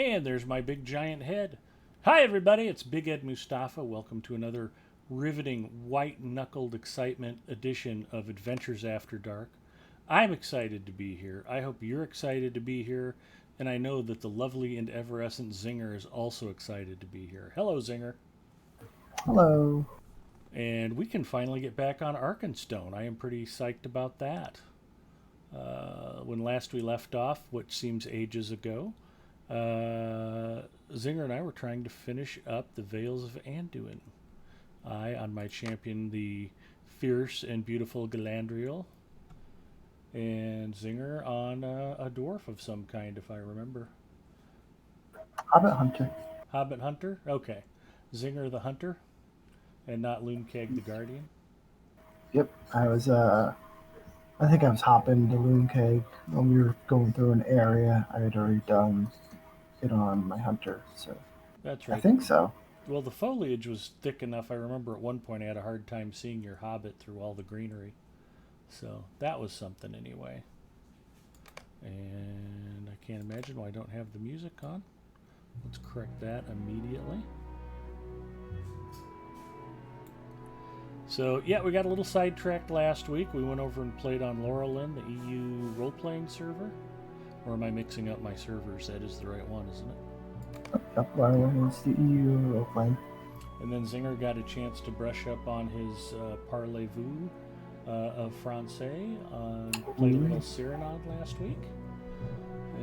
And there's my big giant head. Hi, everybody. It's Big Ed Mustafa. Welcome to another riveting, white knuckled excitement edition of Adventures After Dark. I'm excited to be here. I hope you're excited to be here. And I know that the lovely and effervescent Zinger is also excited to be here. Hello, Zinger. Hello. And we can finally get back on Arkenstone. I am pretty psyched about that. When last we left off, which seems ages ago, Zinger and I were trying to finish up the Vales of Anduin. I on my champion, the fierce and beautiful Galadriel, and Zinger on a dwarf of some kind, if I remember. Hobbit Hunter. Hobbit Hunter? Okay. Zinger the Hunter, and not Loonkeg the Guardian. Yep, I think I was hopping to Loon Cave when we were going through an area. I had already done it on my hunter, so That's I right. think so. Well, the foliage was thick enough. I remember at one point I had a hard time seeing your hobbit through all the greenery. So that was something anyway. And I can't imagine why I don't have the music on. Let's correct that immediately. So, yeah, we got a little sidetracked last week. We went over and played on Laurelin, the EU role playing server. Or am I mixing up my servers? That is the right one, isn't it? Yep, Larwin is the EU role playing. And then Zinger got a chance to brush up on his Parlez-vous of Francais. Played a little Serenade last week.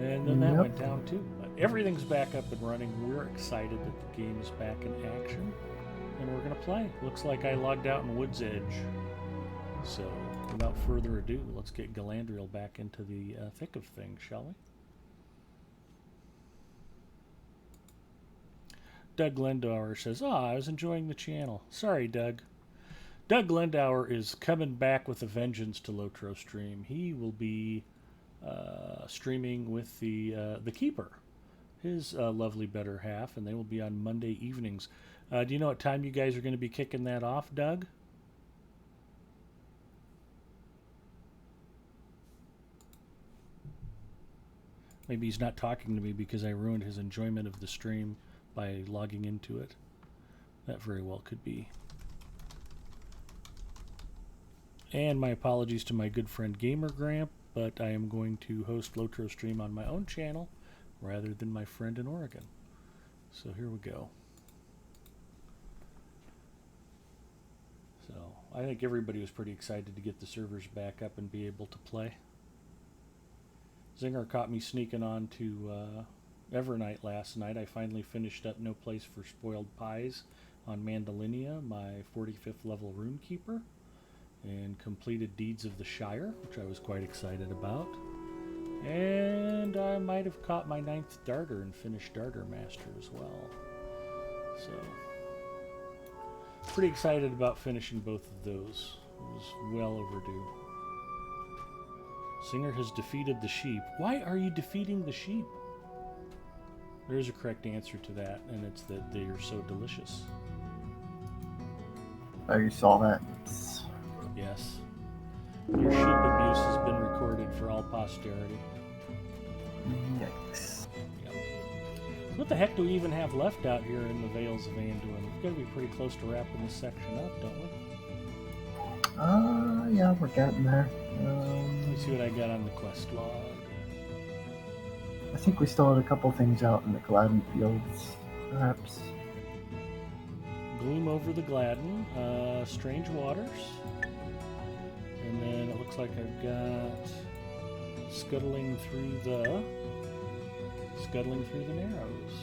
And then that Yep. went down too. But everything's back up and running. We're excited that the game is back in action. And we're going to play. Looks like I logged out in Wood's Edge. So, without further ado, let's get Galadriel back into the thick of things, shall we? Doug Lindauer says, I was enjoying the channel. Sorry, Doug. Doug Lindauer is coming back with a vengeance to Lotro Stream. He will be streaming with the Keeper, his lovely better half, and they will be on Monday evenings. Do you know what time you guys are going to be kicking that off, Doug? Maybe he's not talking to me because I ruined his enjoyment of the stream by logging into it. That very well could be. And my apologies to my good friend Gamer Gramp, but I am going to host Lotro Stream on my own channel rather than my friend in Oregon. So here we go. So I think everybody was pretty excited to get the servers back up and be able to play. Zinger caught me sneaking on to Evernight last night. I finally finished up No Place for Spoiled Pies on Mandalinia, my 45th level Runekeeper, and completed Deeds of the Shire, which I was quite excited about. And I might have caught my 9th Darter and finished Darter Master as well. So, pretty excited about finishing both of those. It was well overdue. Singer has defeated the sheep. Why are you defeating the sheep? There's a correct answer to that, and it's that they are so delicious. Oh, you saw that? Yes. Your sheep abuse has been recorded for all posterity. Yikes. Yep. What the heck do we even have left out here in the Vales of Anduin? We've got to be pretty close to wrapping this section up, don't we? Yeah, we're getting there. Let me see what I got on the quest log. I think we still had a couple things out in the Gladden Fields, perhaps. Gloom over the Gladden, Strange Waters, and then it looks like I've got Scuttling Through the Narrows,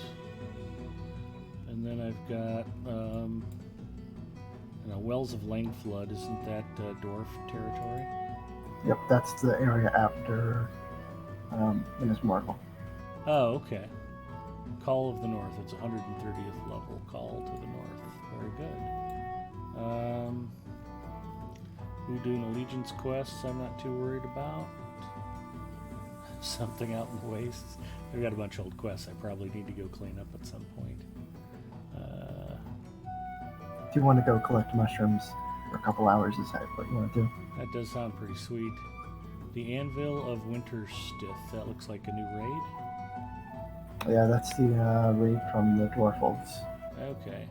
and then I've got Wells of Langflood. Isn't that dwarf territory? Yep, that's the area after Minas Morgul. Oh, okay. Call of the North. It's 130th level. Call to the North. Very good. Udun Allegiance quests I'm not too worried about. Something out in the wastes. I've got a bunch of old quests I probably need to go clean up at some point. If you want to go collect mushrooms for a couple hours, is that what you want to do? That does sound pretty sweet. The Anvil of Winterstith. That looks like a new raid. Yeah, that's the raid from the Dwarfles. Okay.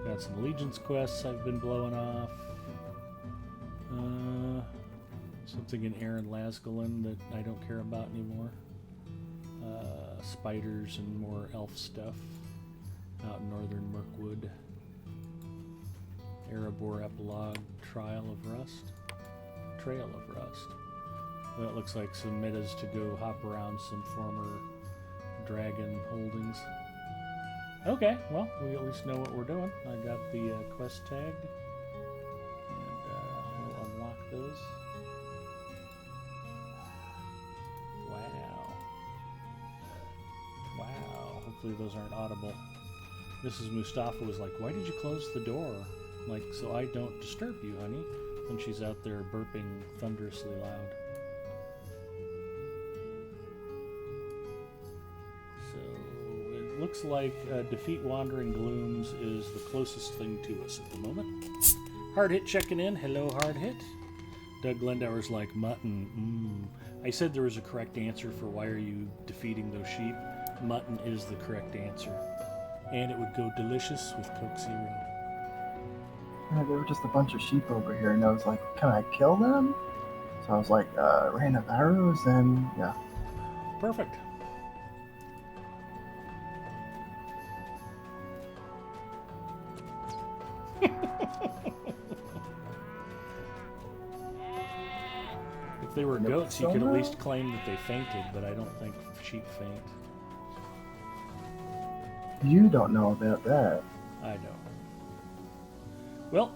Got some allegiance quests I've been blowing off. Something in Aaron Lasgulin that I don't care about anymore. Spiders and more elf stuff out in northern Mirkwood. Erebor Epilogue Trail of Rust. Well, it looks like some metas to go hop around some former dragon holdings. Okay, well, we at least know what we're doing. I got the quest tag, and we'll unlock those. Wow. Hopefully those aren't audible. Mrs. Mustafa was like, "Why did you close the door?" Like, "So I don't disturb you, honey." And she's out there burping thunderously loud. So it looks like Defeat Wandering Glooms is the closest thing to us at the moment. Hard Hit checking in. Hello, Hard Hit. Doug Glendower's like, "Mutton. I said there was a correct answer for why are you defeating those sheep. Mutton is the correct answer. And it would go delicious with Coke Zero." Yeah, there were just a bunch of sheep over here, and I was like, can I kill them? So I was like, rain of arrows, and yeah. Perfect. If they were goats, you could at least claim that they fainted, but I don't think sheep faint. You don't know about that. I don't. Well,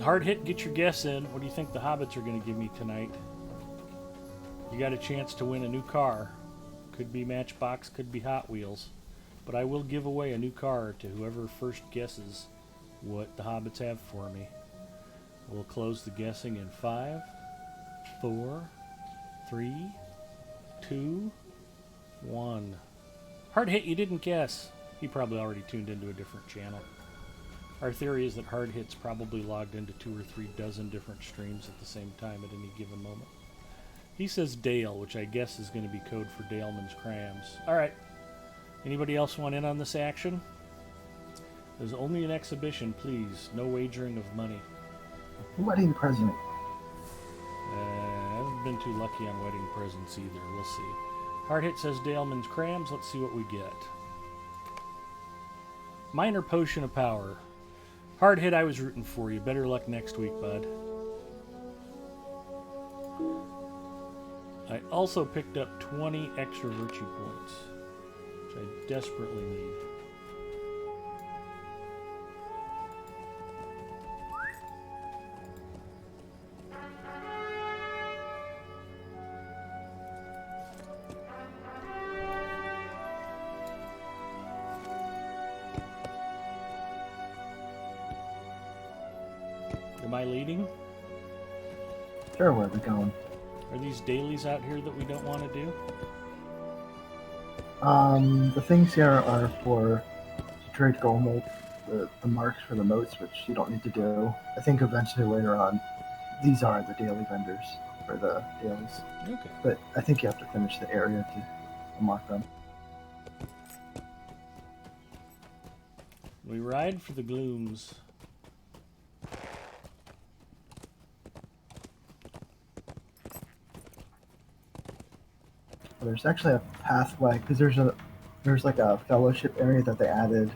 Hard Hit, get your guess in. What do you think the hobbits are going to give me tonight? You got a chance to win a new car. Could be Matchbox, could be Hot Wheels. But I will give away a new car to whoever first guesses what the hobbits have for me. We'll close the guessing in 5, 4, 3, 2, 1. Hard Hit, you didn't guess. He probably already tuned into a different channel. Our theory is that Hard Hit's probably logged into 2 or 3 dozen different streams at the same time at any given moment. He says Dale, which I guess is going to be code for Daleman's Crams. Alright. Anybody else want in on this action? There's only an exhibition, please. No wagering of money. Wedding present. I haven't been too lucky on wedding presents either. We'll see. Hard Hit says Daleman's Crams. Let's see what we get. Minor Potion of Power. Hard Hit, I was rooting for you. Better luck next week, bud. I also picked up 20 extra virtue points, which I desperately need. Am I leading? Sure, where are we going? Are these dailies out here that we don't want to do? The things here are for trade gold mote, the marks for the motes, which you don't need to do. I think eventually later on, these are the daily vendors for the dailies. Okay. But I think you have to finish the area to unlock them. We ride for the glooms. There's actually a pathway because there's like a fellowship area that they added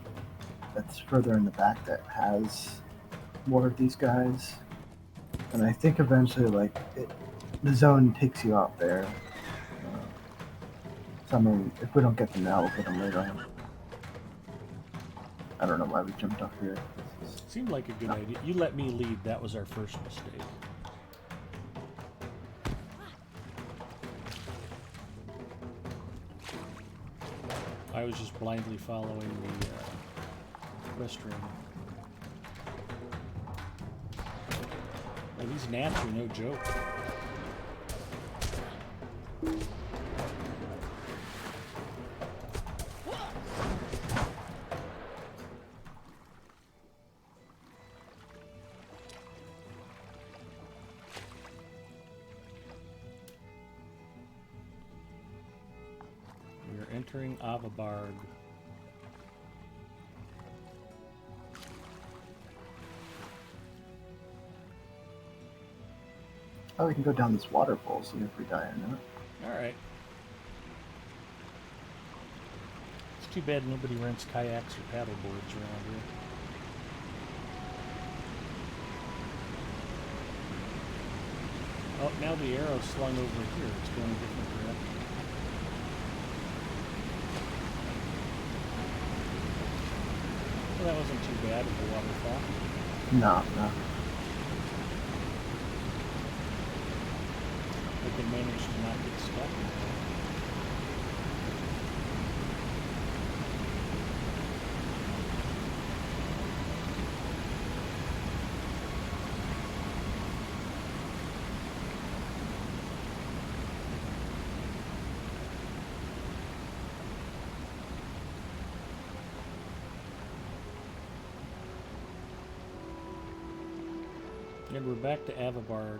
that's further in the back that has more of these guys, and I think eventually the zone takes you out there. So I mean, if we don't get them now, we'll get them later on. I don't know why we jumped off here. Seemed like a good idea. You let me lead. That was our first mistake. I was just blindly following the restroom. Oh, these gnats are no joke. entering Avabarg. Oh, we can go down this waterfall, see if we die or not. Alright. It's too bad nobody rents kayaks or paddle boards around here. Oh, now the arrow's slung over here. It's going a different direction. Well, that wasn't too bad of a waterfall. No, no. I can manage to not get stuck in there. And we're back to Avabarg.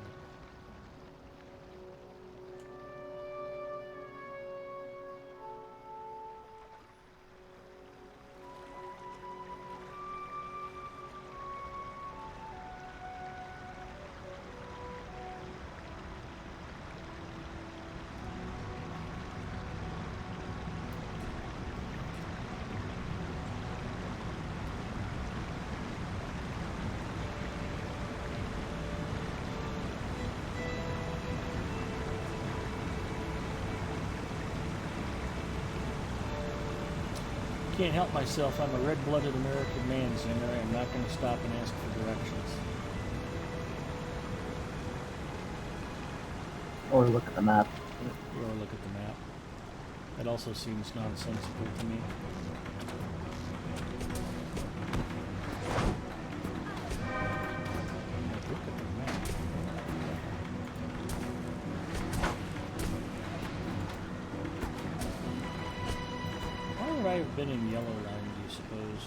Can't help myself. I'm a red-blooded American man, Zinger. I'm not going to stop and ask for directions. Or look at the map. Or look at the map. That also seems nonsensical to me. Look at the map. Why would I have been in Yellow Line, do you suppose?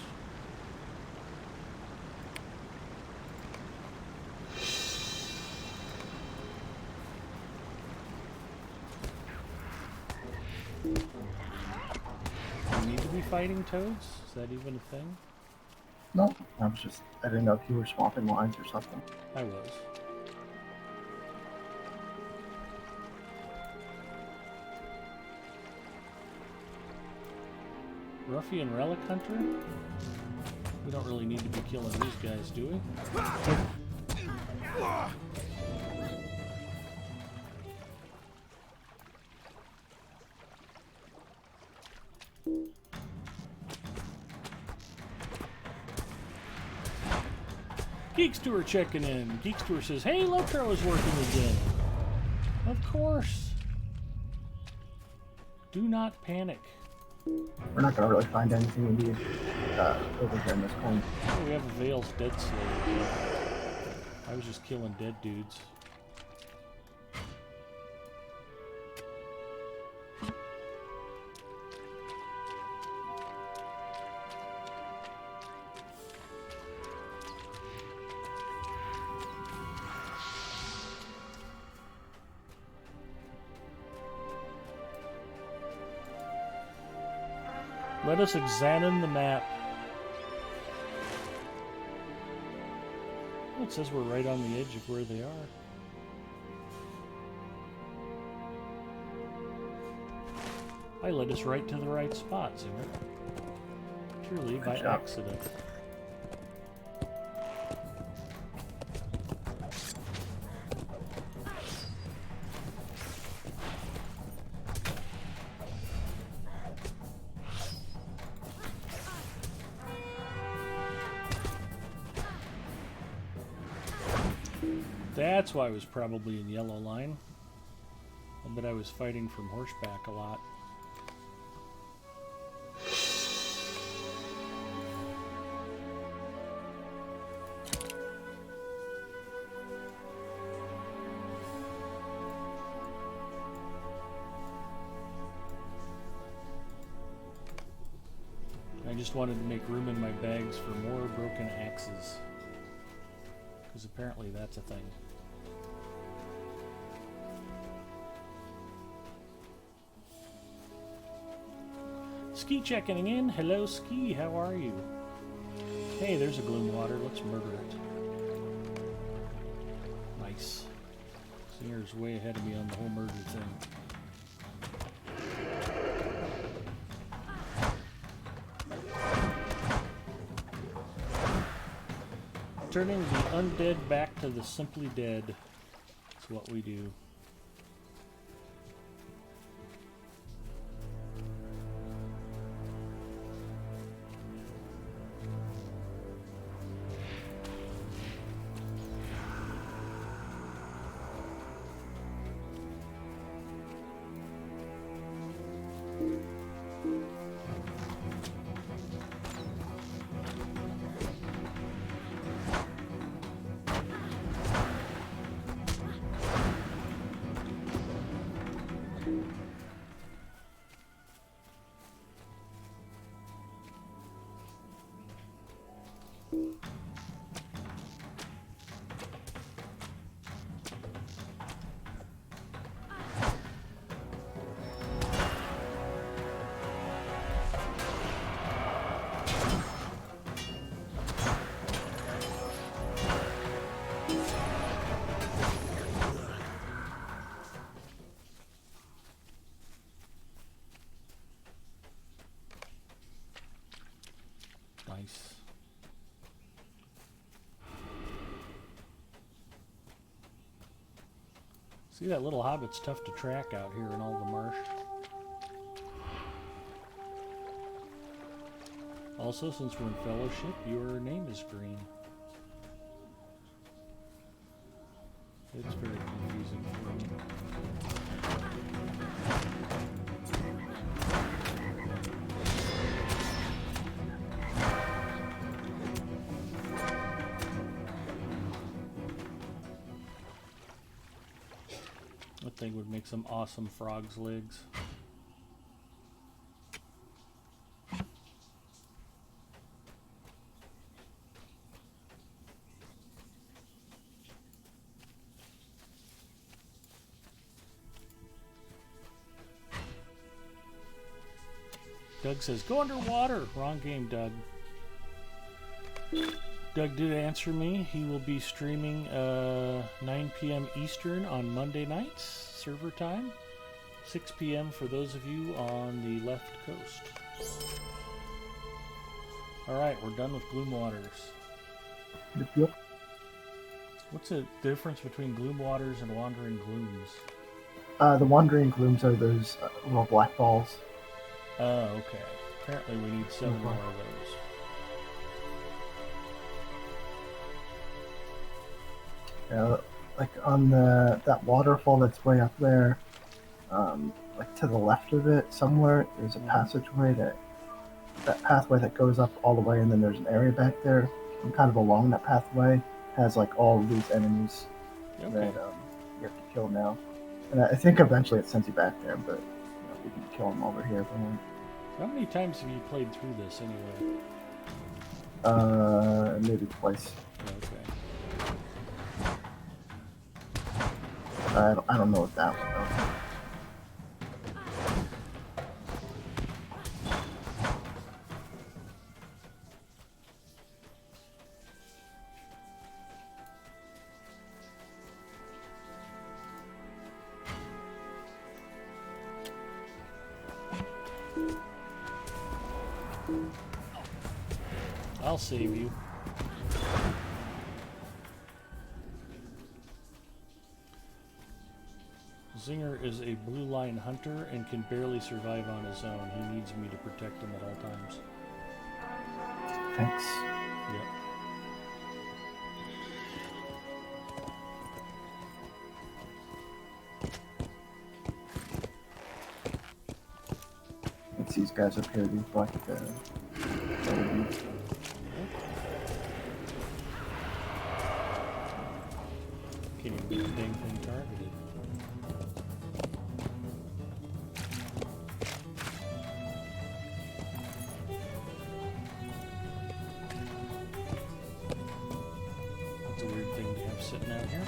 Do you need to be fighting toads? Is that even a thing? No, I didn't know if you were swapping lines or something. I was. Ruffian Relic Hunter? We don't really need to be killing these guys, do we? Geekster checking in. Geekster says, hey, Lotro is working again. Of course. Do not panic. We're not going to really find anything we need over here in this corner. Oh, we have a Vale's dead slave here. I was just killing dead dudes. Let us examine the map. Oh, it says we're right on the edge of where they are. I led us right to the right spot, Zinger. Purely by accident. That's why I was probably in Yellow Line. I bet I was fighting from horseback a lot. I just wanted to make room in my bags for more broken axes. Because apparently that's a thing. Ski checking in. Hello, Ski. How are you? Hey, there's a gloom water. Let's murder it. Nice. Singer's way ahead of me on the whole murder thing. Turning the undead back to the simply dead. That's what we do. Nice. See, that little hobbit's tough to track out here in all the marsh. Also, since we're in Fellowship, your name is green. It's very confusing for me. That thing would make some awesome frog's legs. Doug says, go underwater. Wrong game, Doug. Doug did answer me. He will be streaming 9 p.m. Eastern on Monday nights, server time. 6 p.m. for those of you on the left coast. Alright, we're done with Gloom Waters. Yep. What's the difference between Gloom Waters and Wandering Glooms? The Wandering Glooms are those little black balls. Oh, okay. Apparently we need 7 more of those. Yeah, like on that waterfall that's way up there, like to the left of it somewhere, there's a passageway that pathway that goes up all the way, and then there's an area back there, and kind of along that pathway has like all of these enemies that you have to kill now. And I think eventually it sends you back there, but we can kill them over here if we want. How many times have you played through this anyway? Maybe twice. Okay. I don't know what that one though. I'll save you. Zinger is a blue line hunter and can barely survive on his own. He needs me to protect him at all times. Thanks. Yep. It's these guys up here, these black dudes. Can't even get the dang thing targeted. That's a weird thing to have sitting out here.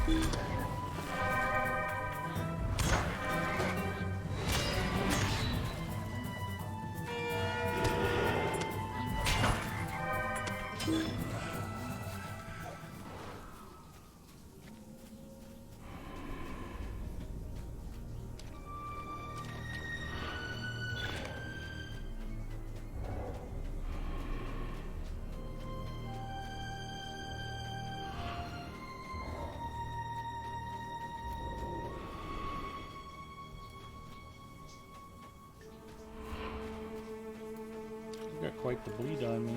I've got quite the bleed on me.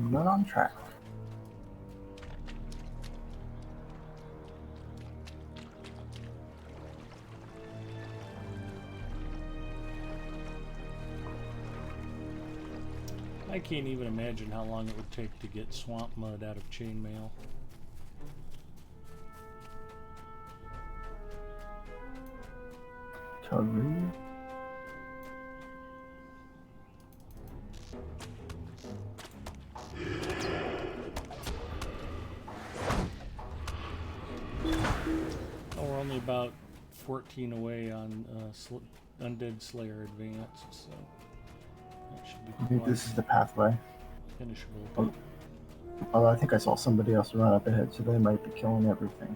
Not on track. I can't even imagine how long it would take to get swamp mud out of chainmail. Totally. Oh, we're only about 14 away on Undead Slayer Advanced, so that should be I think this is the pathway. finishable. Although I think I saw somebody else run up ahead, so they might be killing everything.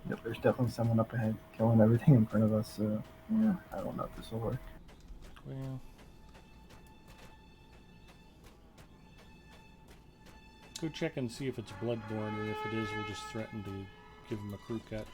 Yep, there's definitely someone up ahead killing everything in front of us, so yeah, I don't know if this will work. Well, go check and see if it's bloodborne, or if it is, we'll just threaten to give him a crew cut.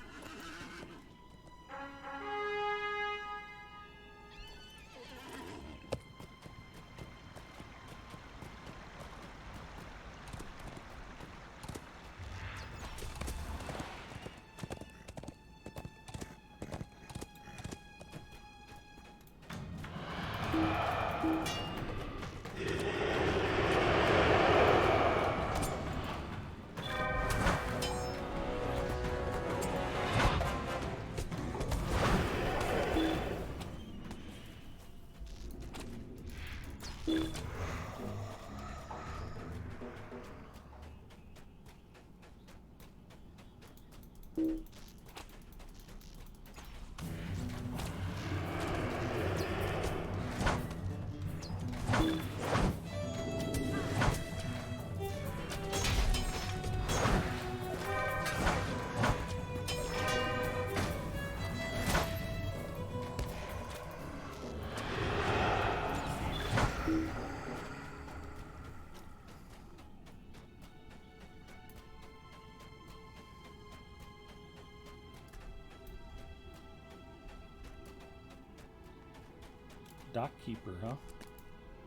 Dockkeeper, huh?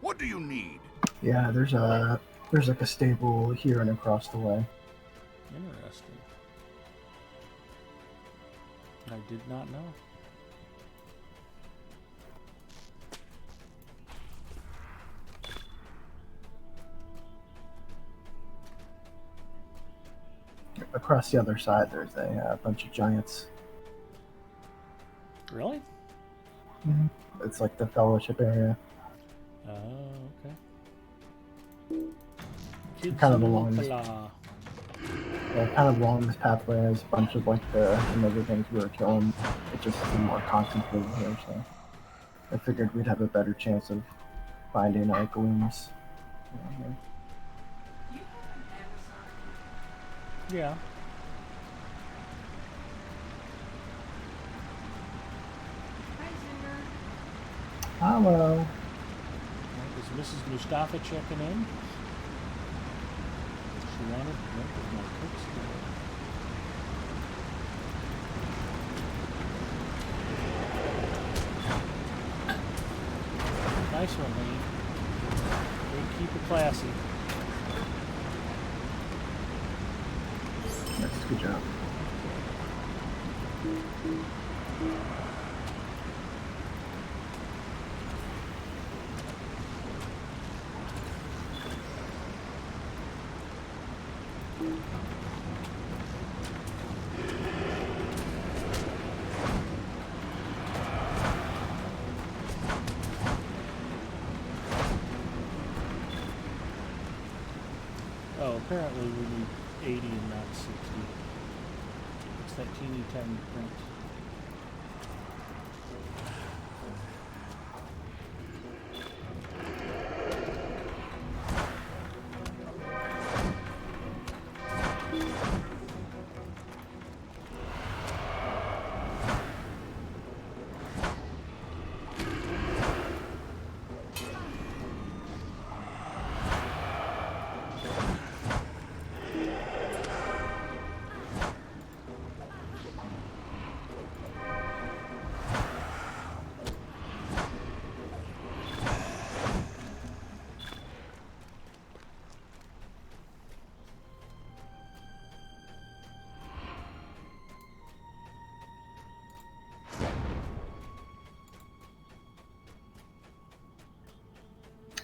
What do you need? Yeah, there's like a stable here and across the way. Interesting. I did not know. Across the other side, there's a bunch of giants. Really? Mm-hmm. It's like the fellowship area. Oh, okay. Kids Kind of along this, Hoopla. yeah, kind of along this pathway. There's a bunch of like the other things we were killing. It just seemed more concentrated here, so I figured we'd have a better chance of finding our glooms. Yeah. Hello. Is Mrs. Mustafa checking in? She wanted to drink with my cooks today. Good job. Oh, apparently we need 80 and not 60. It's that teeny tiny print.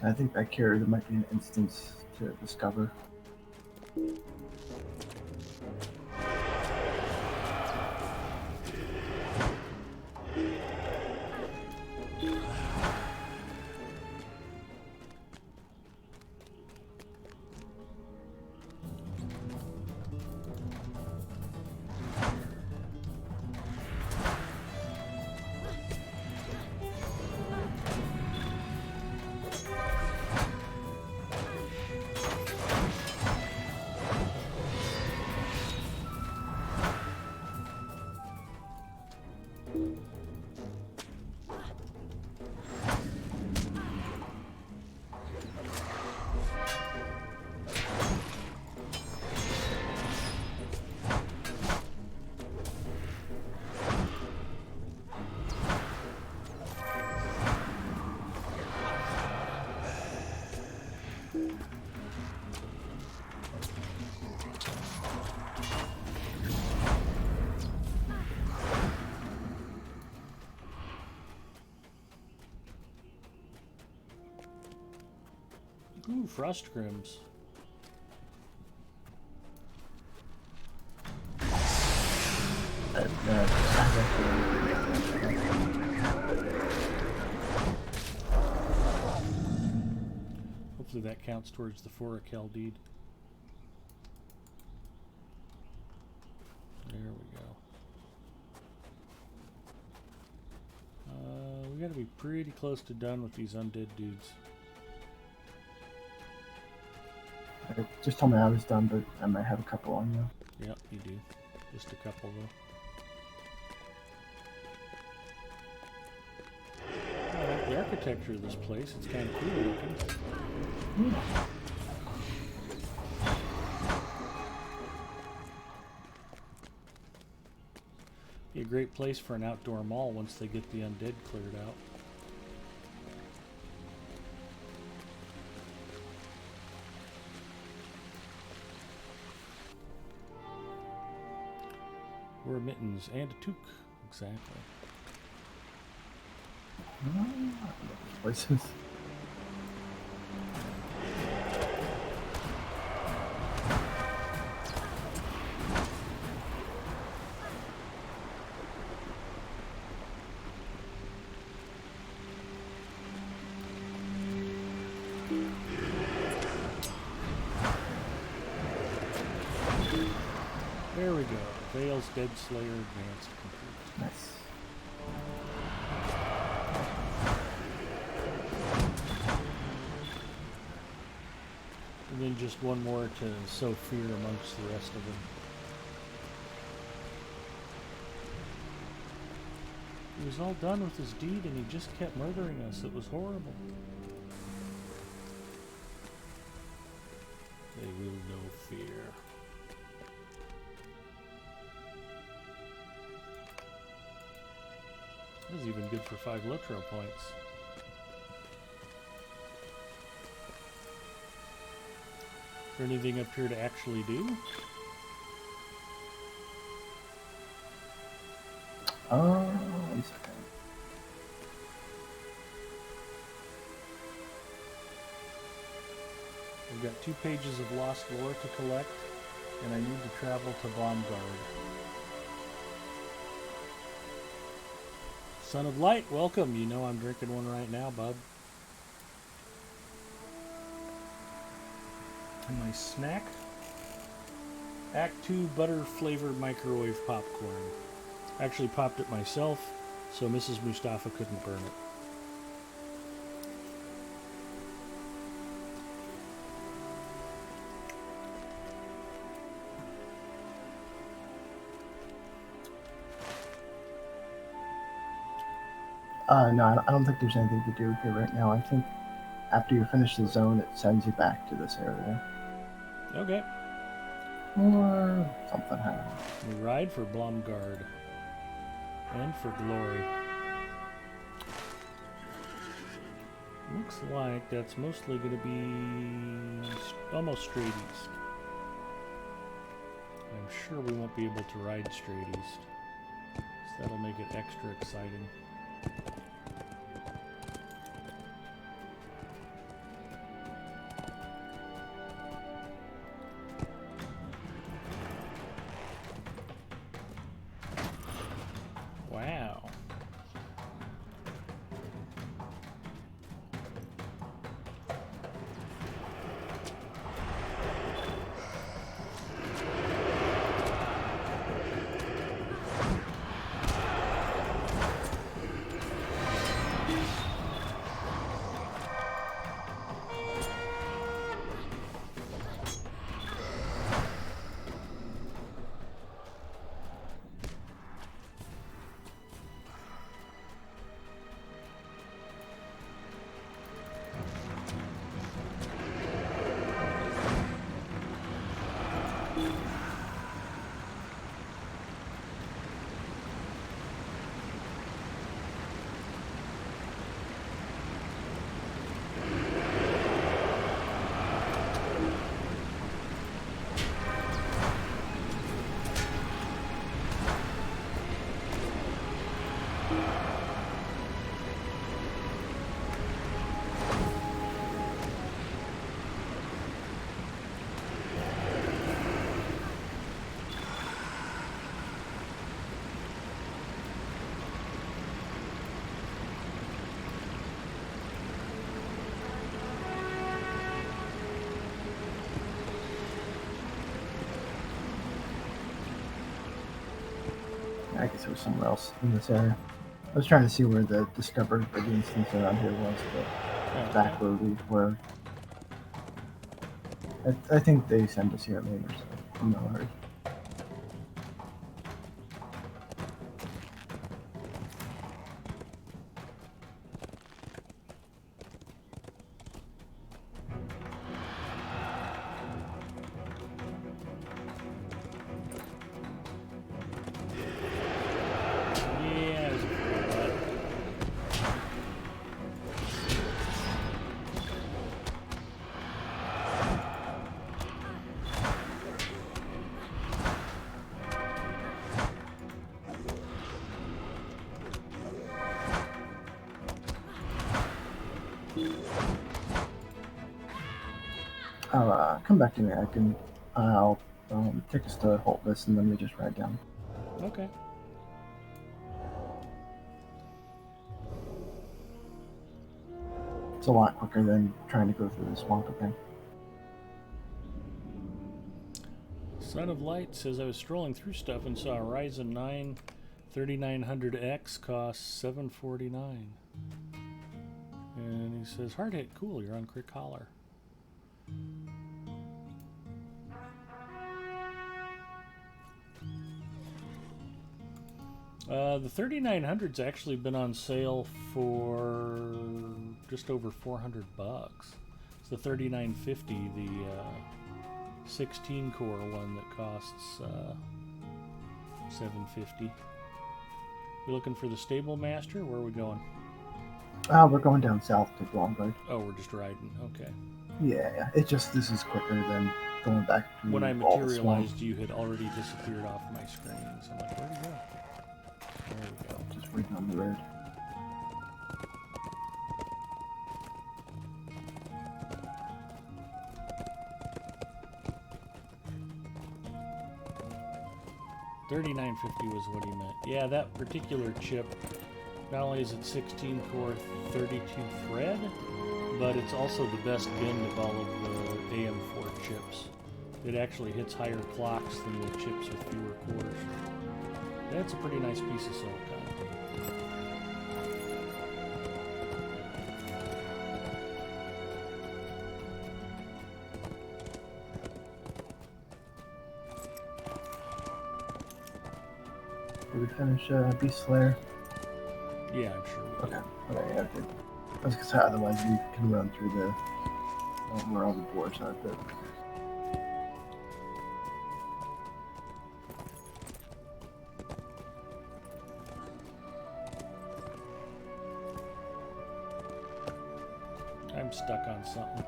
I think back here there might be an instance to discover. Ooh, frost grims. Hopefully that counts towards the Forakel deed. There we go. We gotta be pretty close to done with these undead dudes. It just told me I was done, but I might have a couple on you. Yep, you do. Just a couple though. I like the architecture of this place. It's kind of cool looking. Be a great place for an outdoor mall once they get the undead cleared out. Wear mittens and a toque. Exactly. Places. There we go. Vale's Dead Slayer Advanced complete. Nice. And then just one more to sow fear amongst the rest of them. He was all done with his deed and he just kept murdering us. It was horrible. They will know fear. That was even good for 5 Lotro points. Is there anything up here to actually do? One second. We've got 2 pages of lost lore to collect, and I need to travel to Baumgard. Son of Light, welcome. You know I'm drinking one right now, bud. And my snack? Act 2 butter flavored microwave popcorn. Actually popped it myself, so Mrs. Mustafa couldn't burn it. No, I don't think there's anything to do here right now. I think after you finish the zone, it sends you back to this area. Okay. Or something happens. We ride for Blomgard. And for glory. Looks like that's mostly going to be almost straight east. I'm sure we won't be able to ride straight east. So that'll make it extra exciting. Wow. I guess it was somewhere else in this area. I was trying to see where the discovered big instance around here was, but back where we were. I think they send us here later, so I'm not worried. Come back to me. I'll take us to Holtless, and then we just ride down. Okay. It's a lot quicker than trying to go through the swamp again. Son of Light says I was strolling through stuff and saw a Ryzen 9 3900X cost $749. And he says, hard hit, cool, you're on Crick Holler. The 3900's actually been on sale for just over $400. It's the 3950, the 16 core one that costs $750. You looking for the Stable Master? Where are we going? We're going down south to Blomgard. Oh, we're just riding. Okay. Yeah. It just this is quicker than going back to When I all the materialized, swamp. you had already disappeared off my screen. So I'm like, where'd you go? There we go. Just waiting on the road. $39.50 was what he meant. Yeah, that particular chip, not only is it 16 core 32 thread, but it's also the best bin of all of the AM4 chips. It actually hits higher clocks than the chips with fewer cores. That's a pretty nice piece of silicon. Did we finish Beast Slayer? Yeah, I'm sure we did. Okay, yeah, good. I was gonna say, otherwise we can run through the where all the boards are, but I'm stuck on something.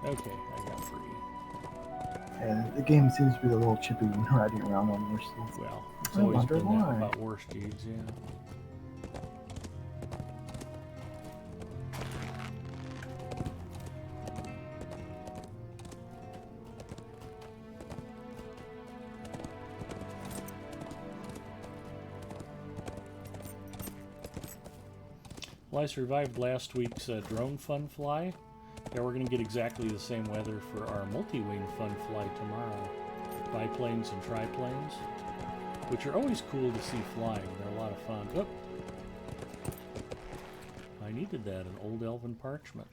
Okay, I got free. yeah, the game seems to be a little chippy when riding around on horses. Well, it's I always wonder been why. that about war steeds, yeah. Well, I survived last week's drone fun fly. Yeah, we're going to get exactly the same weather for our multi-wing fun fly tomorrow. Biplanes and triplanes, which are always cool to see flying. They're a lot of fun. Oh, I needed that, an old elven parchment.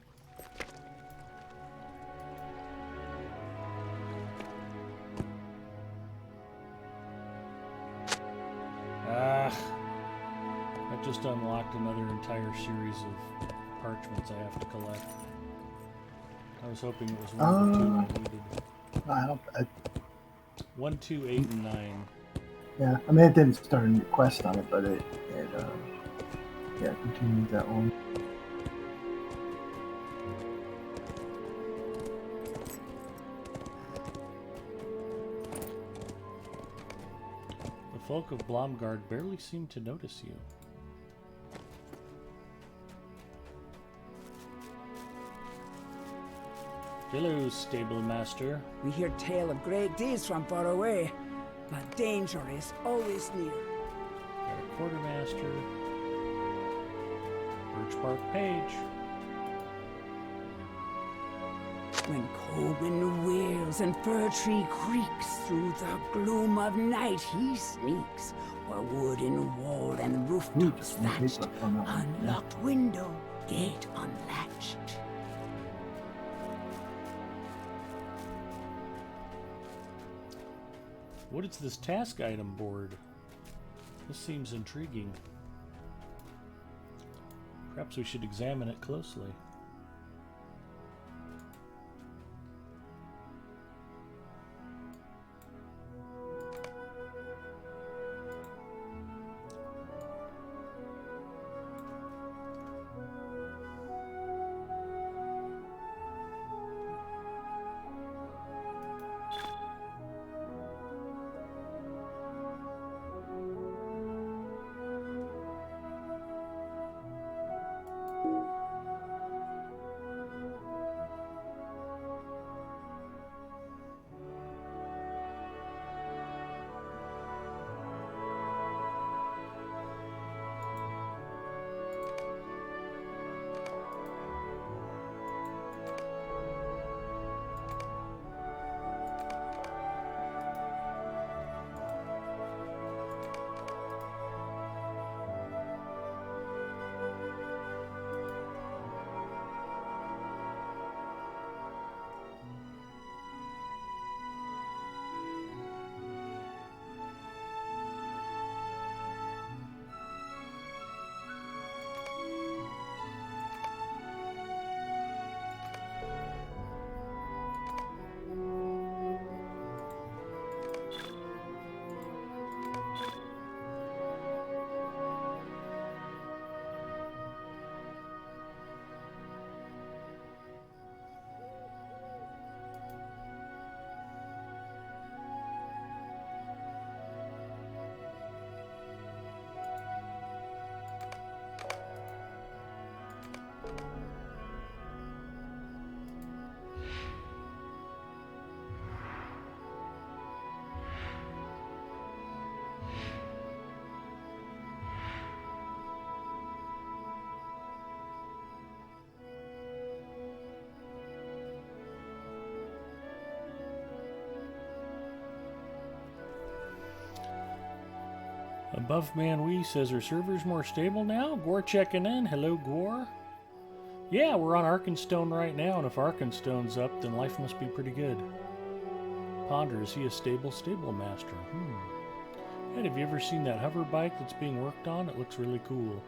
Ah, that just unlocked another entire series of parchments I have to collect. I was hoping it was one of the two I needed. I don't. 1, 2, 8, and 9. Yeah, I mean it didn't start a new quest on it, but it yeah, continued that one. The folk of Blomgard barely seem to notice you. Hello, stable master. We hear tale of great deeds from far away, but danger is always near. Got a quartermaster. Birchbark Page. When Coben wails and Fir Tree creaks, through the gloom of night he sneaks, where wooden wall and rooftops Just one page thatched, left on that one. unlocked window, gate unlatched. What is this task item board? This seems intriguing. Perhaps we should examine it closely. Above Man Wee says, are servers more stable now? Gore checking in. Hello, Gore. Yeah, we're on Arkenstone right now, and if Arkenstone's up, then life must be pretty good. Ponder, is he a stable master? Hey, have you ever seen that hover bike that's being worked on? It looks really cool.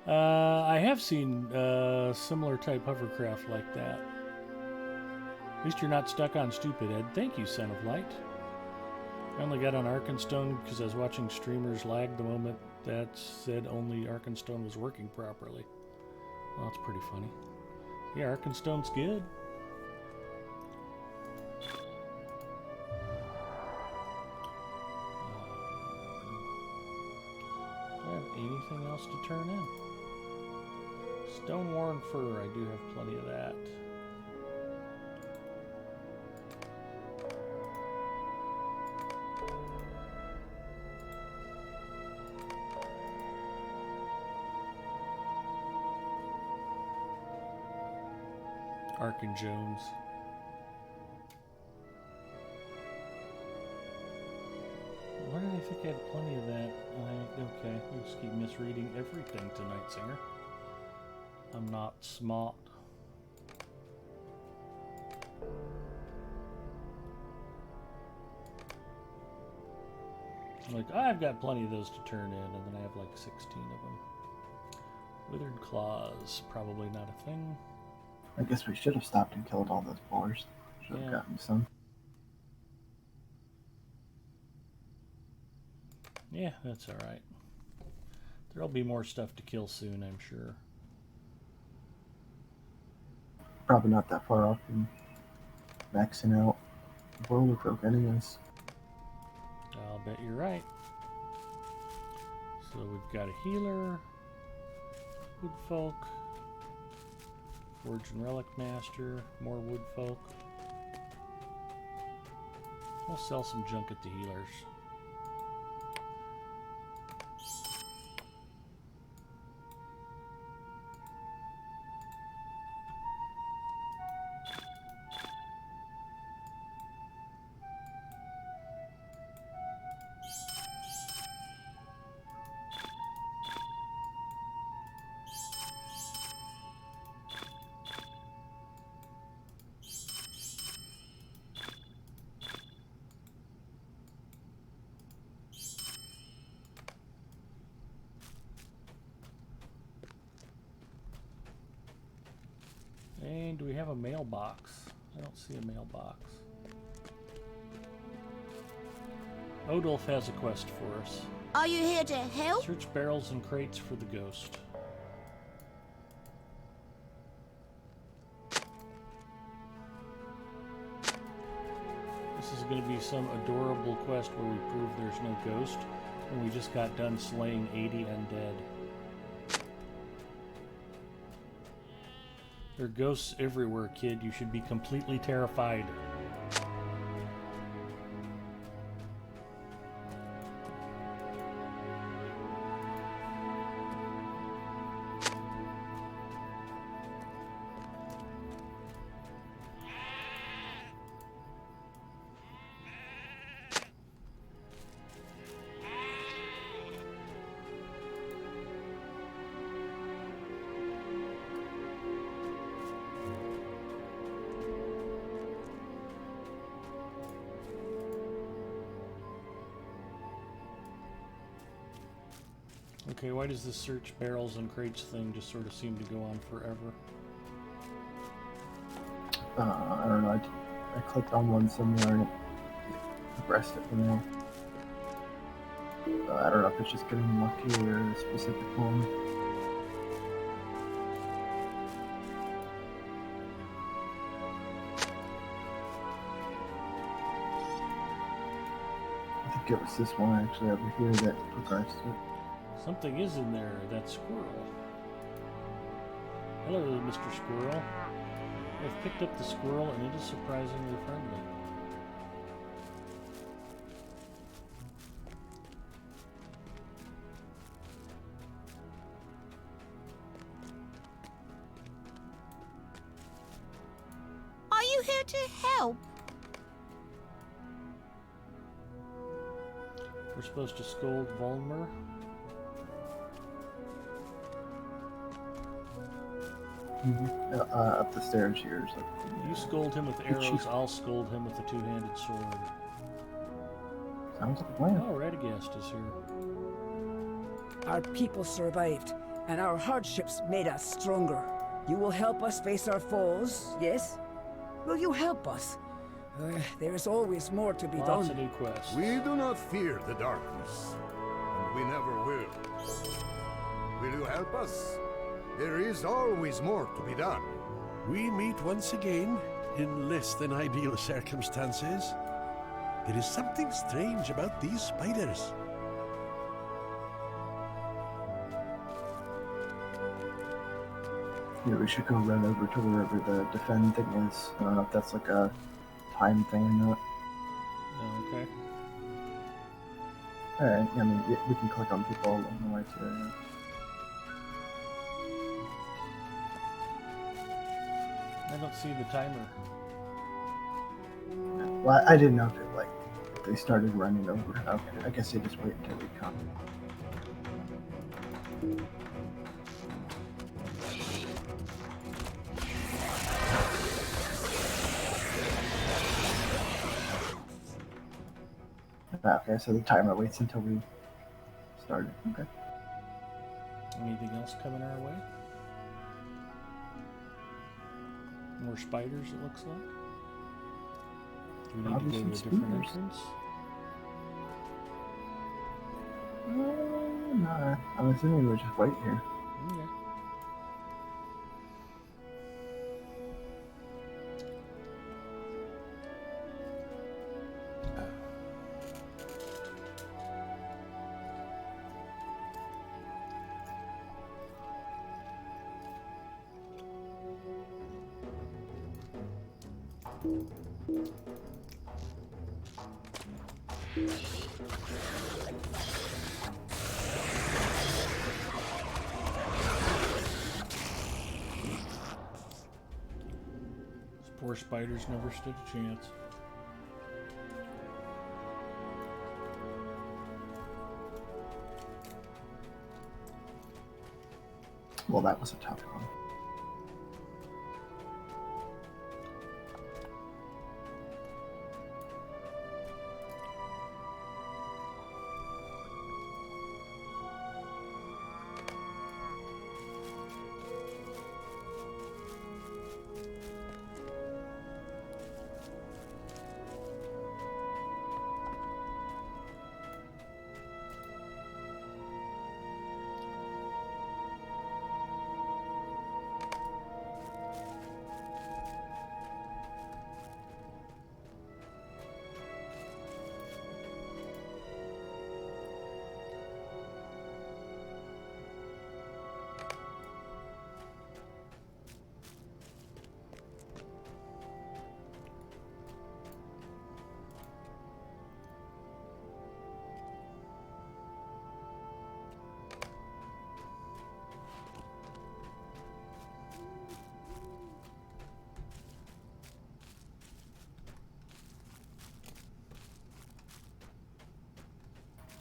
I have seen similar type hovercraft like that. At least you're not stuck on stupid, Ed. Thank you, Son of Light. I only got on Arkenstone because I was watching streamers lag the moment that said only Arkenstone was working properly. Well, that's pretty funny. Yeah, Arkenstone's good. Do I have anything else to turn in? Stone worn fur, I do have plenty of that. Arkin Jones. Why did I think I had plenty of that? Okay, I just keep misreading everything tonight, Singer. I'm not smart. I'm like, I've got plenty of those to turn in, and then I have like 16 of them. Withered Claws, probably not a thing. I guess we should have stopped and killed all those boars. Should have gotten some. Yeah, that's alright. There'll be more stuff to kill soon, I'm sure. Probably not that far off from maxing out World of Oak anyways. I'll bet you're right. So we've got a healer, woodfolk, forge and relic master, more woodfolk. I'll sell some junk at the healers. And do we have a mailbox? I don't see a mailbox. Odulf has a quest for us. Are you here to help? Search barrels and crates for the ghost. This is going to be some adorable quest where we prove there's no ghost, and we just got done slaying 80 undead. There are ghosts everywhere, kid. You should be completely terrified. Okay, why does this search barrels and crates thing just sort of seem to go on forever? I don't know. I clicked on one somewhere and it progressed it from there. I don't know if it's just getting lucky or a specific one. I think it was this one actually over here that progressed it. Something is in there, that squirrel. Hello, Mr. Squirrel. I've picked up the squirrel and it is surprisingly friendly. Are you here to help? We're supposed to scold Volmer. Up the stairs here. So, You scold him with arrows, I'll scold him with a two-handed sword. sounds like a plan. Oh, Radagast is here. Our people survived, and our hardships made us stronger. You will help us face our foes, yes? Will you help us? There is always more to be Lots done. of new quests. We do not fear the darkness, and we never will. Will you help us? There is always more to be done. We meet once again in less than ideal circumstances. There is something strange about these spiders. Yeah, we should go run over to wherever the defend thing is. I don't know if that's like a time thing or not. Okay. Alright, I mean, we can click on people along the way too. Yeah. I don't see the timer. Well, I didn't know if it, like, if they started running over. Okay, I guess they just wait until we come. Okay, so the timer waits until we started. Okay. Anything else coming our way? More spiders, it looks like. Do we need Obviously to go to a different spiders. entrance? No, I'm assuming we'll just wait here. Okay. Those poor spiders never stood a chance. Well, that was a tough one.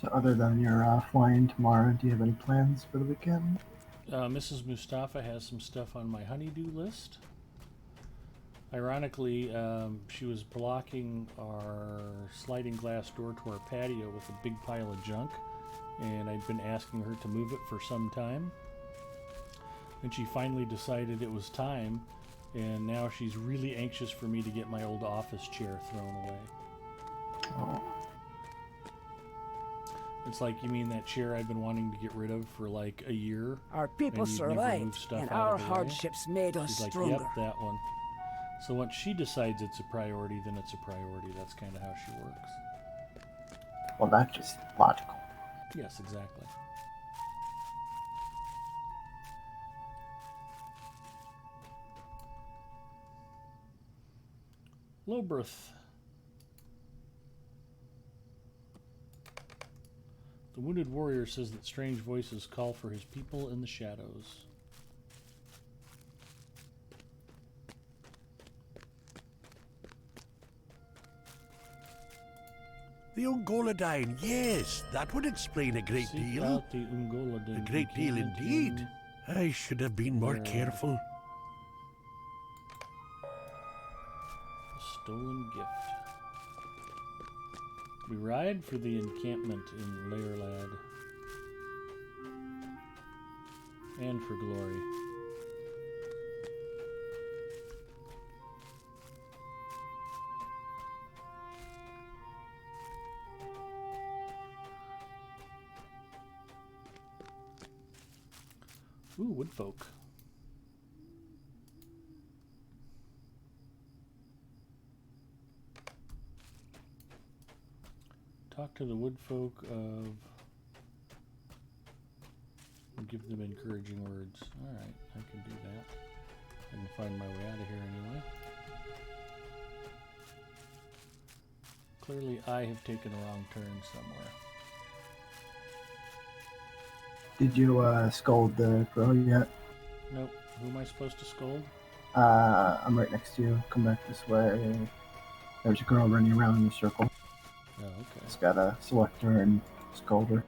So other than your flying tomorrow, do you have any plans for the weekend? Mrs. Mustafa has some stuff on my honeydew list. Ironically, she was blocking our sliding glass door to our patio with a big pile of junk, and I'd been asking her to move it for some time. And she finally decided it was time, and now she's really anxious for me to get my old office chair thrown away. Oh, It's like, you mean that chair I've been wanting to get rid of for like a year? Our people And you've never moved survived, stuff and out our of the way? hardships made us She's like, stronger. yep, that one. So once she decides it's a priority, then it's a priority. That's kind of how she works. well, that's just logical. Yes, exactly. Lobrith. The wounded warrior says that strange voices call for his people in the shadows. The Ungolidain, yes, that would explain a great Seek deal. out the Ungolidain A great deal encampment indeed. I should have been more Where- careful. Stolen gift. We ride for the encampment in Lairlad. And for glory. Ooh, woodfolk. Talk to the woodfolk of... Give them encouraging words. Alright, I can do that. I can find my way out of here anyway. Clearly I have taken a wrong turn somewhere. Did you scold the girl yet? Nope. Who am I supposed to scold? I'm right next to you. Come back this way. There's a girl running around in a circle. Oh, okay. Just gotta select her and scold her.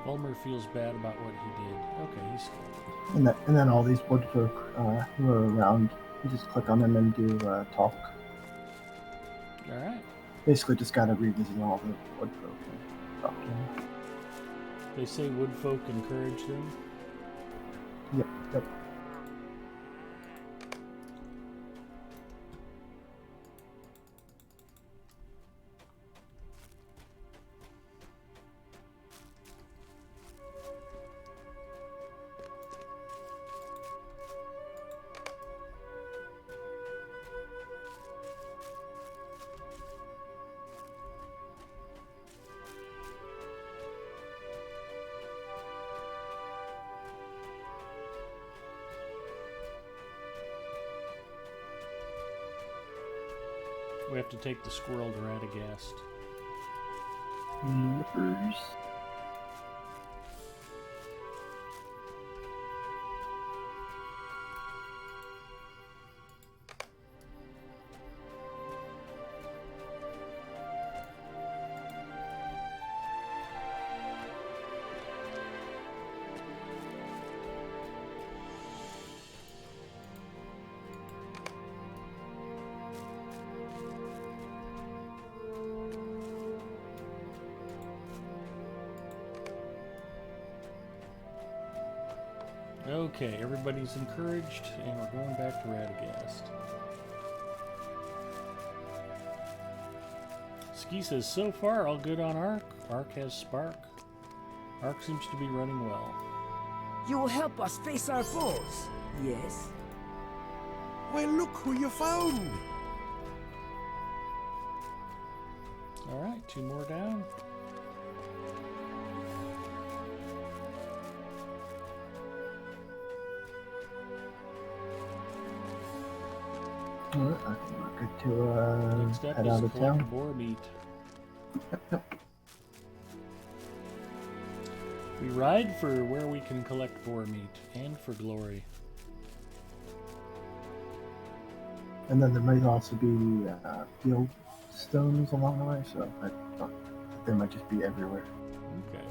Ulmer feels bad about what he did. Okay, he's scolded. And then all these woodfolk who are around, you just click on them and do talk. Alright. Basically, just gotta revisit all the woodfolk and talk to them. They say woodfolk encourage them. Yep, yep. We have to take the squirrel to Radagast. Nippers. Okay, everybody's encouraged, and we're going back to Radagast. Ski says, so far, all good on Ark. Ark has Spark. Ark seems to be running well. You will help us face our foes, yes? Well, look who you found. Alright, 2 more down. Alright, I think we're good to Next up head is out of collect town. boar meat. Yep. We ride for where we can collect boar meat, and for glory. And then there might also be field stones along the way, so they might just be everywhere. Okay.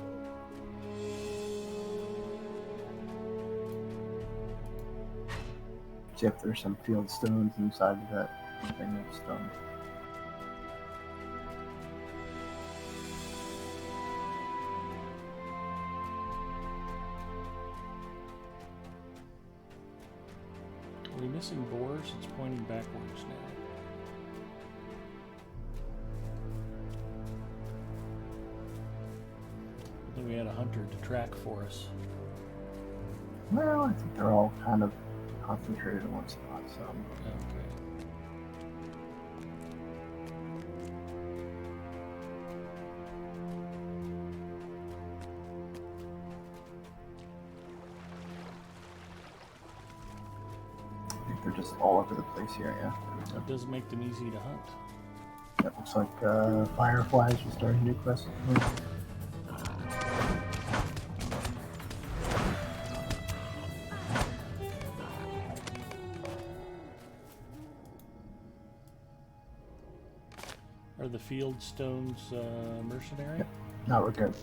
See if there's some field stones inside of that thing of stone. Are we missing boars? It's pointing backwards now. I think we had a hunter to track for us. Well, I think they're all kind of concentrated in one spot, so Okay. I think they're just all over the place here, yeah. That does make them easy to hunt. It looks like Fireflies will start a new quest. Are the field stones mercenary? Now we're good.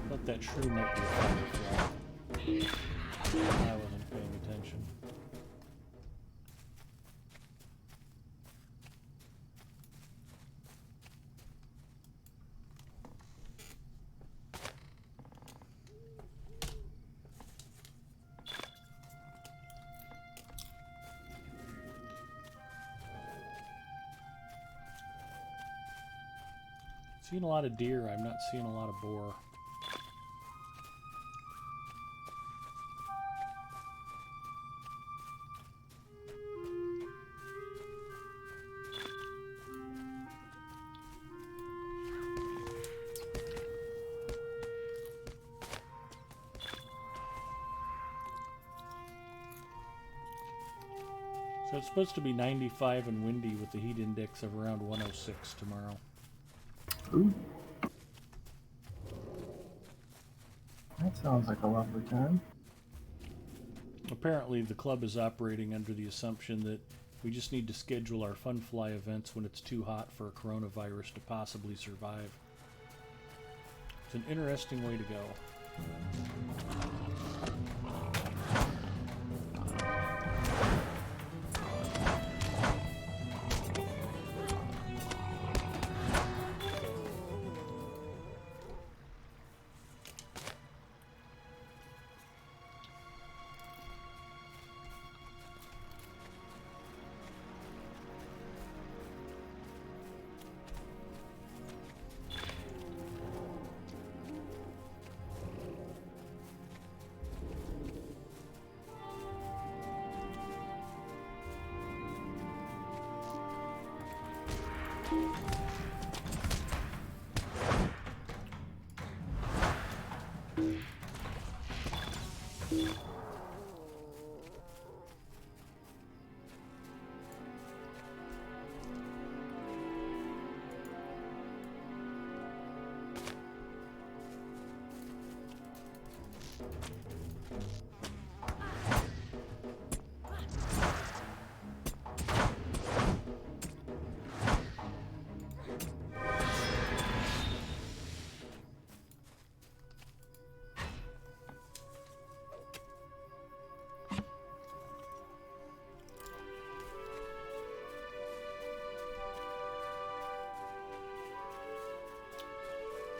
Thought that shrew might be a firefly. I wasn't paying attention. Seeing a lot of deer, I'm not seeing a lot of boar. So it's supposed to be 95 and windy with the heat index of around 106 tomorrow. Ooh. That sounds like a lovely time. Apparently the club is operating under the assumption that we just need to schedule our fun fly events when it's too hot for a coronavirus to possibly survive. It's an interesting way to go.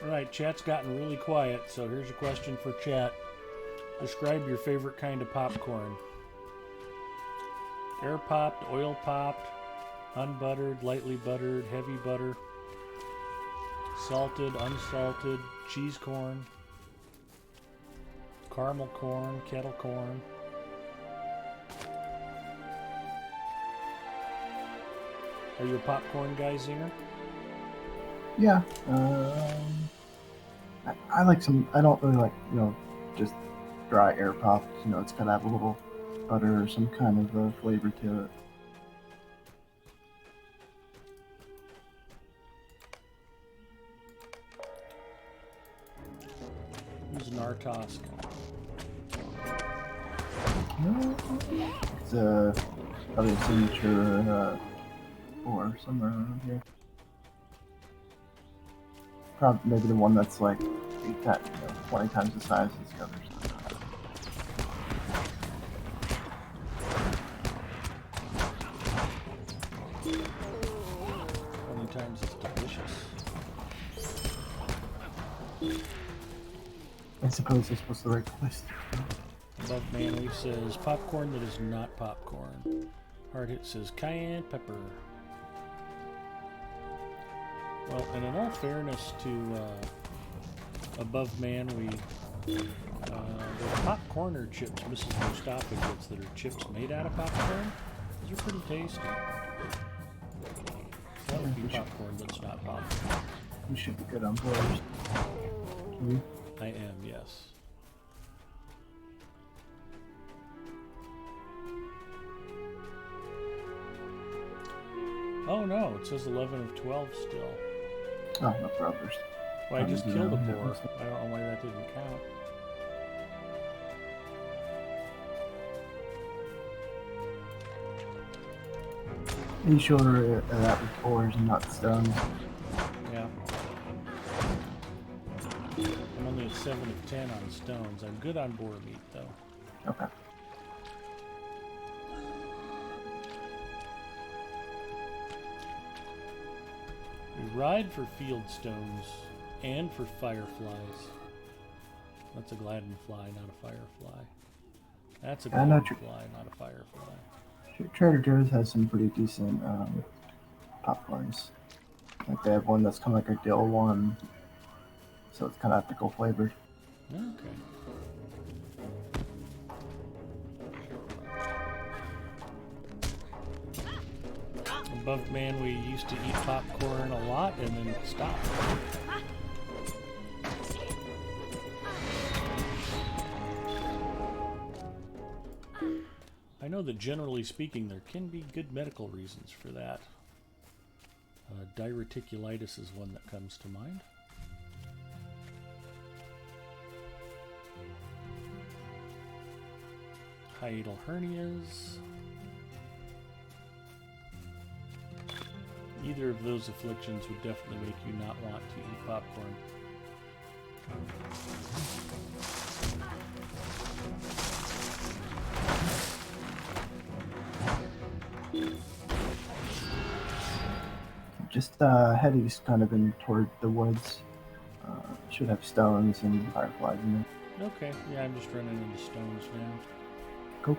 Alright, chat's gotten really quiet, so here's a question for chat. Describe your favorite kind of popcorn. Air popped, oil popped, unbuttered, lightly buttered, heavy butter, salted, unsalted, cheese corn, caramel corn, kettle corn. Are you a popcorn guy, Zinger? Yeah. I like some. I don't really like, just dry air popped. It's got to have a little butter or some kind of flavor to it. Who's Nartosk? It's probably a signature or somewhere around here. Probably maybe the one that's like 20 times the size as the others. 20 times as delicious. I suppose this was the right place. Above Manly says popcorn that is not popcorn. Hard Hit says cayenne pepper. Well, and in all fairness to Above Man, the popcorner chips Mrs. Mustafa gets that are chips made out of popcorn, those are pretty tasty. So that would be popcorn that's not popcorn. We should be good on board. I am, yes. Oh no, it says 11 of 12 still. Oh, no brothers. Well, I just killed a Yeah, boar. looks like- I don't know why that didn't count. You showed her that with boars and not stones. Yeah. I'm only at 7 of 10 on stones. I'm good on boar meat, though. Okay. We ride for field stones and for fireflies. That's a gladdenfly, not a firefly. That's a I know gladdenfly, not a firefly. Trader Joe's has some pretty decent popcorns. Like they have one that's kind of like a dill one, so it's kind of pickle flavored. Okay. Above man, we used to eat popcorn a lot and then stop. I know that generally speaking, there can be good medical reasons for that. Diverticulitis is one that comes to mind. Hiatal hernias. Either of those afflictions would definitely make you not want to eat popcorn. Just head east, kind of in toward the woods. Should have stones and fireflies in there. Okay, yeah, I'm just running into stones now. Cool.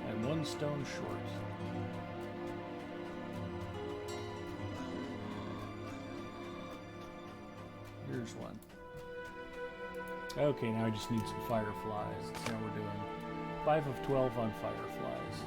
I'm one stone short. Here's one. Okay, now I just need some fireflies. That's how we're doing. 5 of 12 on fireflies.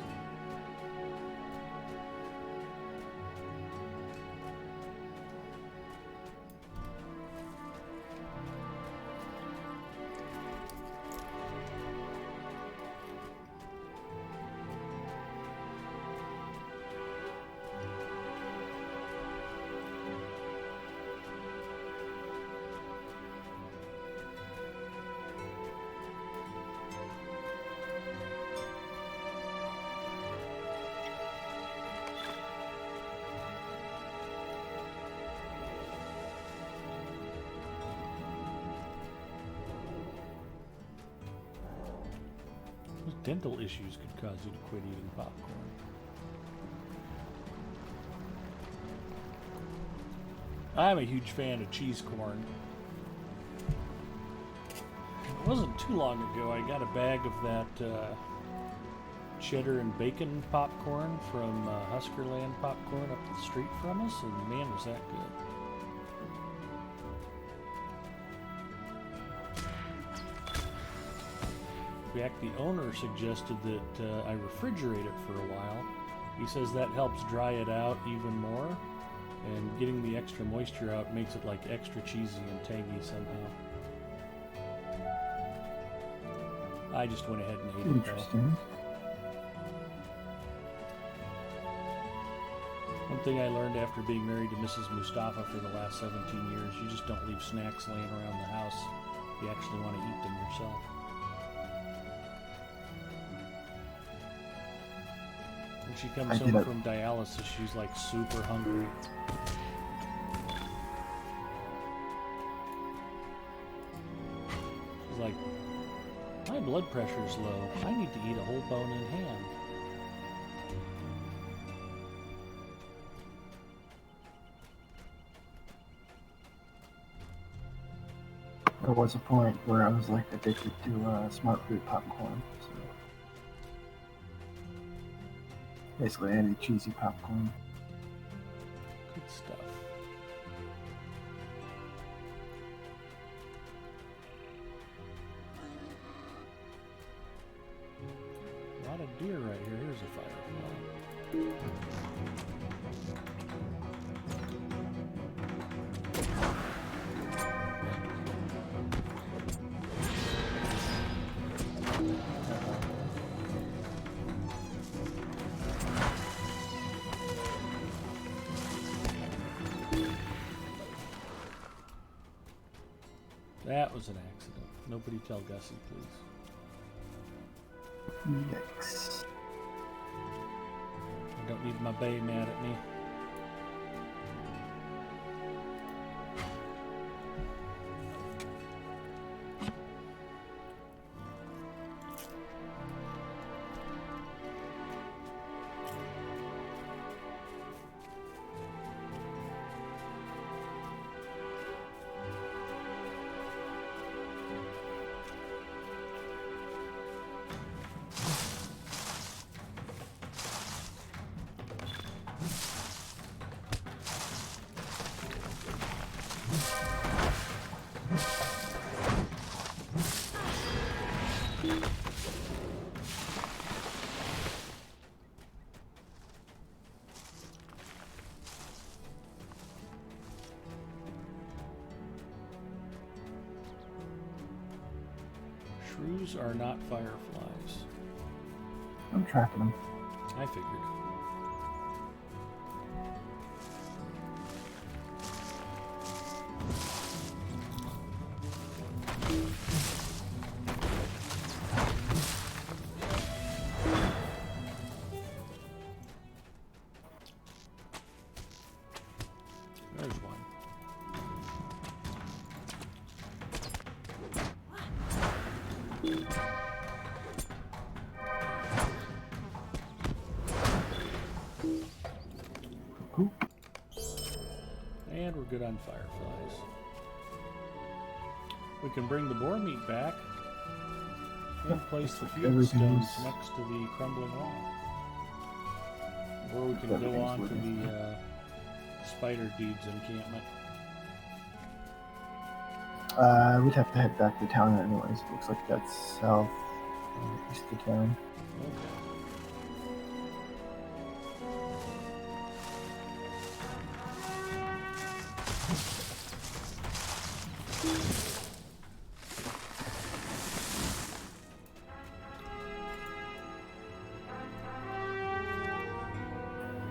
Those dental issues could cause you to quit eating popcorn. I'm a huge fan of cheese corn. It wasn't too long ago I got a bag of that cheddar and bacon popcorn from Huskerland Popcorn up the street from us, and man, was that good. In fact, the owner suggested that I refrigerate it for a while. He says that helps dry it out even more, and getting the extra moisture out makes it like extra cheesy and tangy somehow. I just went ahead and ate it though. Interesting. One thing I learned after being married to Mrs. Mustafa for the last 17 years, you just don't leave snacks laying around the house. You actually want to eat them yourself. When she comes home from dialysis, she's like super hungry. She's like, my blood pressure's low. I need to eat a whole bone in hand. There was a point where I was like addicted to smart food popcorn. So basically any cheesy popcorn. Good stuff. A lot of deer right here. Here's a firefly. was an accident. Nobody tell Gussie, please. Yikes. I don't need my bae mad at me. Shrews are not fireflies. I'm trapping them. I figured. There's one. Ooh. And we're good on fireflies. We can bring the boar meat back and place the field Everything's- stones next to the crumbling wall. Or we can go on to the spider deeds encampment. We'd have to head back to town anyways. Looks like that's south, east of town. Okay.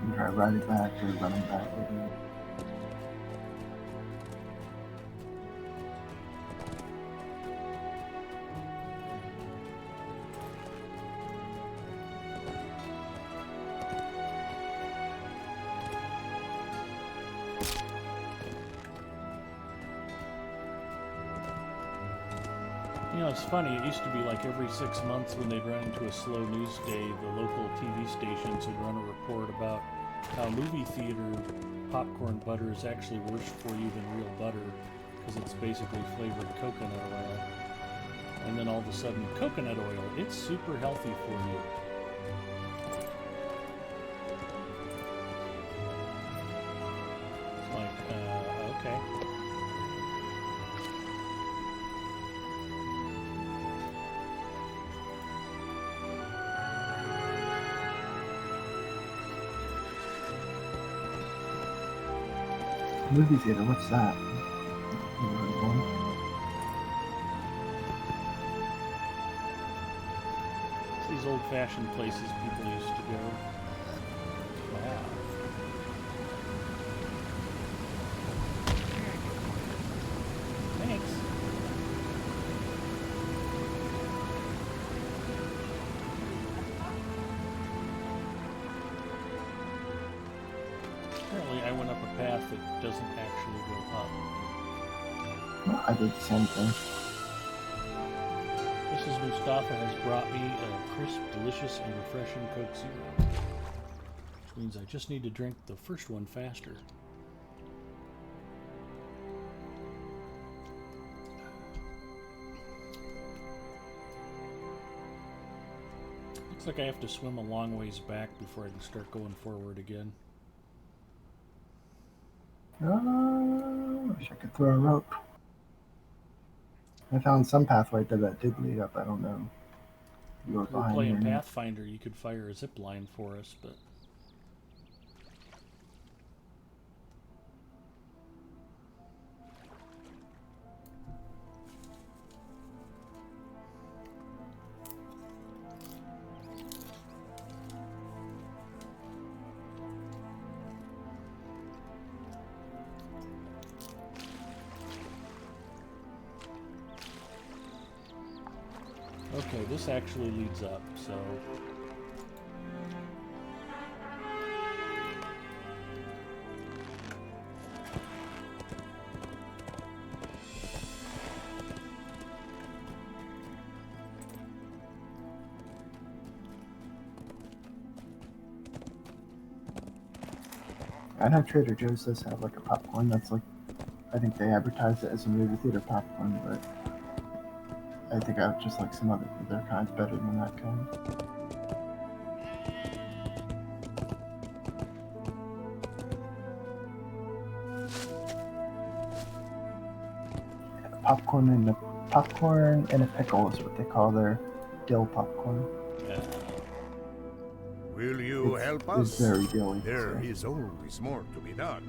And try riding back or running back. Whatever. You know, it's funny, it used to be like every 6 months when they'd run into a slow news day, the local TV stations would run a report about how movie theater popcorn butter is actually worse for you than real butter because it's basically flavored coconut oil. And then all of a sudden, coconut oil, it's super healthy for you. It's like, okay. Movie theater, what's that? Never heard of one. It's these old-fashioned places people used to go. Wow. Thanks. Apparently I went up a path that doesn't actually go up. Well, I did the same thing. Mrs. Mustafa has brought me a crisp, delicious, and refreshing Coke Zero. Which means I just need to drink the first one faster. Looks like I have to swim a long ways back before I can start going forward again. Oh, wish I could throw a rope. I found some pathway that did lead up. I don't know. You were If we were behind playing me. Pathfinder, you could fire a zip line for us, but Okay, this actually leads up, so... I know Trader Joe's does have like a popcorn that's like, I think they advertise it as a movie theater popcorn, but I think I would just like some other kinds better than that kind. Yeah, popcorn and a pickle is what they call their dill popcorn. Yeah. Will you help us? It's very dilly. There so. is always more to be done.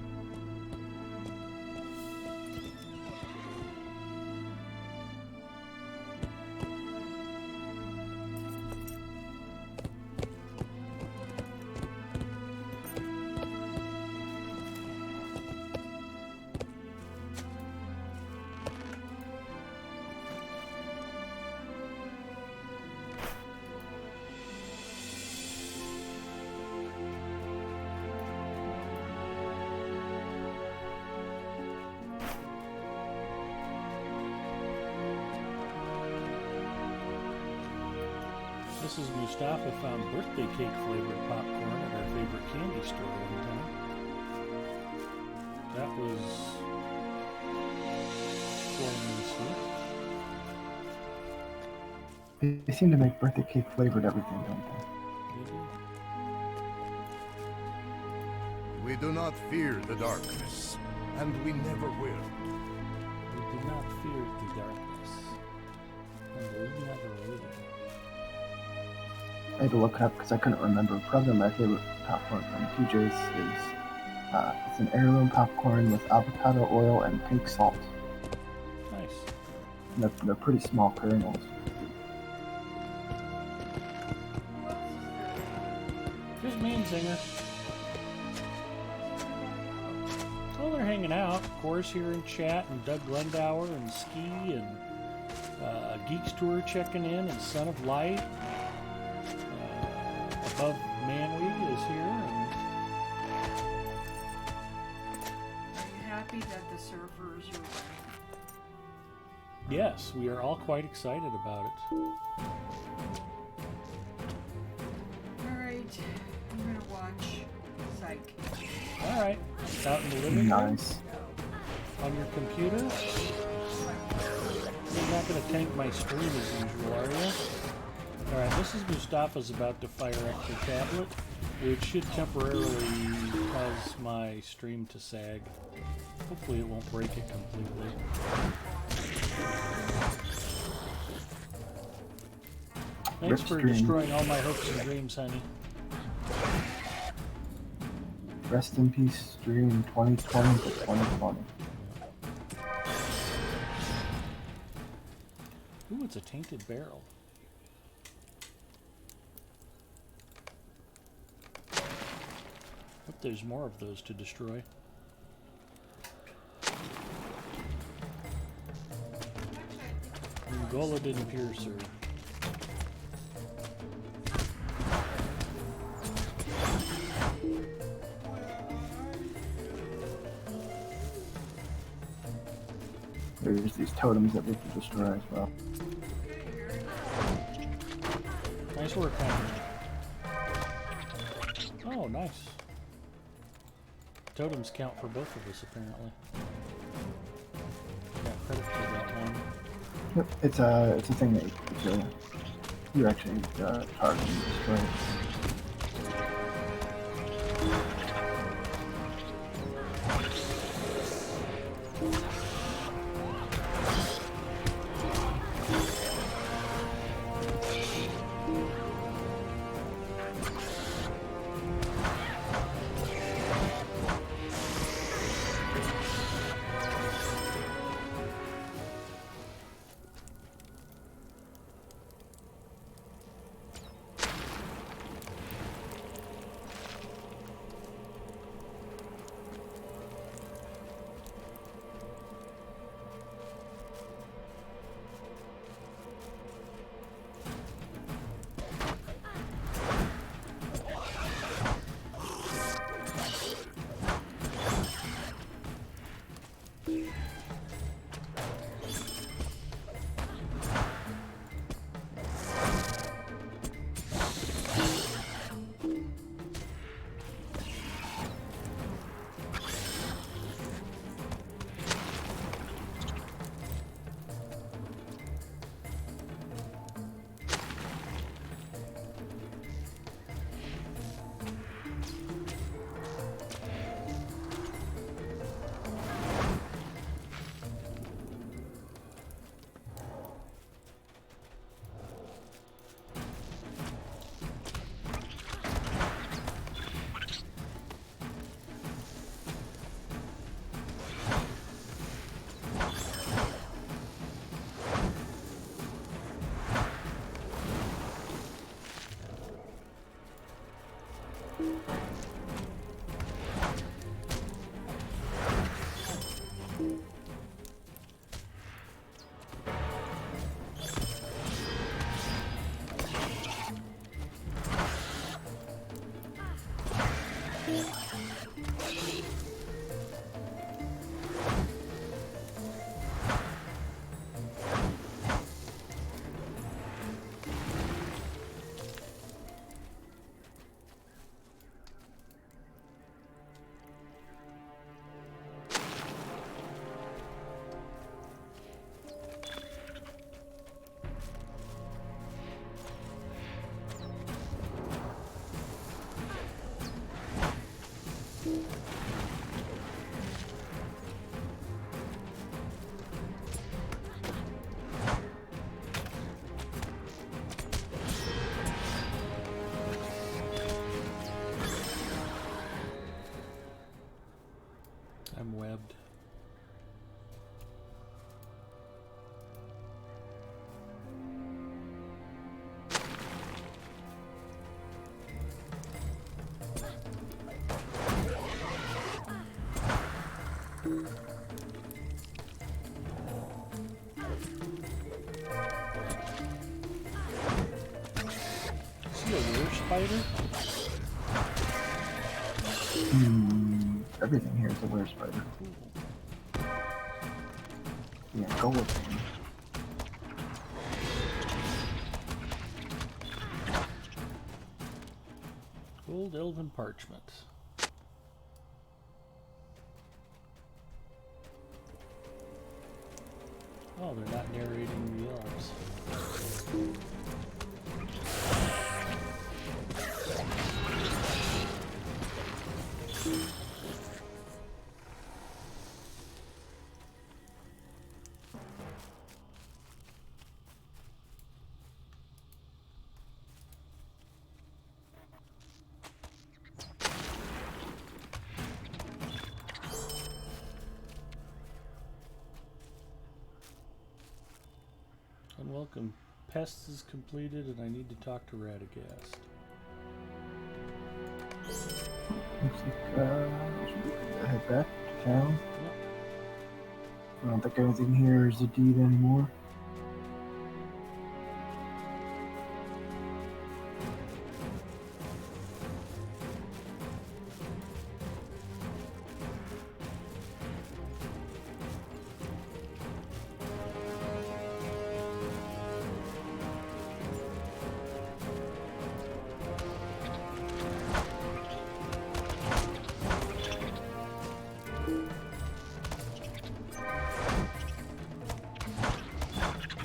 Mrs. Mustafa found birthday cake flavored popcorn at our favorite candy store one time. That was sweet. They seem to make birthday cake flavored everything, don't they? We do not fear the darkness, and we never will. We do not fear the darkness, and we never will. I had to look it up because I couldn't remember. Probably my favorite popcorn from TJ's is it's an heirloom popcorn with avocado oil and pink salt. Nice. And they're pretty small kernels. Here's Mean Singer. Oh, they're hanging out. Of course, here in chat, and Doug Glendower and Ski and Geeks Tour checking in, and Son of Light. Above Manweed is here. And are you happy that the servers are running? yes, we are all quite excited about it. Alright, I'm gonna watch Psych. All right, out in the living room Nice. on your computer. You're not going to tank my stream as usual, are you? Alright, Mrs. Mustafa's about to fire up her tablet, which should temporarily cause my stream to sag. Hopefully it won't break it completely. Thanks for destroying all my hopes and dreams, honey. Rest in peace, stream 2020 to 2020. Ooh, it's a tainted barrel. Hope there's more of those to destroy. Angola didn't pierce her. There's these totems that we can destroy as well. Nice work, honey. Oh, nice. Totems count for both of us, apparently. Got credit for that one. Yep, it's a thing that you actually target and destroy. I'm webbed. See a rear spider? Everything here is a were spider. Yeah, go with him. Gold elven parchment. Oh, they're not narrating the elves. Unwelcome pests is completed, and I need to talk to Radagast. Looks like we should be able to head back to town. Yep. I don't think anything here is a deed anymore.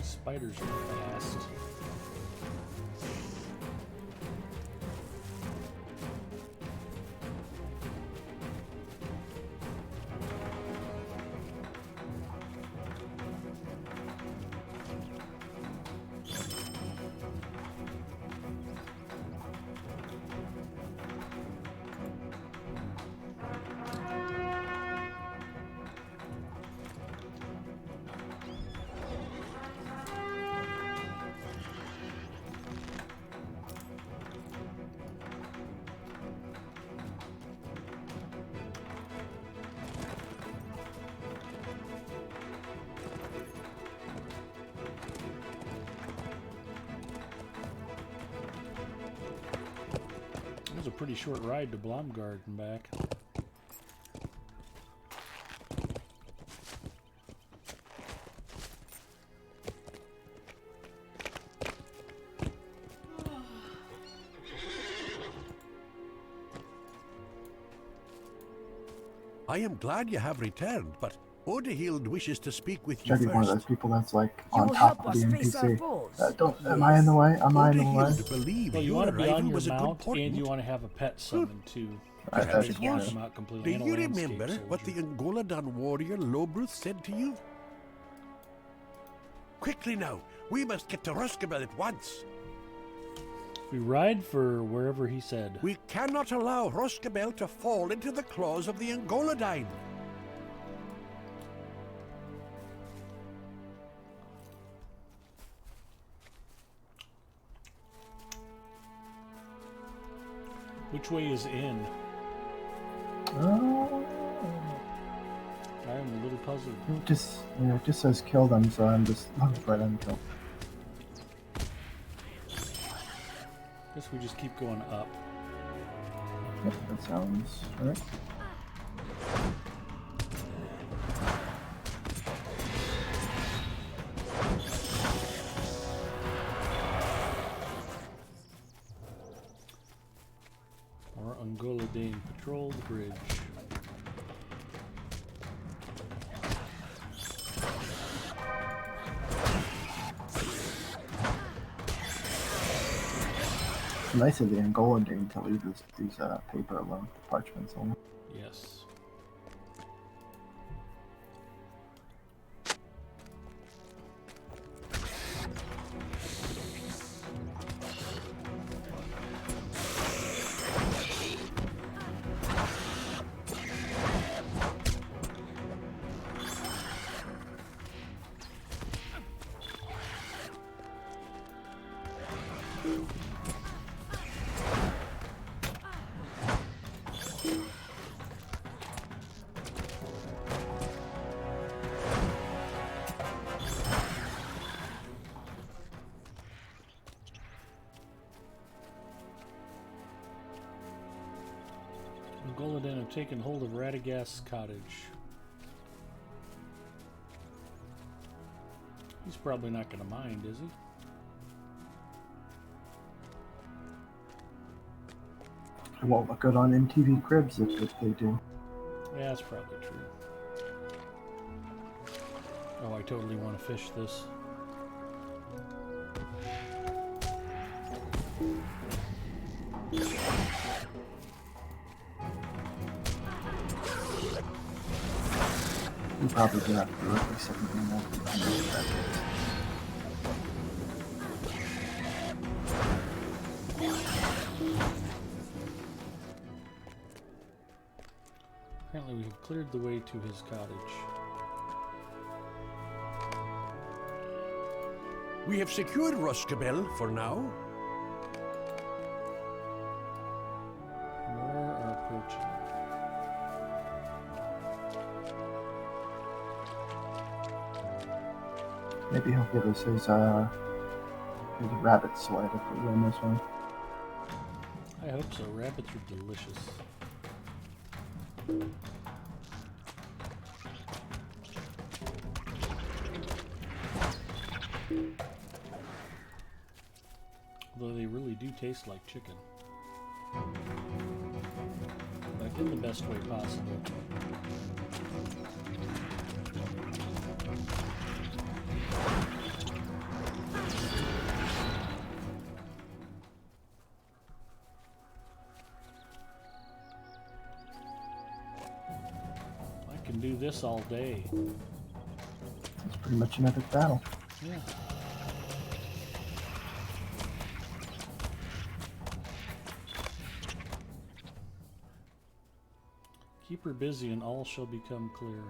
Spiders are fast. It was a pretty short ride to Blomgard and back. I am glad you have returned, but Odehild wishes to speak with you Should I be one of those first. people that's like You on will top help of the us face our NPC? foes. Am I in the way? Am I in the way? Odehild believed Well, you your want to be arrival on your was a good mount, portent. and you want to have a pet summoned too. Alright, Perhaps that's it was. Come out completely. Do and a you landscape remember what the soldier. Angoladan warrior Lobruth said to you? Quickly now, we must get to Ruskabel at once. We ride for wherever he said. We cannot allow Ruskabel to fall into the claws of the Angoladine. Which way is in? Oh. I am a little puzzled. It just says kill them, so I'm just right on kill. Guess we just keep going up. Yep, that sounds right. Or Angola Dane patrol the bridge. It's nice of the Angolan game to leave these paper alone, the parchments only. Yes. Golodan have taken hold of Radagast's cottage. He's probably not going to mind, is he? It won't look good on MTV Cribs if they do. Yeah, that's probably true. Oh, I totally want to fish this. You probably do have to do it second game that. Apparently we have cleared the way to his cottage. We have secured Roskabel for now. More are approaching. Maybe he'll give us his rabbit sled if we win this one. I hope so. Rabbits are delicious. Although they really do taste like chicken. But in the best way possible. I can do this all day. It's pretty much an epic battle. Yeah. Keep her busy and all shall become clear.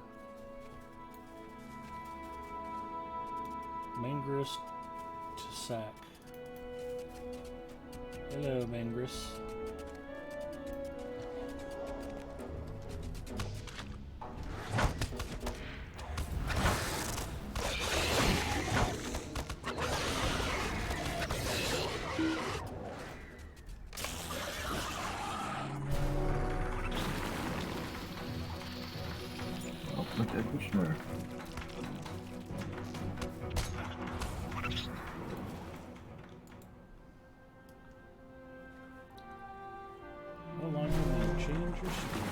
Mangris to sack. Hello, Mangris. Oh, look at Kushner. No longer will you change your speed.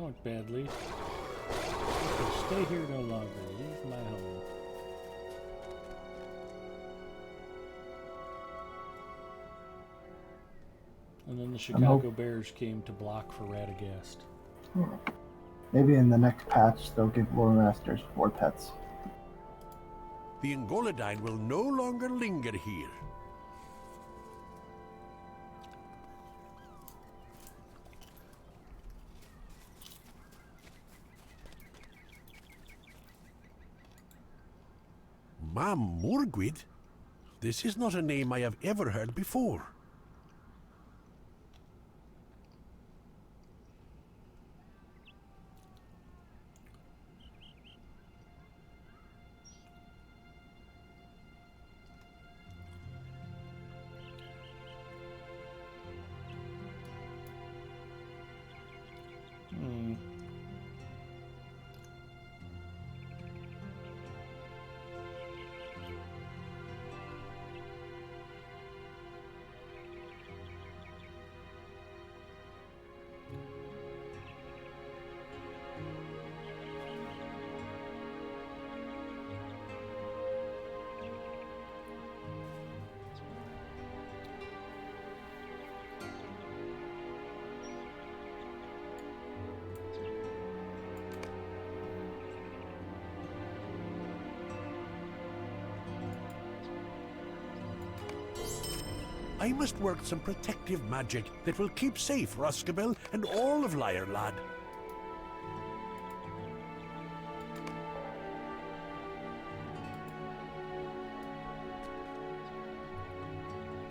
that went badly. Okay, stay here no longer. Leave my home. And then the Chicago Bears came to block for Radagast. Maybe in the next patch they'll give Lore Masters 4 pets. The Angolodine will no longer linger here. Mam Morgwyd? This is not a name I have ever heard before. I must work some protective magic that will keep safe Roscabel and all of Lyreland.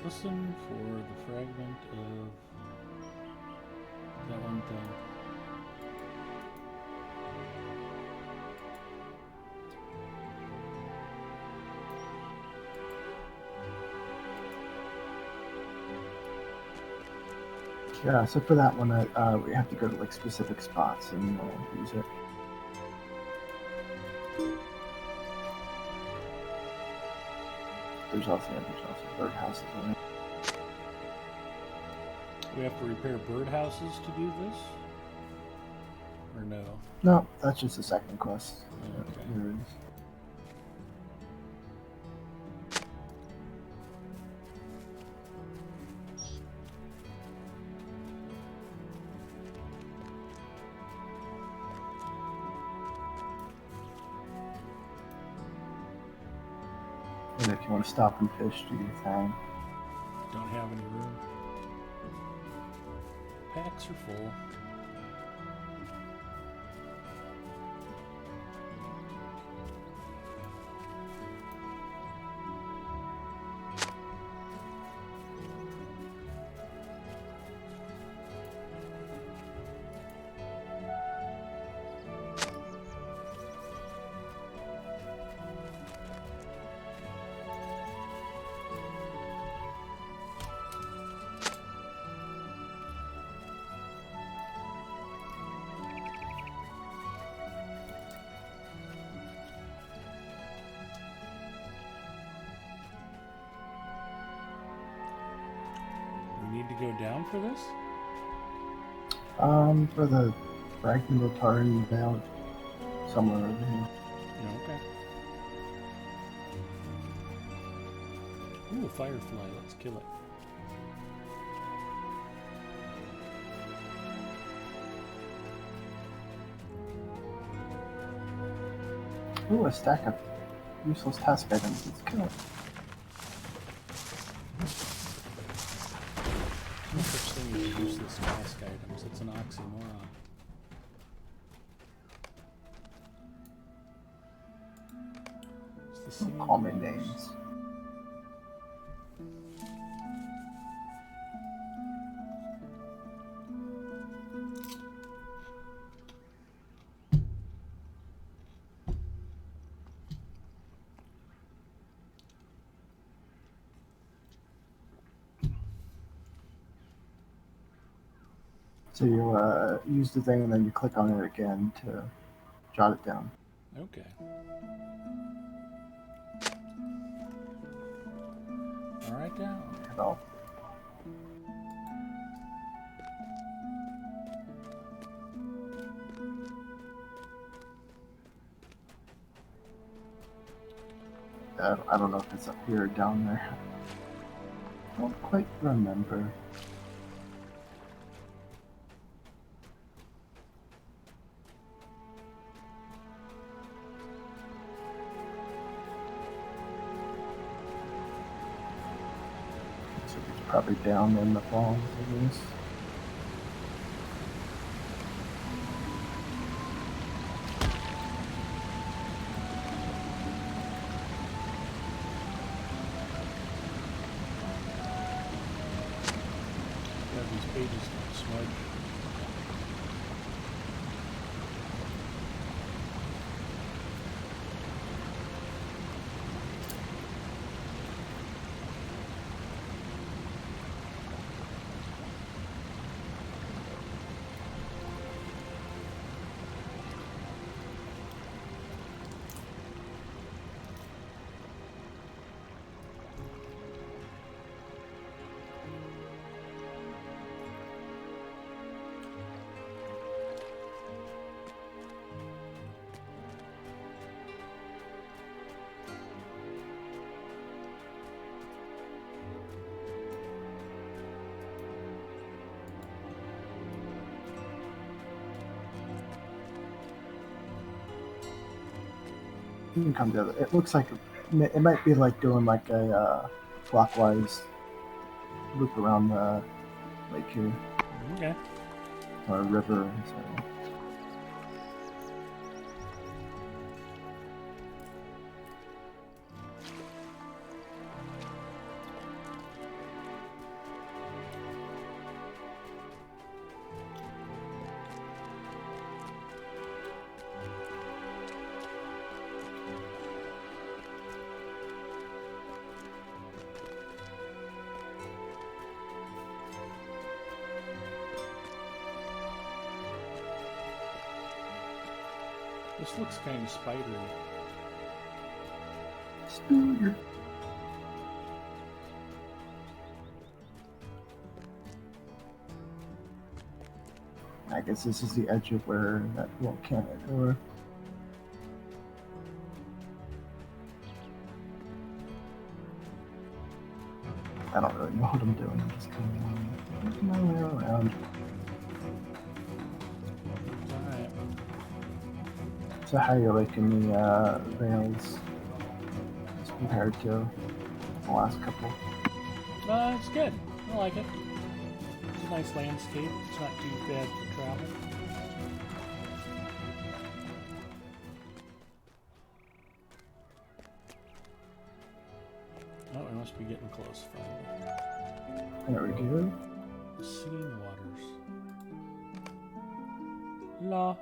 Listen for the fragment of that one thing. Yeah, so for that one, we have to go to like specific spots and use it. There's also birdhouses in it. We have to repair birdhouses to do this? Or no? No, that's just the second quest. Okay. Here it is. And if you want to stop and fish, do your thing. Don't have any room. Packs are full. Need to go down for this? For the fragment of Taran down somewhere over here. Okay. Ooh, a firefly. Let's kill it. Ooh, a stack of useless task items. Let's kill it. No such thing as useless task items. It's an oxymoron. It's the same. Call me names. So you use the thing and then you click on it again to jot it down. Okay. All right, down. Hello. I don't know if it's up here or down there. I don't quite remember. So it's probably down in the falls, I guess. Yeah, these pages smudge. You can come to the. It looks like it might be like doing like a clockwise loop around the lake here, Okay. or river. So. This looks kind of spidery. Spider. I guess this is the edge of where that volcanic or. I don't really know what I'm doing. I'm just kind of working my way around. Alright. So how are you liking the rails as compared to the last couple? It's good. I like it. It's a nice landscape. It's not too bad for travel. Oh, we must be getting close finally. There we go. Singing waters. La,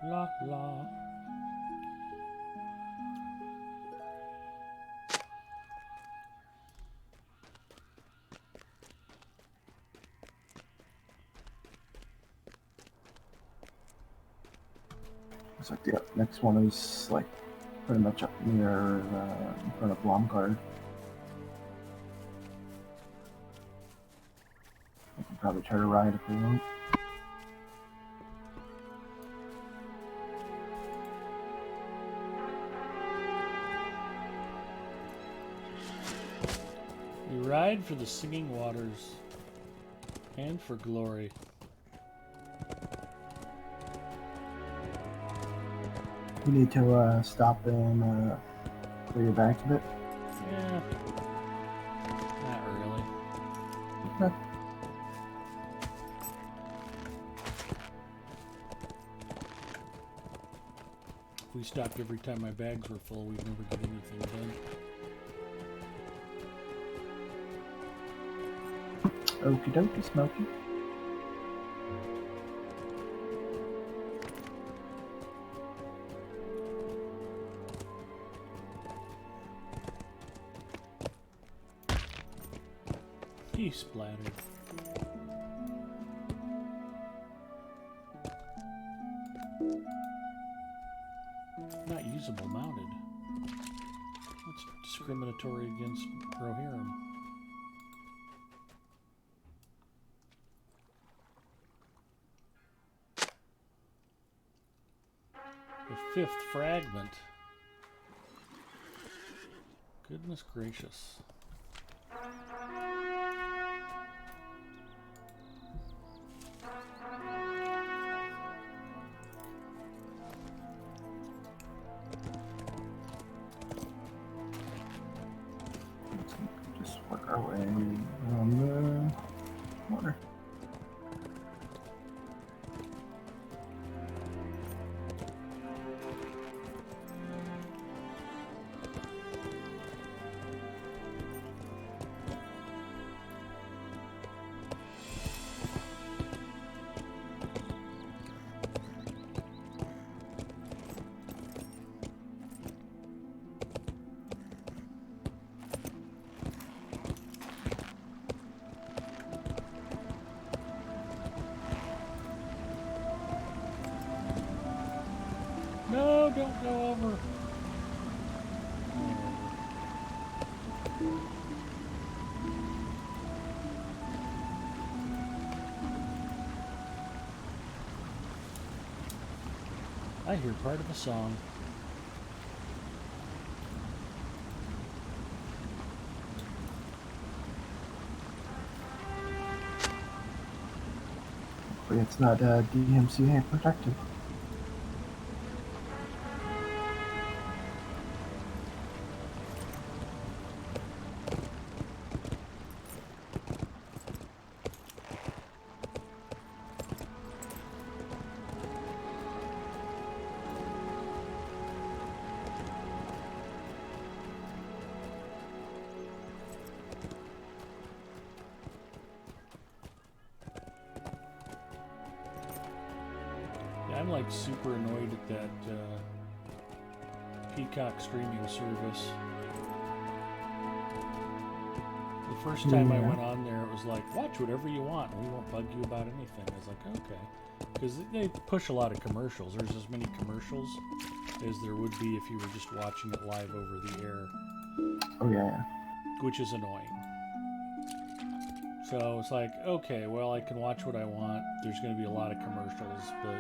la, la. Looks like the next one is like pretty much up near in front of Blomgard. We can probably try to ride if we want. We ride for the singing waters and for glory. You need to stop and clear your back a bit. Yeah. Not really. Okay. If we stopped every time my bags were full, we'd never get anything done. Okie dokie, Smokey. He splattered. Not usable mounted. That's discriminatory against Rohirrim. The fifth fragment. Goodness gracious. Just work our way around the water. No, don't go over. I hear part of a song. Hopefully it's not DMCA protected. I'm like super annoyed at that Peacock streaming service. The first time I went on there, it was like, watch whatever you want, we won't bug you about anything. I was like, okay. Because they push a lot of commercials. There's as many commercials as there would be if you were just watching it live over the air. Oh, yeah. Which is annoying. So it's like, okay, well, I can watch what I want. There's going to be a lot of commercials, but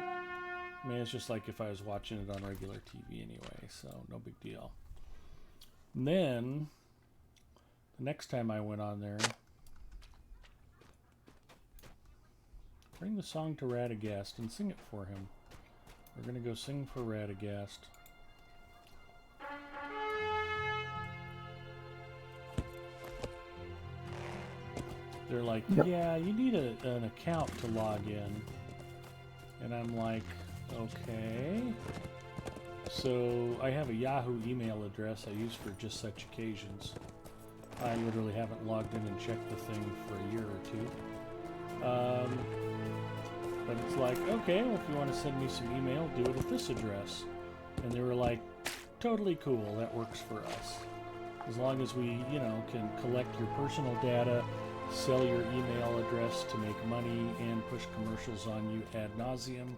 I mean, it's just like if I was watching it on regular TV anyway, so no big deal. And then, the next time I went on there, bring the song to Radagast and sing it for him. We're going to go sing for Radagast. They're like, yeah, you need an account to log in. And I'm like, okay. So I have a Yahoo email address I use for just such occasions. I literally haven't logged in and checked the thing for a year or two. But it's like, okay, well, if you want to send me some email, do it at this address. And they were like, totally cool, that works for us. As long as we, can collect your personal data, sell your email address to make money, and push commercials on you ad nauseum,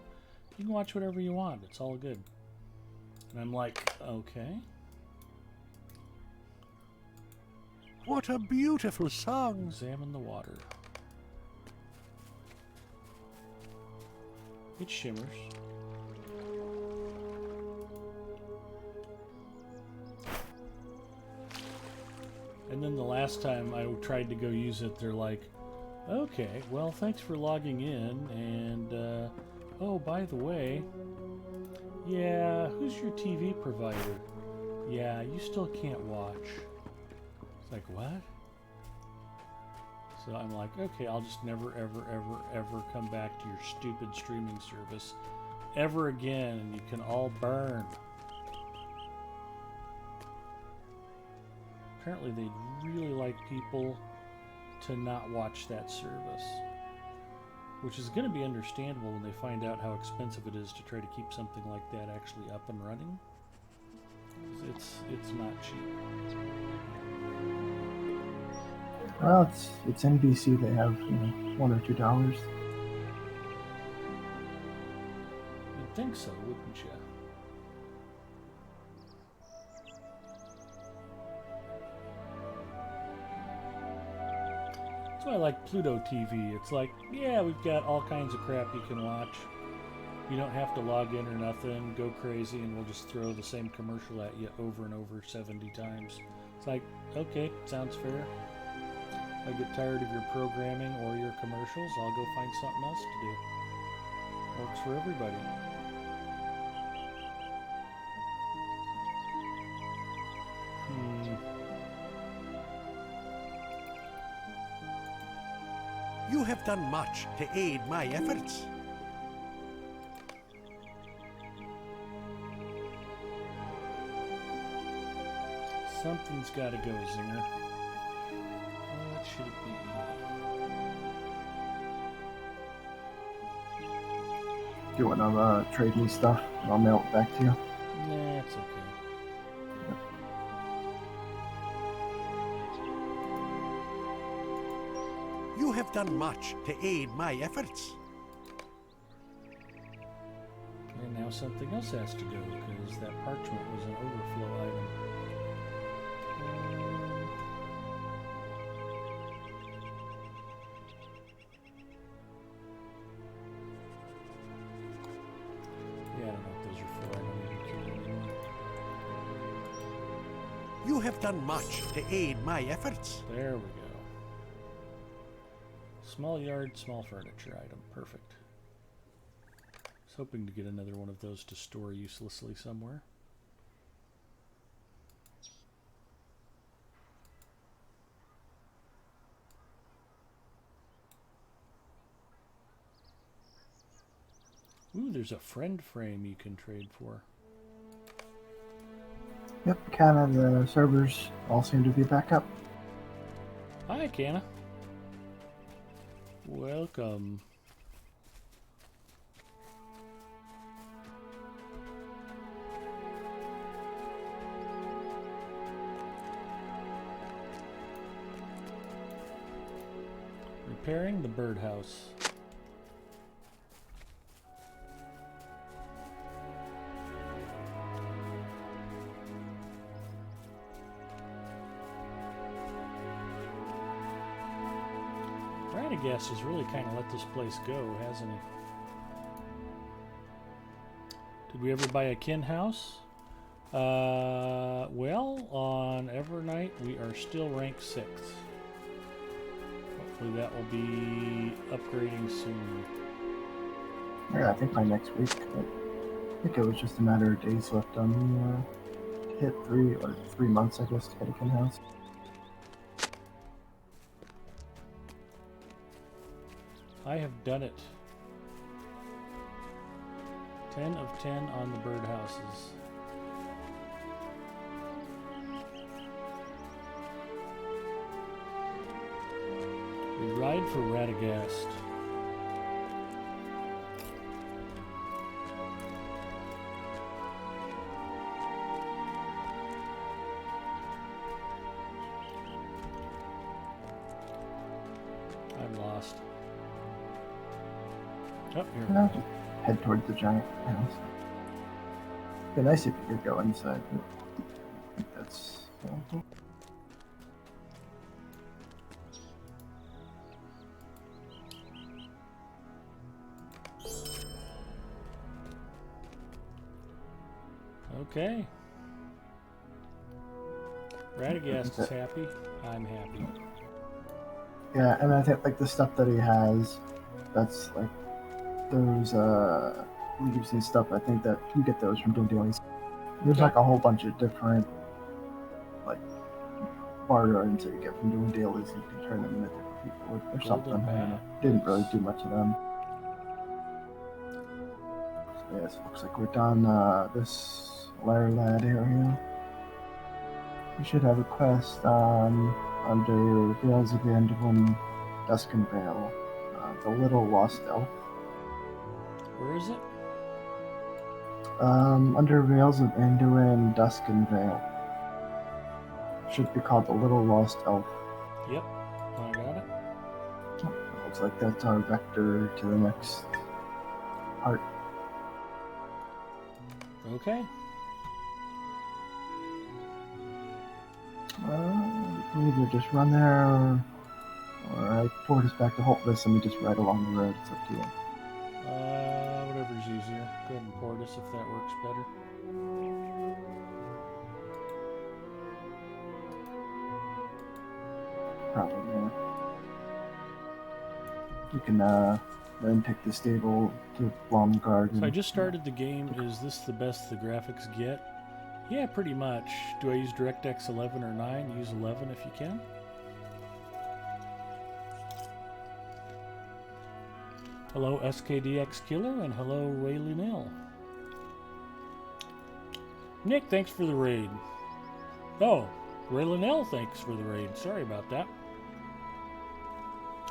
you can watch whatever you want. It's all good. And I'm like, okay. What a beautiful song! Examine the water. It shimmers. And then the last time I tried to go use it, they're like, okay, well, thanks for logging in, and, oh, by the way, yeah, who's your TV provider? Yeah, you still can't watch. It's like, what? So I'm like, okay, I'll just never, ever, ever, ever come back to your stupid streaming service ever again, and you can all burn. Apparently they'd really like people to not watch that service, which is going to be understandable when they find out how expensive it is to try to keep something like that actually up and running. It's not cheap. Well, it's NBC. They have $1 or $2. You'd think so, wouldn't you? That's why I like Pluto TV. It's like, yeah, we've got all kinds of crap you can watch. You don't have to log in or nothing, go crazy, and we'll just throw the same commercial at you over and over 70 times. It's like, okay, sounds fair. I get tired of your programming or your commercials, I'll go find something else to do. Works for everybody. You have done much to aid my efforts. Something's gotta go, Zinger. What should it be? Do you want to trade me stuff? And I'll mail it back to you. Nah, it's okay. You have done much to aid my efforts. And now something else has to go, because that parchment was an overflow item. Yeah, I don't know what those are for. I don't even care anymore. You have done much to aid my efforts. There we go. Small yard, small furniture item. Perfect. I was hoping to get another one of those to store uselessly somewhere. Ooh, there's a friend frame you can trade for. Yep, kind of the servers all seem to be back up. Hi, Canna. Welcome. Repairing the birdhouse. Radagast has really kind of let this place go, hasn't he? Did we ever buy a kin house? Well, on Evernight we are still ranked 6th. Hopefully that will be upgrading soon. Yeah, I think by next week. I think it was just a matter of days left on the hit 3 months, I guess, to get a kin house. I have done it. 10 of 10 on the birdhouses. We ride for Radagast. I'm lost. Oh, here we Now go. just head towards the giant house. It'd be nice if you could go inside, but I think that's... Okay. Radagast is happy. I'm happy. Yeah, and I think like the stuff that he has, that's like those leaves and stuff. I think that you get those from doing dailies. There's like a whole bunch of different like barter items that you get from doing dailies. You can turn them into different people or something. I don't know. Didn't really do much of them. So, yes, looks like we're done this Laralad area. We should have a quest under Veils of Anduin, Dusk and Veil. The Little Lost Elf. Where is it? Under Veils of Anduin, Dusk and Veil. Should be called the Little Lost Elf. Yep, I got it. Looks like that's our vector to the next part. Okay. We can either just run there or I forward us back to Hopeless and we just ride along the road. It's up to you. Whatever's easier. Go ahead and port us if that works better. Probably, yeah. You can then take the stable to Plum Garden. So I just started the game. Is this the best the graphics get? Yeah, pretty much. Do I use DirectX 11 or 9? Use 11 if you can. Hello SKDX Killer and hello Ray Lunel. Nick, thanks for the raid. Oh, Ray Lunel, thanks for the raid. Sorry about that.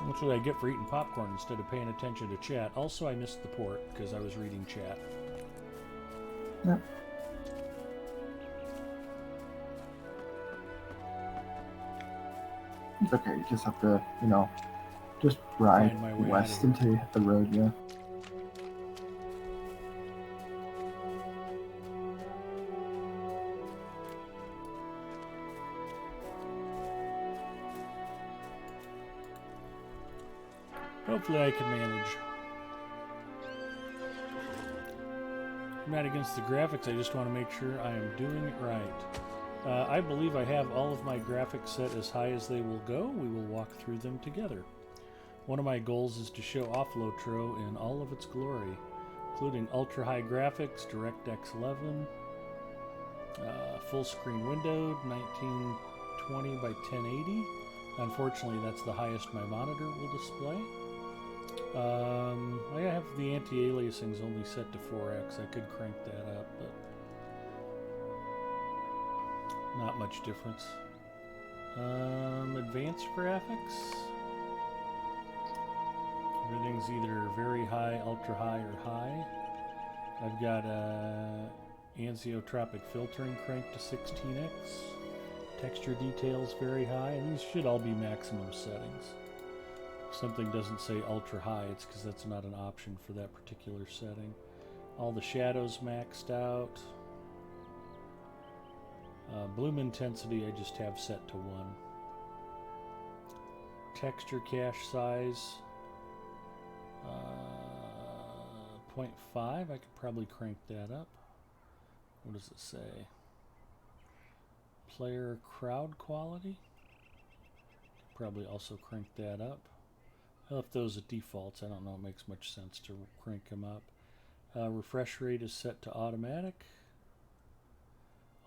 That's what I get for eating popcorn instead of paying attention to chat. Also, I missed the port because I was reading chat. Yeah. It's okay. You just have to, just ride Find my way west out of until you hit the road, yeah. Hopefully I can manage. I'm not against the graphics, I just want to make sure I am doing it right. I believe I have all of my graphics set as high as they will go. We will walk through them together. One of my goals is to show off Lotro in all of its glory, including ultra-high graphics, DirectX 11, full screen windowed, 1920 by 1080. Unfortunately, that's the highest my monitor will display. I have the anti-aliasings only set to 4x. I could crank that up, but not much difference. Advanced graphics. Everything's either very high, ultra high, or high. I've got anisotropic filtering cranked to 16x. Texture details very high, and these should all be maximum settings. If something doesn't say ultra high, it's because that's not an option for that particular setting. All the shadows maxed out. Bloom intensity I just have set to 1. Texture cache size 0.5. I could probably crank that up. What does it say? Player crowd quality. Probably also crank that up. I left those at defaults. I don't know, it makes much sense to crank them up. Refresh rate is set to automatic.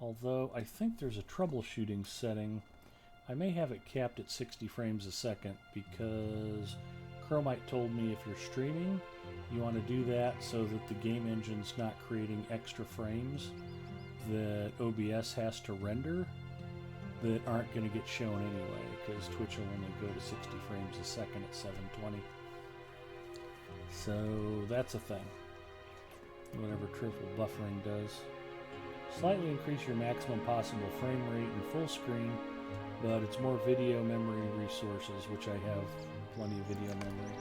Although I think there's a troubleshooting setting. I may have it capped at 60 frames a second because Chromite told me if you're streaming, you want to do that so that the game engine's not creating extra frames that OBS has to render that aren't going to get shown anyway, because Twitch will only go to 60 frames a second at 720. So that's a thing. Whatever triple buffering does. Slightly increase your maximum possible frame rate in full screen, but it's more video memory resources, which I have plenty of video memory.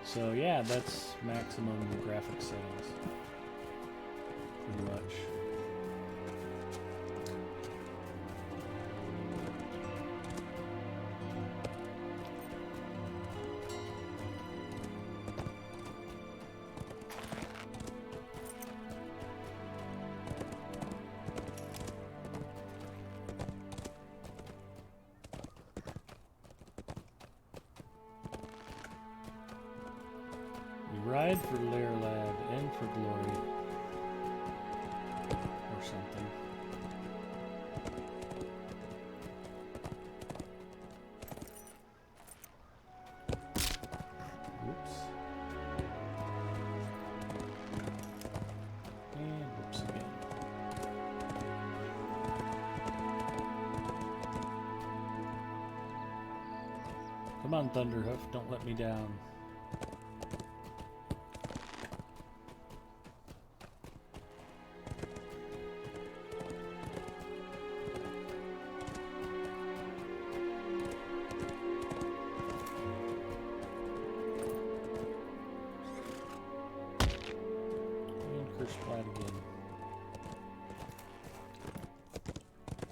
So yeah, that's maximum graphic settings. Pretty much. Ride for Lair Lab and for glory. Or something. Whoops. And whoops again. Come on, Thunderhoof, don't let me down.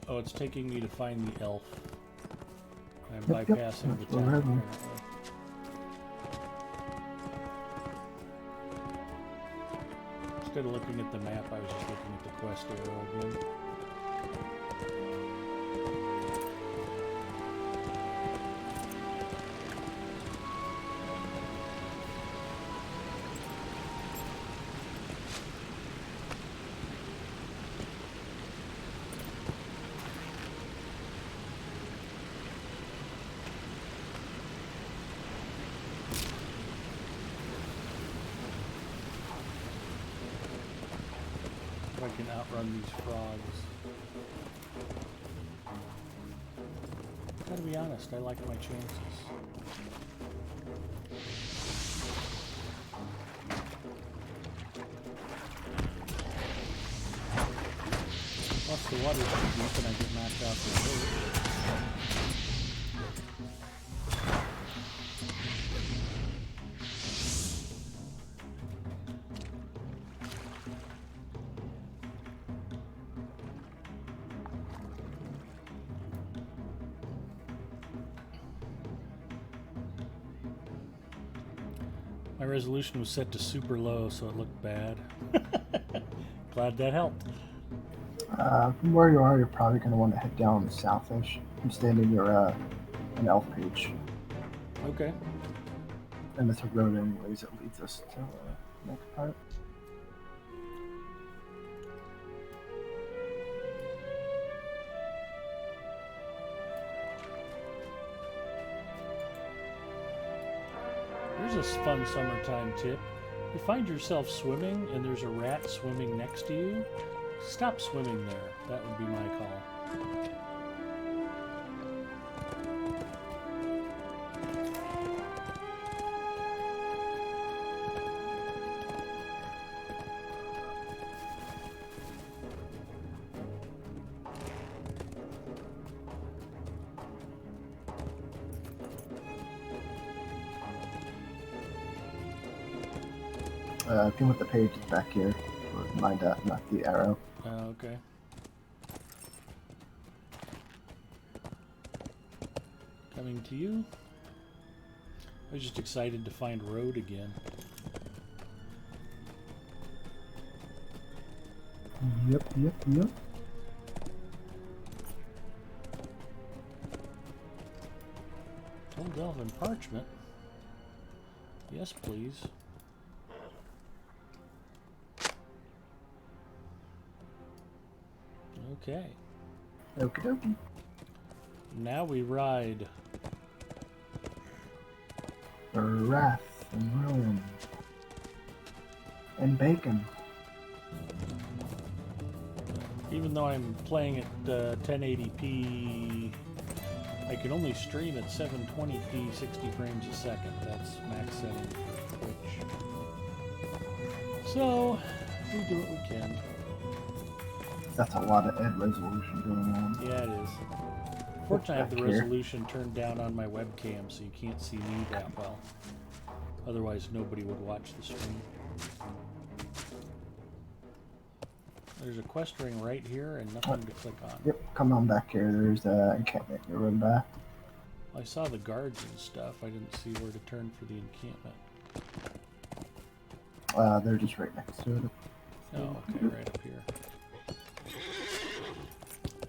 Oh, it's taking me to find the elf. I'm bypassing the town. Instead of looking at the map, I was just looking at the quest arrow again. I can outrun these frogs. Gotta be honest, I like my chances. Plus the water's too deep and I get knocked off the boat. My resolution was set to super low, so it looked bad. Glad that helped. From where you are, you're probably going to want to head down southish and stay near an elf page. Okay. And it's a road anyways that leads us to the next part. Here's a fun summertime tip. You find yourself swimming and there's a rat swimming next to you, stop swimming there. That would be my call. If you want the page, it's back here. Or my dot, not the arrow. Okay. Coming to you. I was just excited to find road again. Yep. Old elven parchment. Yes, please. Okay. Okie dokie. Now we ride. Wrath and ruin. And bacon. Even though I'm playing at 1080p, I can only stream at 720p 60 frames a second. That's max setting for Twitch. So, we do what we can. That's a lot of ed resolution going on. Yeah, it is. Fortunately, I have the resolution turned down on my webcam, so you can't see me that well. Otherwise, nobody would watch the stream. There's a quest ring right here and nothing to click on. Yep, come on back here. There's an encampment you run by. I saw the guards and stuff. I didn't see where to turn for the encampment. They're just right next to it. Oh, okay, right up here.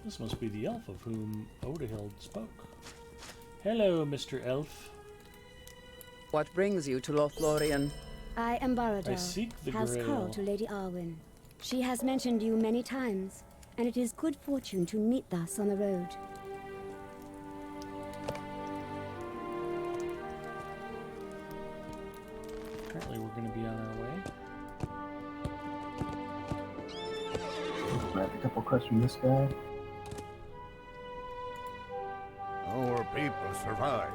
This must be the elf of whom Odahild spoke. Hello, Mr. Elf. What brings you to Lothlorien? I am Baradar, I seek the house grail. call to Lady Arwen. She has mentioned you many times, and it is good fortune to meet thus on the road. Apparently we're going to be on our way. Grab a couple quests from this guy. Our people survived,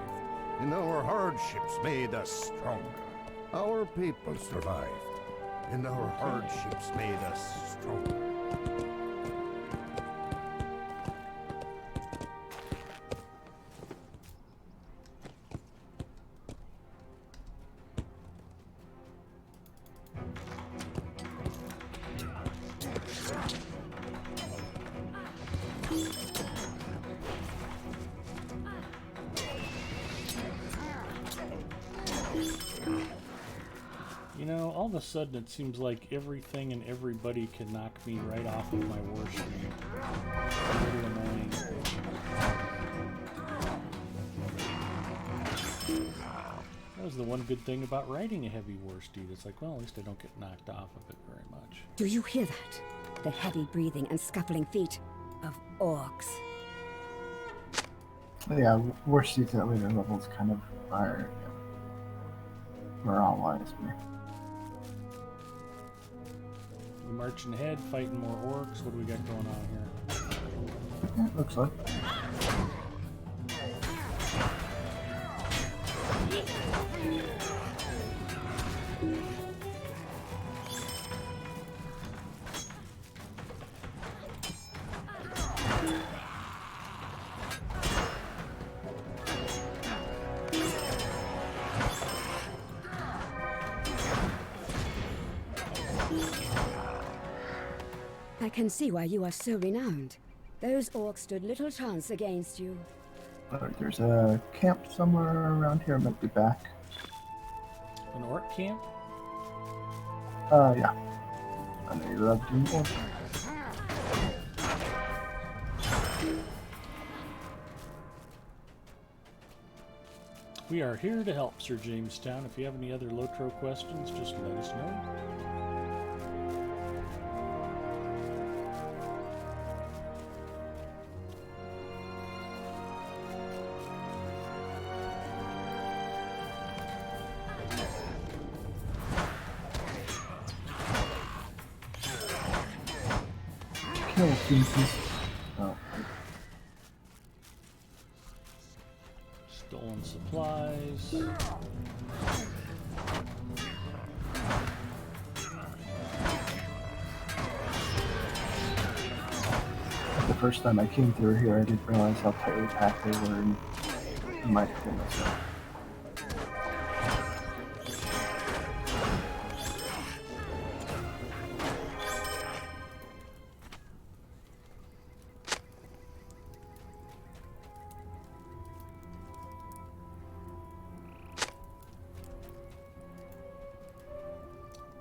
and our hardships made us stronger. Our people survived, and our hardships made us stronger. You know, all of a sudden it seems like everything and everybody can knock me right off of my war stream. It's a little annoying. That was the one good thing about riding a heavy war steed. It's like, well, at least I don't get knocked off of it very much. Do you hear that? The heavy breathing and scuffling feet of orcs. Yeah, war steeds at later levels kind of are morale-wise. We marching ahead, fighting more orcs. What do we got going on here? Yeah, looks like. I can see why you are so renowned. Those orcs stood little chance against you. Alright, there's a camp somewhere around here. I might be back. An orc camp? Yeah. I know you love doing orc. We are here to help, Sir Jamestown. If you have any other Lotro questions, just let us know. Kill pieces. Oh, Stolen supplies. the first time I came through here, I didn't realize how tightly packed they were, and I might have killed myself.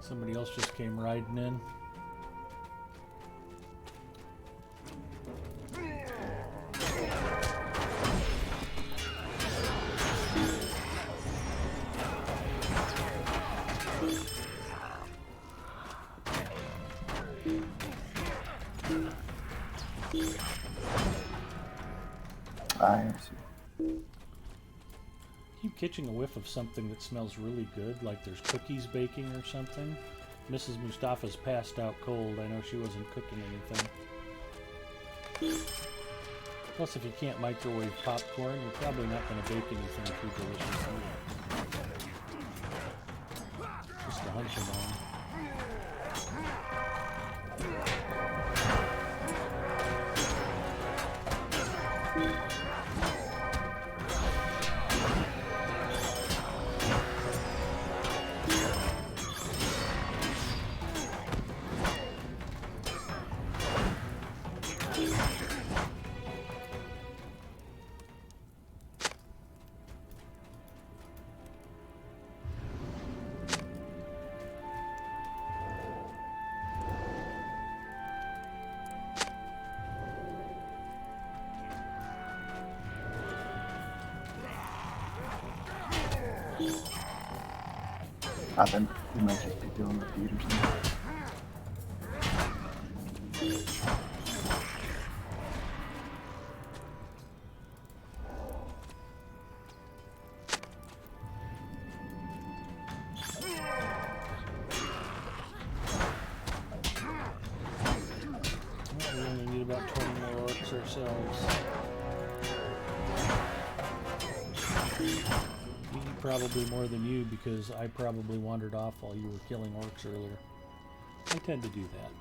Somebody else just came riding in. I see. Keep catching a whiff of something that smells really good, like there's cookies baking or something. Mrs. Mustafa's passed out cold. I know she wasn't cooking anything. Plus, if you can't microwave popcorn, you're probably not going to bake anything too delicious anyway. Just a hunch of mine. Then we might just be dealing with beat or something. Well, we only need about 20 more orcs ourselves. Probably more than you, because I probably wandered off while you were killing orcs earlier. I tend to do that.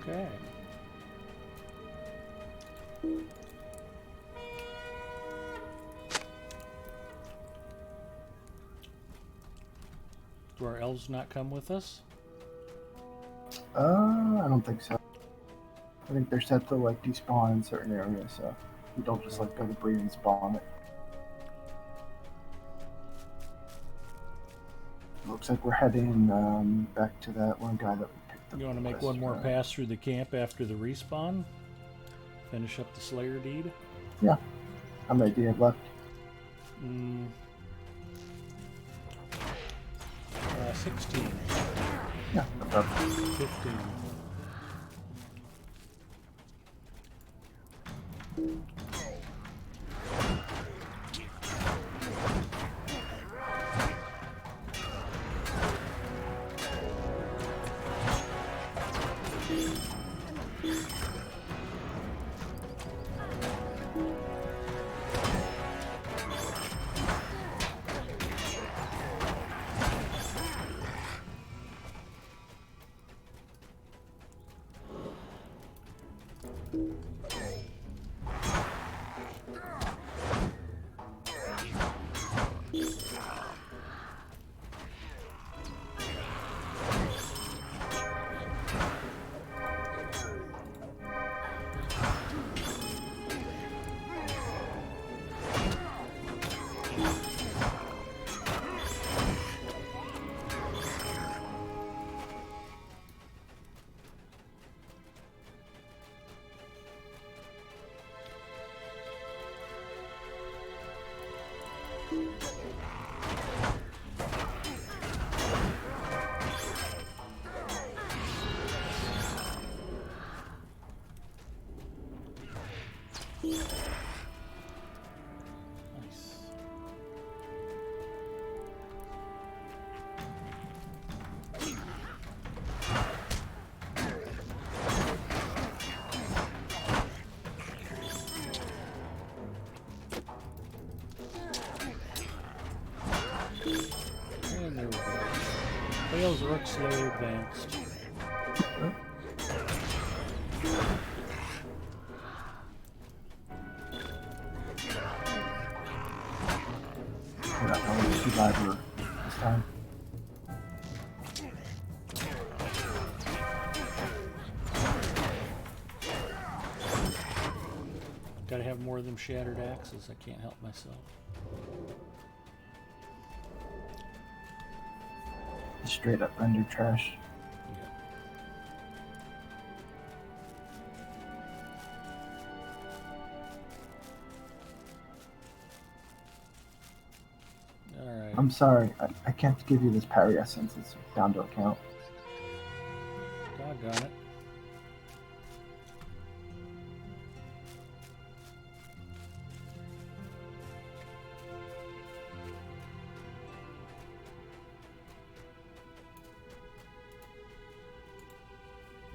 Okay. Do our elves not come with us? I don't think so. I think they're set to like despawn in certain areas, so you don't just like go to breed and spawn it. Looks like we're heading back to that one guy that we picked You want to make one more pass through the camp after the respawn? Finish up the Slayer deed? Yeah. How many do you have left? 16. Yeah, no problem. 15. Nice. And there we go. Whales Rook Slayer advanced. We're not going to survivor this time. Gotta have more of them shattered axes. I can't help myself. Straight up rendered trash. Alright. I'm sorry, I can't give you this parry essence. It's down to account. Doggone it.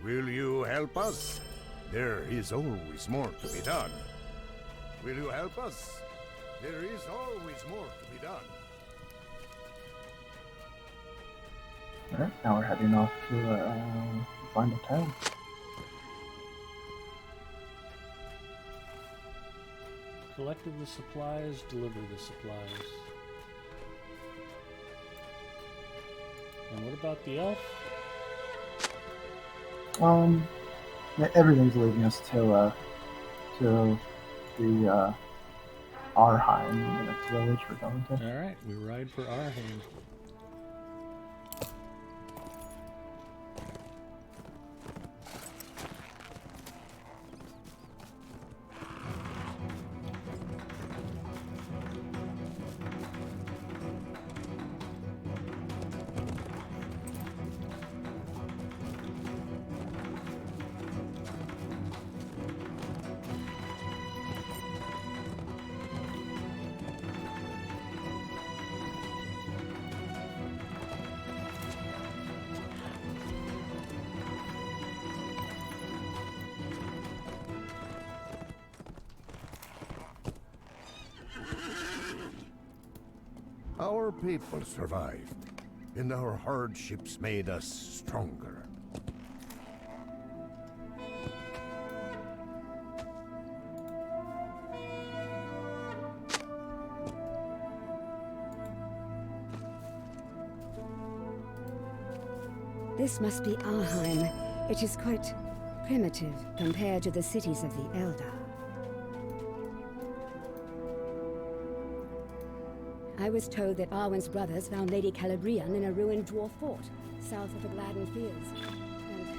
Will you help us? There is always more to be done. Will you help us? There is always more to be done. Alright, now we're heading off to find a town. Collected the supplies, deliver the supplies. And what about the elf? Everything's leading us to the Arheim, the next village we're going to. Alright, we ride for Arheim. Our people survived, and our hardships made us stronger. This must be Arheim. It is quite primitive compared to the cities of the Eldar. I was told that Arwen's brothers found Lady Calabrian in a ruined dwarf fort, south of the Gladden Fields. And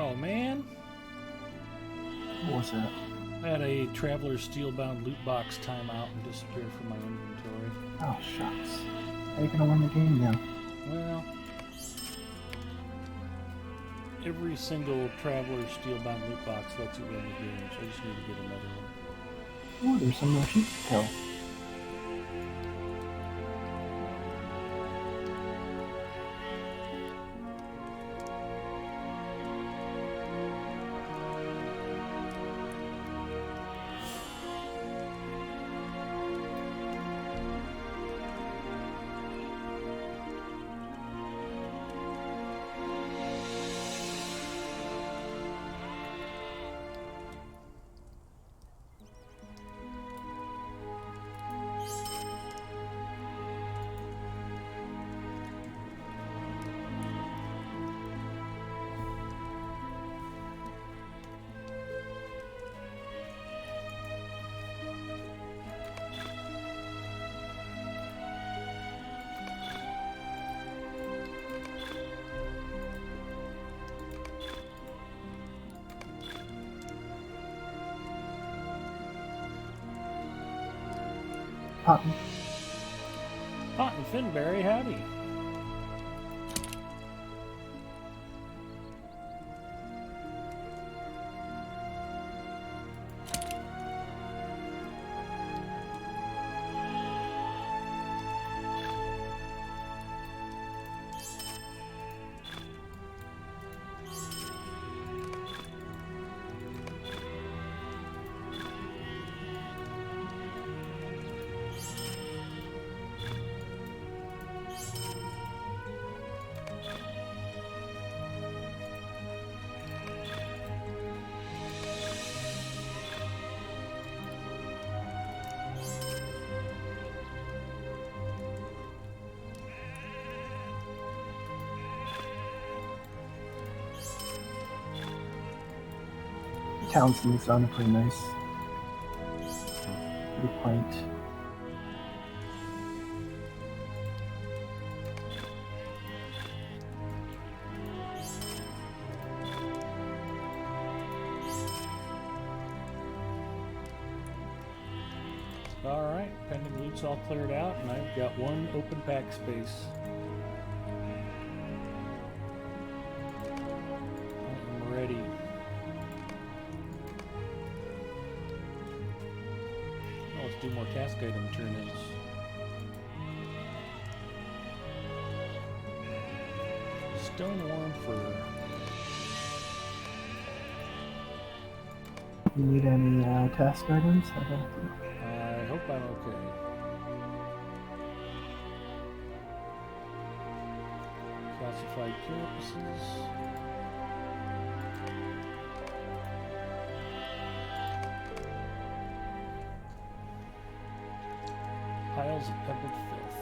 Oh man, What was that? I had a Traveler's Steelbound loot box timeout and disappear from my inventory. Oh, shucks. How you gonna win the game now? Well, every single Traveler's Steelbound loot box lets you win the game, so I just need to get another one. Oh, there's some more sheep to kill. Cotton. Pot and Finberry, howdy. Townsend's on a pretty nice. Pretty quaint. Alright, pending loot's all cleared out, and I've got one open pack space. I'm ready. Oh, let's do more task item turn-ins. Stone-worn fur. You need any task items? I don't think. I hope I'm okay. Classified carapaces. Piles of pebbled filth.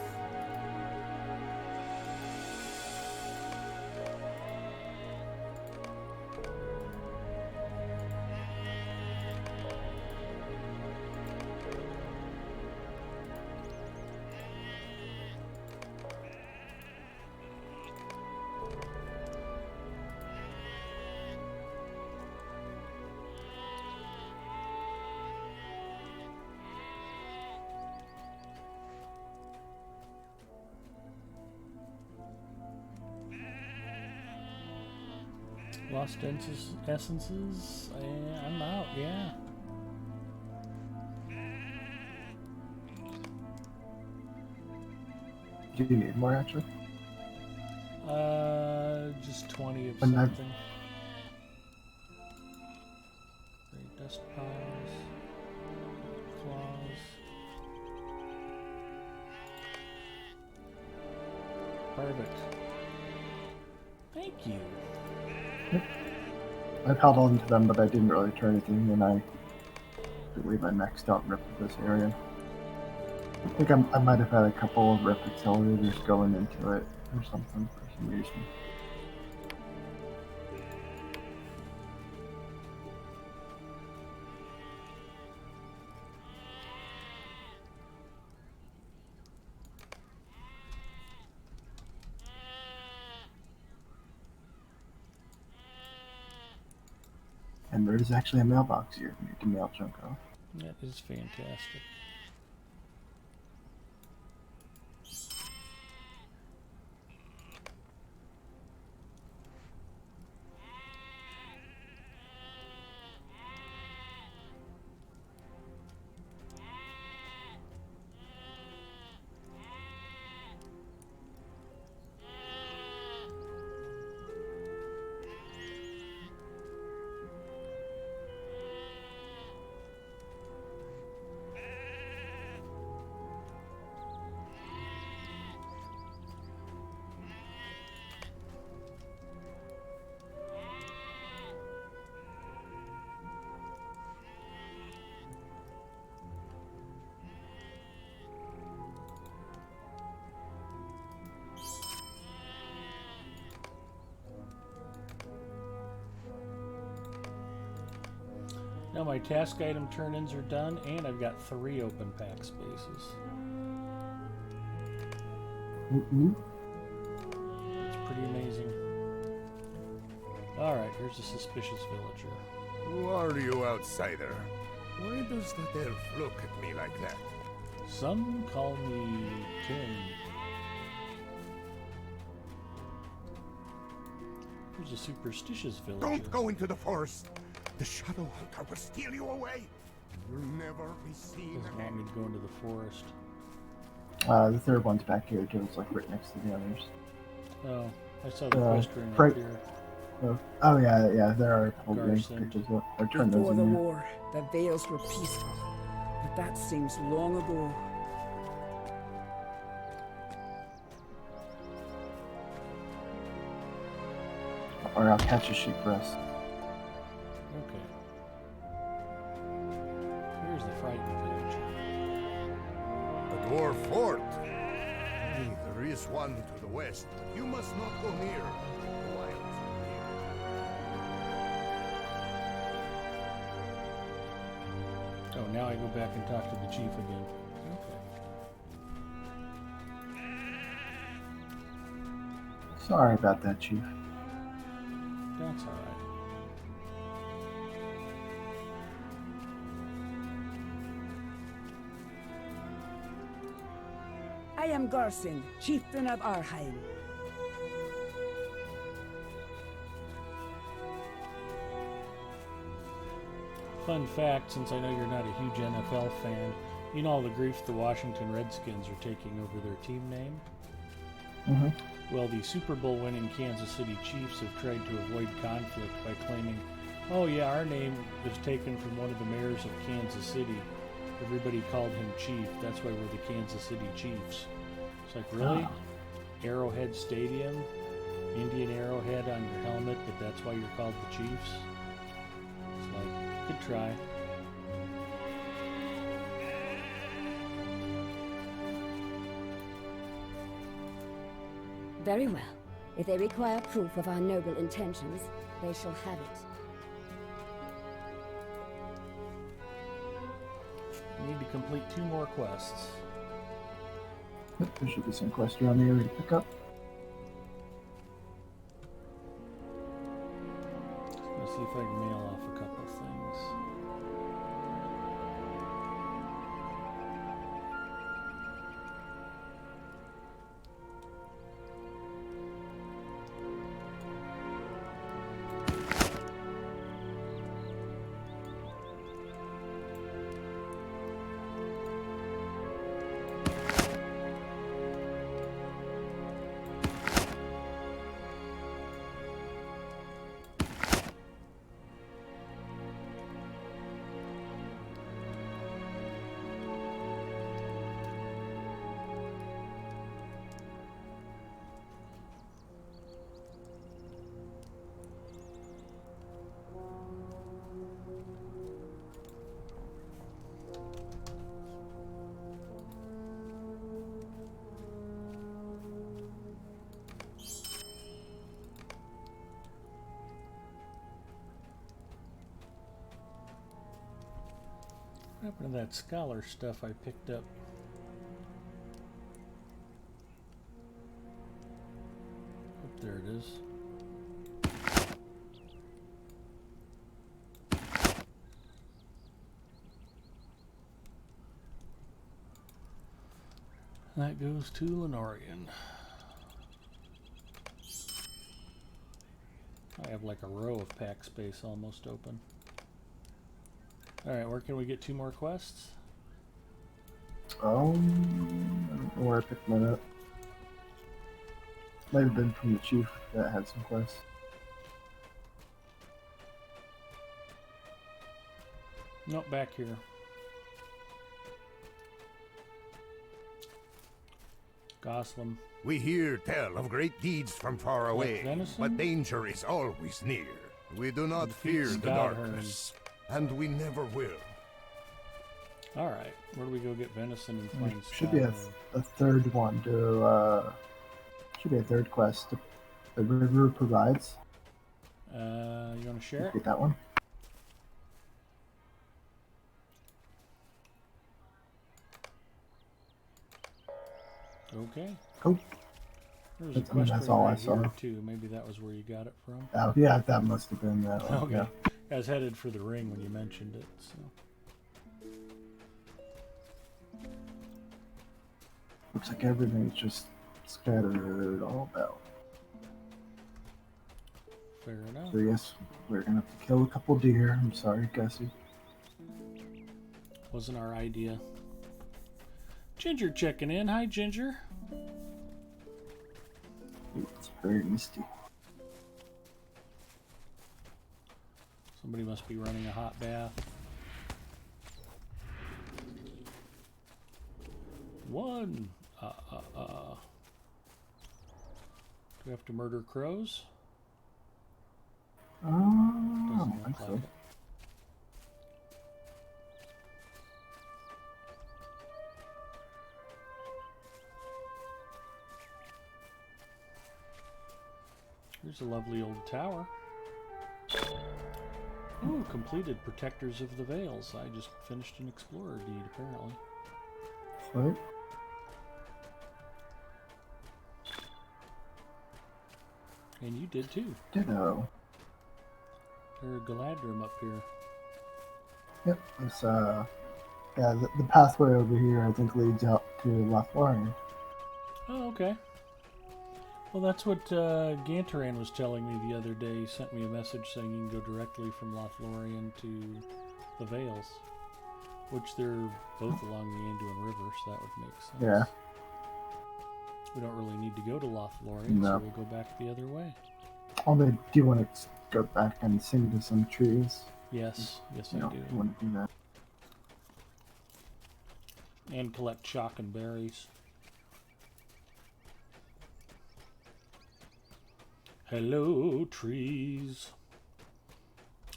Lost essences? I'm out, yeah. Do you need more actually? Just 20 of And I've- something. Great dust piles. Claws. Perfect. Thank you. I've held on to them, but I didn't really turn anything, and I believe I maxed out rip of this area. I think I might have had a couple of rip accelerators going into it or something for some reason. And there is actually a mailbox here for you to mail junk off. That is fantastic. Now my task item turn-ins are done, and I've got 3 open pack spaces. It's pretty amazing. Alright, here's a suspicious villager. Who are you, outsider? Why does that elf look at me like that? Some call me Tim. Here's a superstitious villager. Don't go into the forest! The Shadow Hunter will steal you away! You'll never be seen Doesn't want again. me to go into the forest. The third one's back here too. It's like right next to the others. Oh, I saw the quest ring right- up here. Oh yeah. There are a couple of Garrison. pictures. Or turn those Before the in here. war, the Vales were peaceful. But that seems long ago. Or I'll catch a sheep for us. Okay. Here's the frightened villager. A dwarf fort! There is one to the west, but you must not go near. The wilds are near. Oh, now I go back and talk to the chief again. Okay. Sorry about that, Chief. That's alright. I am Garson, chieftain of Arheim. Fun fact, since I know you're not a huge NFL fan, you know all the grief the Washington Redskins are taking over their team name? Mm-hmm. Well, the Super Bowl winning Kansas City Chiefs have tried to avoid conflict by claiming, oh yeah, our name was taken from one of the mayors of Kansas City. Everybody called him Chief. That's why we're the Kansas City Chiefs. It's like, really? Arrowhead Stadium? Indian Arrowhead on your helmet, but that's why you're called the Chiefs? It's like, good try. Very well. If they require proof of our noble intentions, they shall have it. We need to complete 2 more quests. There should be some quests around the area to pick up. Let's see if I can mail off a couple things. What happened to that scholar stuff I picked up? Oh, there it is. That goes to Lenorian. I have like a row of pack space almost open. Alright, where can we get 2 more quests? I don't know where I picked mine up. Might have been from the chief that had some quests. Nope, back here. Goslam. We hear tell of great deeds from far away, venison? but danger is always near. We do not And fear feast the God darkness, and we never will. Alright, where do we go get venison and find Should be a third one to, should be a third quest. The river provides. You want to share it? Get that one. Okay. Cool. There was a I mean, that's quest all right I saw. here too. Maybe that was where you got it from. Oh, yeah, that must have been that one. Okay. Yeah. I was headed for the ring when you mentioned it. So. Looks like everything's just scattered all about. Fair enough. So yes, we're gonna have to kill a couple deer. I'm sorry, Gussie. Wasn't our idea. Ginger checking in. Hi, Ginger. It's very misty. Somebody must be running a hot bath. One. Do we have to murder crows? I Doesn't don't look think like so. it. Here's a lovely old tower. Ooh, completed Protectors of the Vales. I just finished an Explorer deed, apparently. Right? And you did too. Ditto. There's a Galadrim up here. Yep. It's yeah, the pathway over here I think leads out to Lothlorien. Oh, okay. Well, that's what Gantaran was telling me the other day. He sent me a message saying you can go directly from Lothlorien to the Vales, which they're both along the Anduin River, so that would make sense. Yeah. We don't really need to go to Lothlorien, No. so we'll go back the other way. Although I do want to go back and sing to some trees. Yes, yes, You I know, do. I want to do that. And collect chalk and berries. Hello, trees.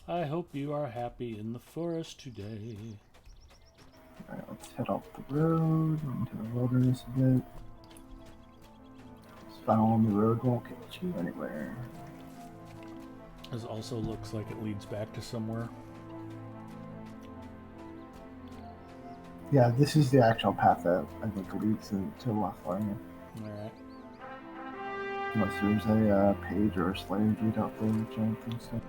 I hope you are happy in the forest today. Alright, let's head off the road into the wilderness a bit. Following the road won't get you anywhere. This also looks like it leads back to somewhere. Yeah, this is the actual path that I think leads into Lothlorien. Alright. Unless there's a page or a Slayer deed out there, which I don't think so.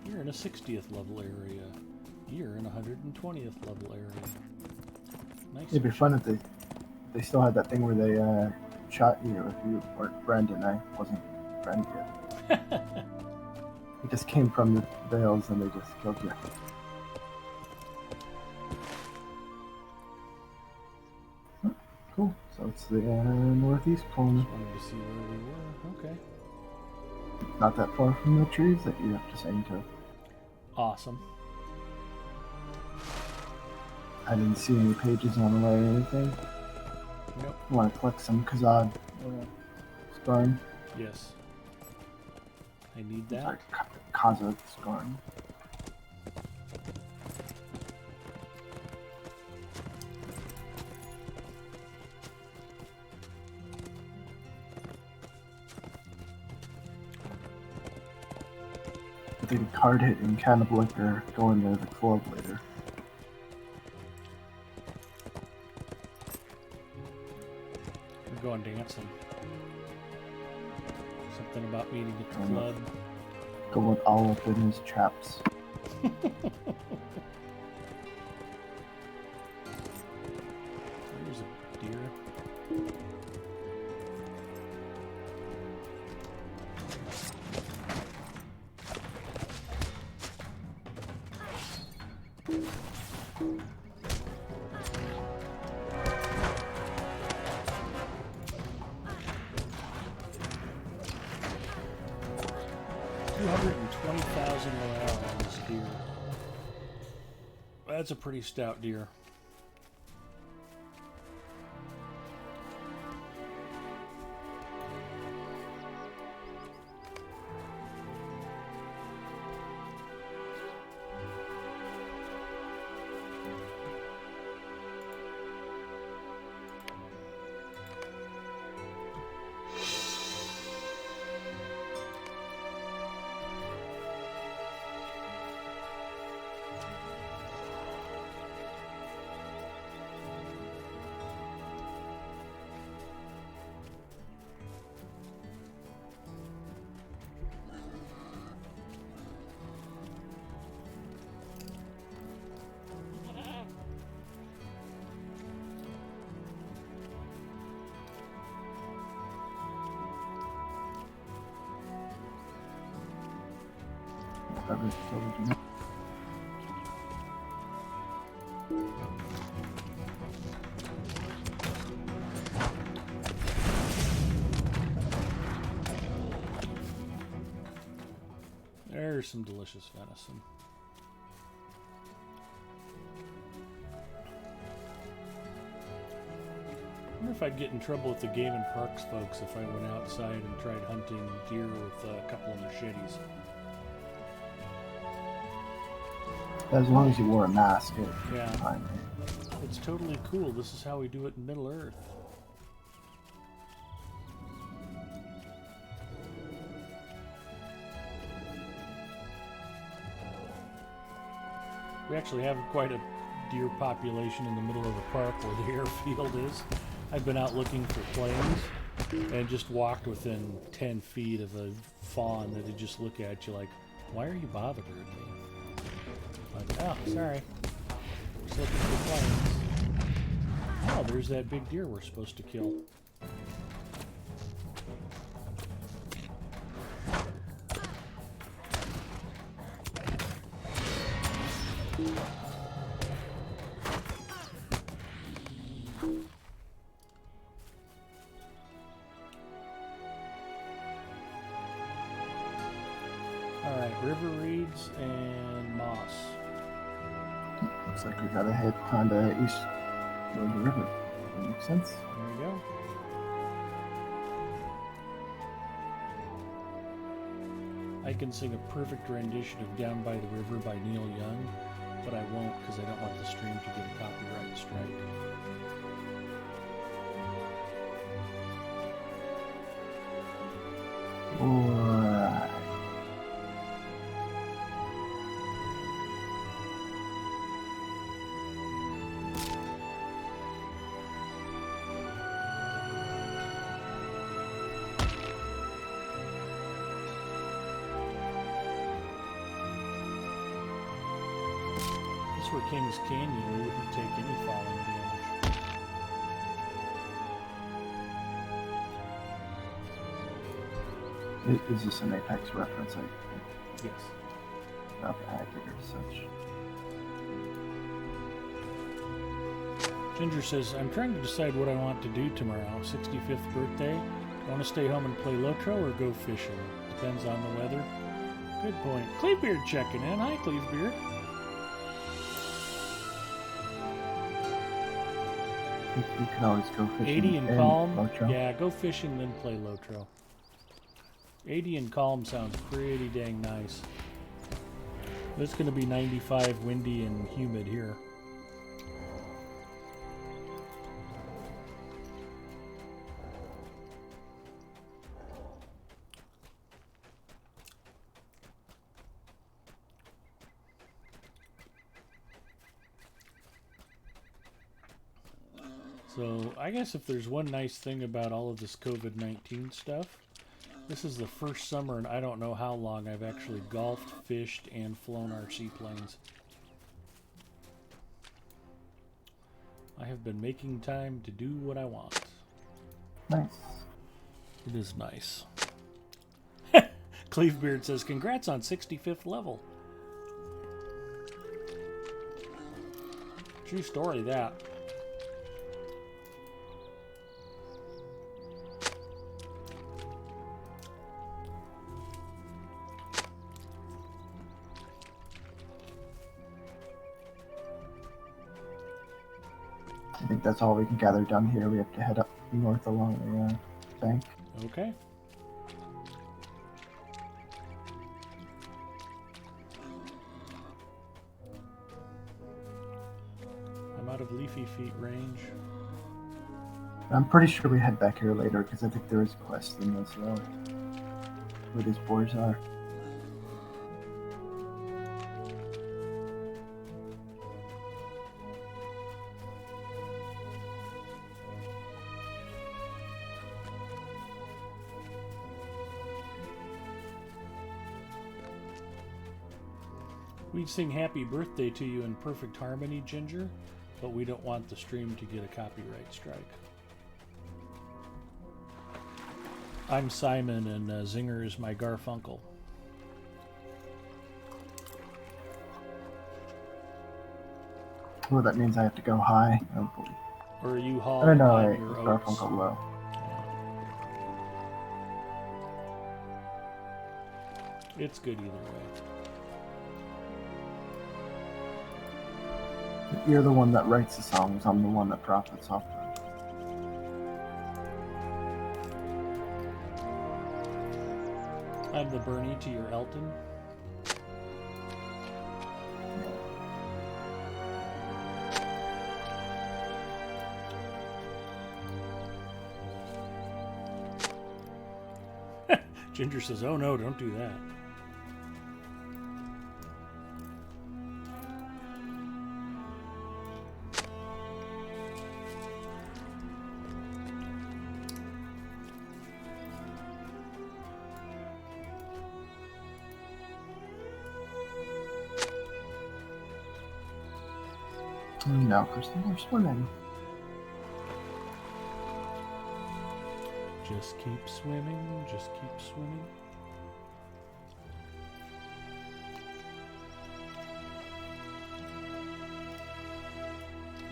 You're in a 60th level area. You're in a 120th level area. Nice. It'd be fun if they still had that thing where they shot you if you weren't Brendan. I wasn't Brendan yet. It just came from the Vales and they just killed you. Oh, cool. So it's the northeast corner. Just wanted to see where we were. Okay. Not that far from the trees that you have to sing to. Awesome. I didn't see any pages on the way or anything. Nope. I want to collect some Khazad scarring. Yes. I need that. Sorry, Khazad scarring. I think card hit and Cannibal Liquor go into the club later. going dancing. Something about meeting at the club. Going all up in his traps. There's a deer. Morel on this deer. That's a pretty stout deer. There's some delicious venison. I wonder if I'd get in trouble with the Game and Parks folks if I went outside and tried hunting deer with a couple of machetes. As long as you wore a mask, Yeah. fine. It's totally cool. This is how we do it in Middle Earth. We actually have quite a deer population in the middle of the park where the airfield is. I've been out looking for planes and just walked within 10 feet of a fawn that would just look at you like, why are you bothering me? Like, oh, sorry. Just looking for planes. Oh, there's that big deer we're supposed to kill. Alright, river reeds and moss. Looks like we gotta head kinda east of the river. That makes sense. There we go. I can sing a perfect rendition of Down by the River by Neil Young, but I won't because I don't want the stream to get a copyright strike. Alright. This were Kings Canyon, we wouldn't take any falling damage. Is this an Apex reference? Yes. Okay, I figured as such. Ginger says, I'm trying to decide what I want to do tomorrow. 65th birthday. I want to stay home and play Lotro or go fishing. Depends on the weather. Good point. Clevebeard checking in. Hi, Clevebeard. You can always go fishing. 80 and calm. Lotro. Yeah, go fishing, then play Lotro. 80 and calm sounds pretty dang nice. It's going to be 95, windy, and humid here. So I guess if there's one nice thing about all of this COVID-19 stuff, this is the first summer in I don't know how long I've actually golfed, fished, and flown our seaplanes. I have been making time to do what I want. Nice. It is nice. Cleavebeard says, congrats on 65th level. True story, that. I think that's all we can gather done here. We have to head up north along the bank. Okay. I'm out of Leafy Feet range. I'm pretty sure we head back here later because I think there is a quest in this where these boars are. We'd sing happy birthday to you in perfect harmony, Ginger, but we don't want the stream to get a copyright strike. I'm Simon, and Zinger is my Garfunkel. Oh, that means I have to go high. Oh boy. Or you haul Oh no, on wait, your it's oats. Garfunkel low. It's good either way. You're the one that writes the songs. I'm the one that profits off them. I'm the Bernie to your Elton. Ginger says, oh no, don't do that. No, Kristen, we're swimming. Just keep swimming, just keep swimming.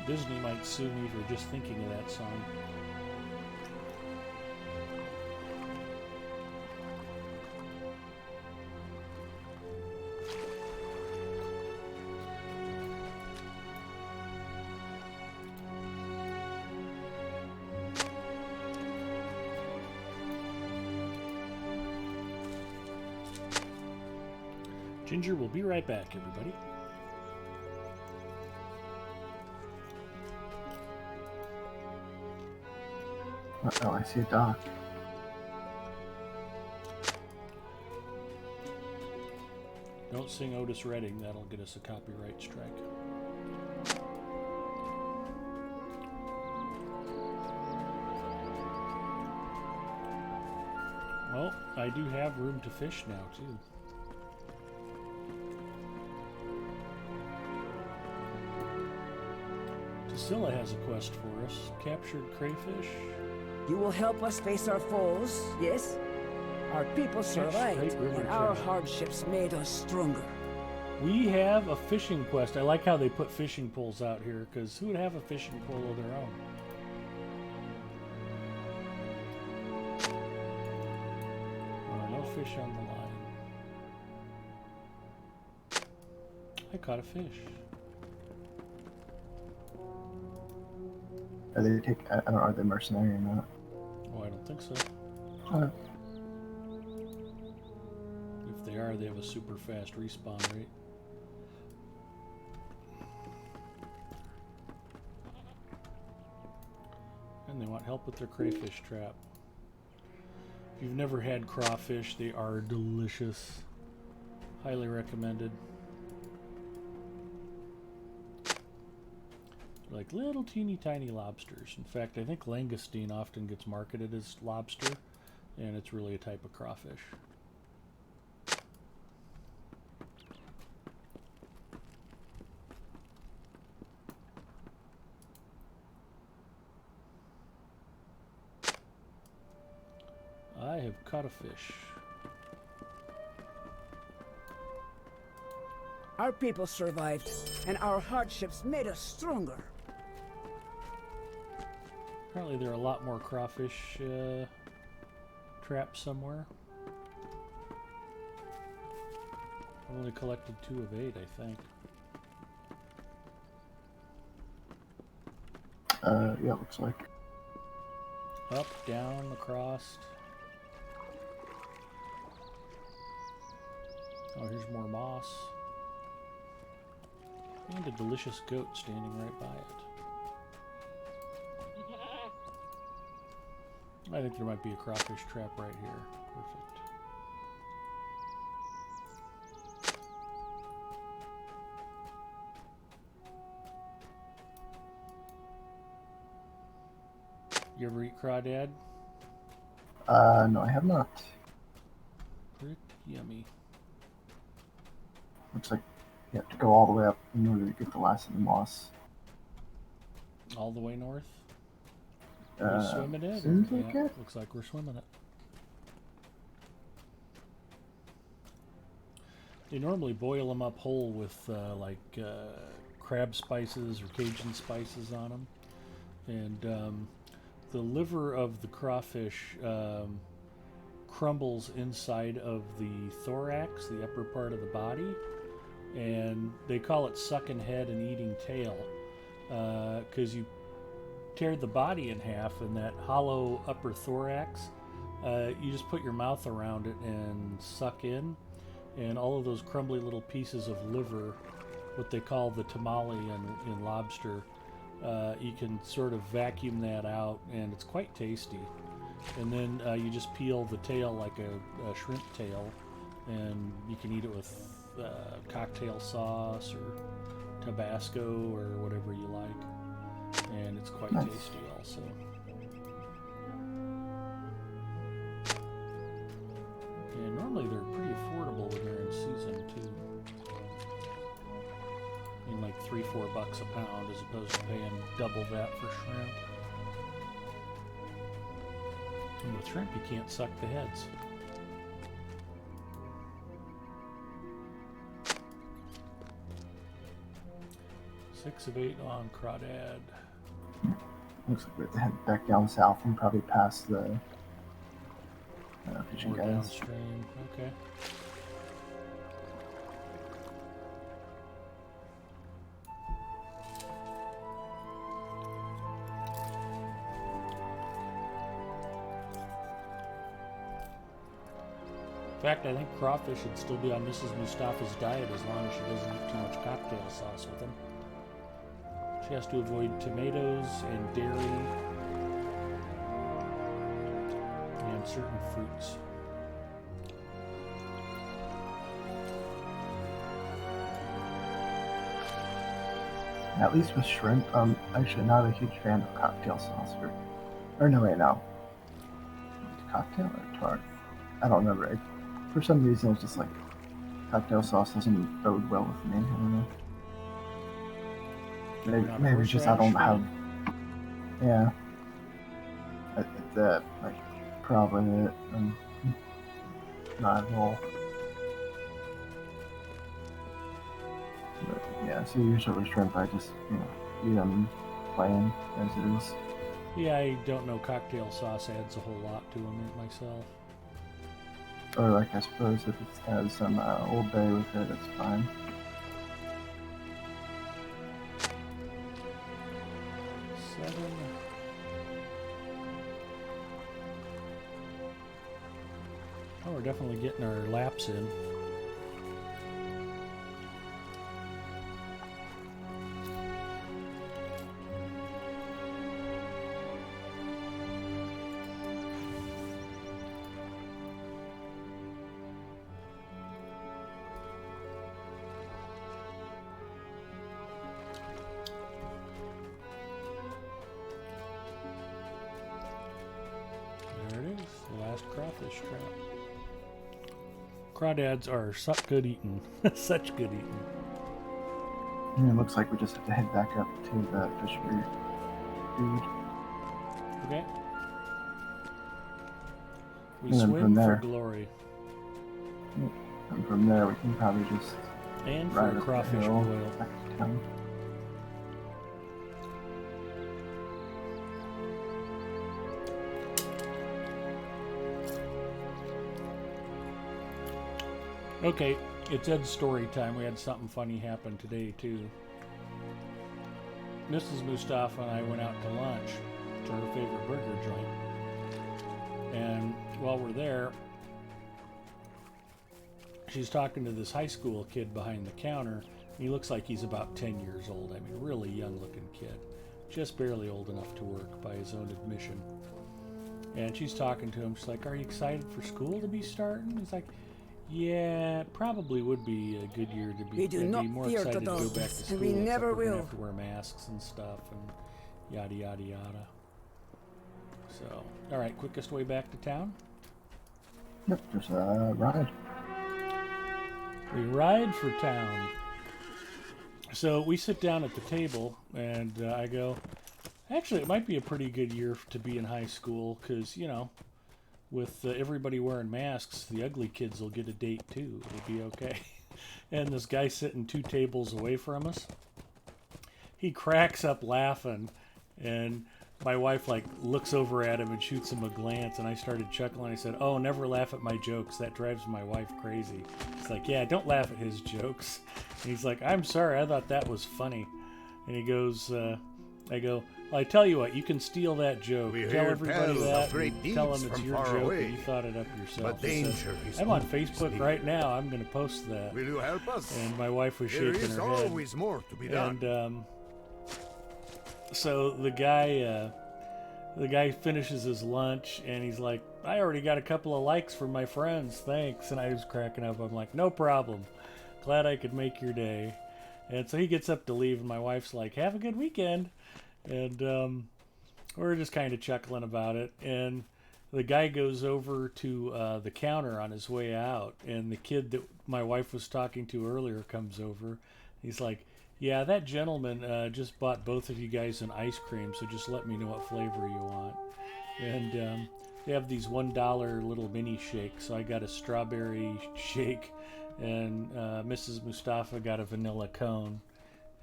Disney might sue me for just thinking of that song. Ginger will be right back, everybody. Oh, I see a dock. Don't sing Otis Redding, that'll get us a copyright strike. Well, I do have room to fish now, too. Priscilla has a quest for us. Captured crayfish. You will help us face our foes, yes? Our people survived, and our hardships made us stronger. We have a fishing quest. I like how they put fishing poles out here, because who would have a fishing pole of their own? No fish on the line. I caught a fish. Are they I don't know, are they mercenary or not? Oh, I don't think so. Oh. If they are, they have a super fast respawn rate. And they want help with their crayfish trap. If you've never had crawfish, they are delicious. Highly recommended. Like little teeny tiny lobsters. In fact, I think langoustine often gets marketed as lobster, and it's really a type of crawfish. I have caught a fish. Our people survived, and our hardships made us stronger. Apparently there are a lot more crawfish traps somewhere. I've only collected 2 of 8, I think. Yeah, it looks like. Up, down, across. Oh, here's more moss. And a delicious goat standing right by it. I think there might be a crawfish trap right here. Perfect. You ever eat crawdad? No, I have not. Pretty yummy. Looks like you have to go all the way up in order to get the last of the moss. All the way north? Are you swimming it? Seems like Yeah, it. looks like we're swimming it. They normally boil them up whole with crab spices or Cajun spices on them. And the liver of the crawfish crumbles inside of the thorax, the upper part of the body. And they call it sucking head and eating tail because you tear the body in half, and that hollow upper thorax, you just put your mouth around it and suck in, and all of those crumbly little pieces of liver, what they call the tamale in lobster, you can sort of vacuum that out, and it's quite tasty. And then you just peel the tail like a shrimp tail, and you can eat it with cocktail sauce or Tabasco or whatever you like, and it's quite Nice. tasty also. And normally they're pretty affordable when they're in season too. I mean, like $3-4 a pound as opposed to paying double that for shrimp. And with shrimp you can't suck the heads. Six of 8 on crawdad. Looks like we have to head back down south and probably past the fishing More guys. downstream. Okay. In fact, I think crawfish should still be on Mrs. Mustafa's diet as long as she doesn't eat too much cocktail sauce with them. She has to avoid tomatoes and dairy and certain fruits. At least with shrimp, I'm actually not a huge fan of cocktail sauce. Or no, wait, no. Cocktail or tart? I don't remember. For some reason, it's just like cocktail sauce doesn't bode well with me. I don't know. Maybe it's just I don't have. Yeah. That like probably it. Not at all. But yeah, so usually with shrimp, I just eat them plain as it is. Yeah, I don't know cocktail sauce adds a whole lot to them myself. Or like I suppose if it has some Old Bay with it, it's fine. Oh, we're definitely getting our laps in. this trap. Crawdads are such good eating. Such good eating. And it looks like we just have to head back up to the fishery food. Okay. We And then swim from for there- glory. And from there, we can probably just And for ride a up the crawfish hill boil. back to town. Okay, it's Ed's story time. We had something funny happen today, too. Mrs. Mustafa and I went out to lunch to her favorite burger joint. And while we're there, she's talking to this high school kid behind the counter. He looks like he's about 10 years old. I mean, really young looking kid. Just barely old enough to work by his own admission. And she's talking to him. She's like, "Are you excited for school to be starting?" He's like, "Yeah, it probably would be a good year to be, We do I'd not be more fear excited the to go back to dogs, school. and we except never we're gonna will." have to wear masks and stuff and yada, yada, yada." So, all right, quickest way back to town? Yep, just a ride. We ride for town. So we sit down at the table, and I go, "Actually, it might be a pretty good year to be in high school, because, you know, with everybody wearing masks, the ugly kids will get a date too. It'll be okay." And this guy sitting 2 tables away from us, he cracks up laughing, and my wife like looks over at him and shoots him a glance, and I started chuckling. I said, "Oh, never laugh at my jokes. That drives my wife crazy." It's like, "Yeah, don't laugh at his jokes." And he's like, "I'm sorry, I thought that was funny." And he goes, I go, "Well, I tell you what, you can steal that joke. We Tell hear everybody tell that. of great And tell deeds them it's from your far joke away. and you thought it up yourself." But He said, danger is "I'm on always Facebook near. right now. I'm going to post that." Will you help us? And my wife was There shaking is her head. always more to be done. And so the guy finishes his lunch, and he's like, "I already got a couple of likes from my friends, thanks." And I was cracking up. I'm like, "No problem. Glad I could make your day." And so he gets up to leave, and my wife's like, "Have a good weekend." And we're just kind of chuckling about it. And the guy goes over to the counter on his way out, and the kid that my wife was talking to earlier comes over. He's like, "Yeah, that gentleman just bought both of you guys an ice cream, so just let me know what flavor you want." And they have these $1 little mini shakes, so I got a strawberry shake, and Mrs. Mustafa got a vanilla cone.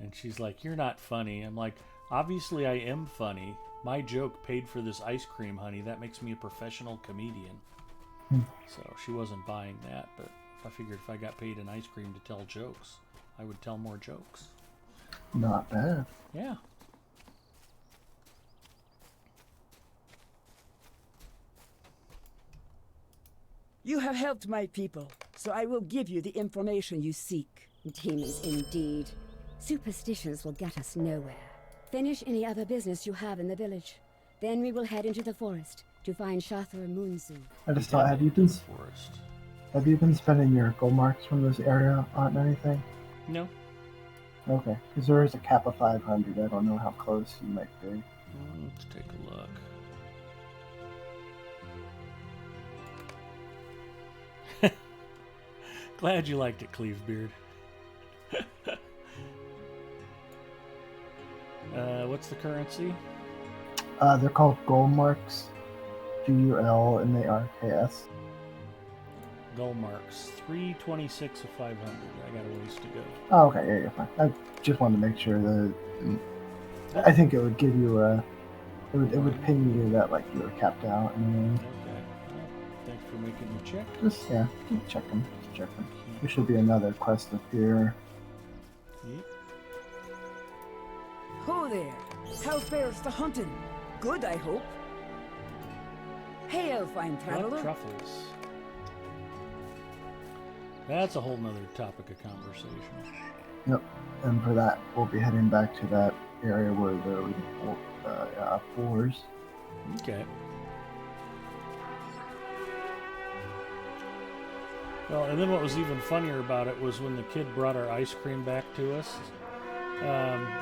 And she's like, "You're not funny." I'm like, "Obviously I am funny. My joke paid for this ice cream, honey. That makes me a professional comedian." So she wasn't buying that, but I figured if I got paid in ice cream to tell jokes, I would tell more jokes. Not bad. Yeah. You have helped my people, so I will give you the information you seek. Demons indeed. Superstitions will get us nowhere. Finish any other business you have in the village. Then we will head into the forest to find Shathra Munzu. I just thought, have you been spending your gold marks from this area on anything? No. Okay, because there is a cap of 500. I don't know how close you might be. Let's take a look. Glad you liked it, Cleavebeard. What's the currency? They're called gold marks. GULMARKS. Gold marks. 326 of 500. I got a ways to go. Oh, okay, yeah, you're fine. I just wanted to make sure that. I think it would give you a. It would ping you that like you were capped out. And Okay. Well, thanks for making me check. just keep checking. Just checking. There should be another quest up here. Yep. Ho there! How fares the hunting? Good, I hope. Hail, fine What traveler. truffles? That's a whole nother topic of conversation. Yep. And for that, we'll be heading back to that area where the boars. Okay. Well, and then what was even funnier about it was when the kid brought our ice cream back to us.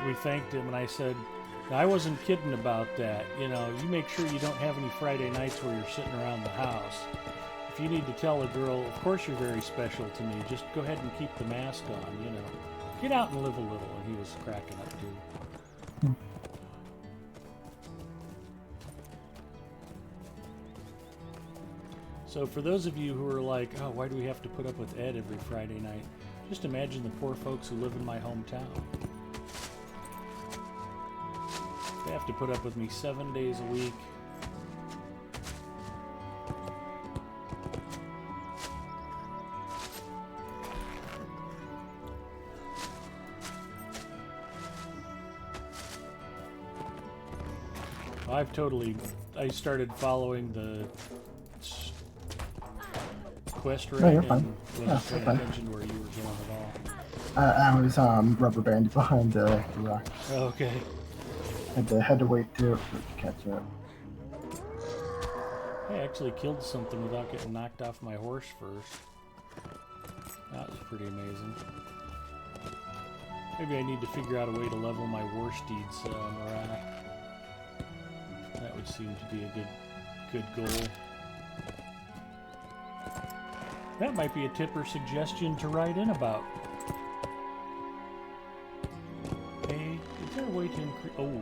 We thanked him, and I said, "I wasn't kidding about that. You know, you make sure you don't have any Friday nights where you're sitting around the house." If you need to tell a girl, of course you're very special to me, just go ahead and keep the mask on, you know. Get out and live a little. And he was cracking up too. So for those of you who are like, oh, why do we have to put up with Ed every Friday night? Just imagine the poor folks who live in my hometown. They have to put up with me 7 days a week. I started following the quest No, rate you're and fine. wasn't paying fine. attention where you were going at all. I was rubber banded behind the rock. Okay. Had to wait for it to catch up. I actually killed something without getting knocked off my horse first. That was pretty amazing. Maybe I need to figure out a way to level my war steed's morale. That would seem to be a good goal. That might be a tip or suggestion to write in about. Hey, is there a way to increase... Oh boy,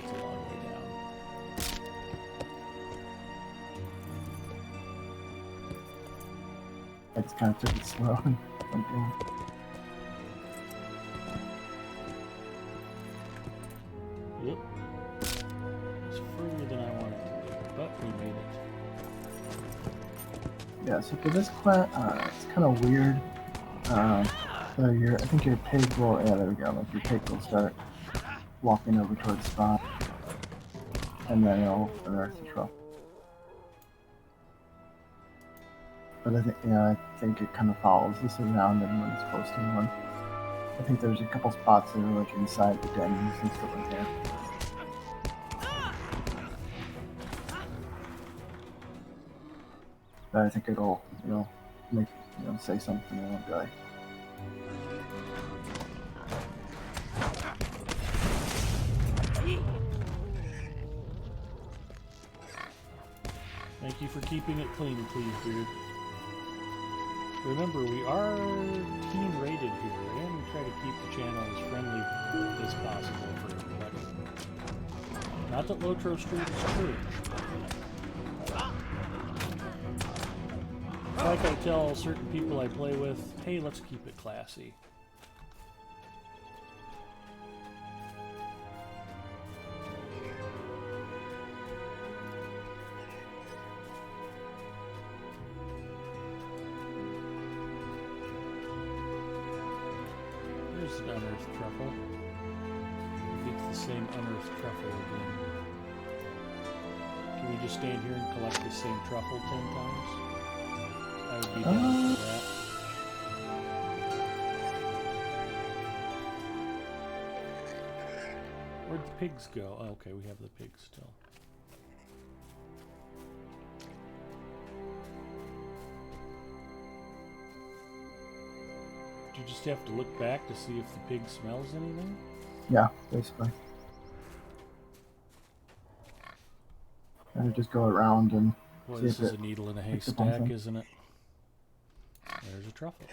that's a long way down. I just kind of took it slow and went down. Yep. It's further than I wanted to be, but we made it. Yeah, so for this class, it's kind of weird. So I think your pig will, yeah, there we go. Like your pig will start walking over towards the spot, and then it'll unearth the truck. But I think it kind of follows this around, and when it's posting one, I think there's a couple spots that are like inside the dens and stuff like that. But I think it'll, make, say something and it'll be like, Thank you for keeping it clean, please, dude. Remember, we are teen rated here, and we try to keep the channel as friendly as possible for everybody. Not that Lotro Street is true. Like I tell certain people I play with, hey, let's keep it classy. There's an unearthed truffle. It's the same unearthed truffle again. Can we just stand here and collect the same truffle 10 times? I would be down for that. Where'd the pigs go? Oh, okay, we have the pigs still. Do you just have to look back to see if the pig smells anything? yeah, basically. And just go around and Boy, see this if is it a needle in a picks up on haystack, something. isn't it? There's a truffle.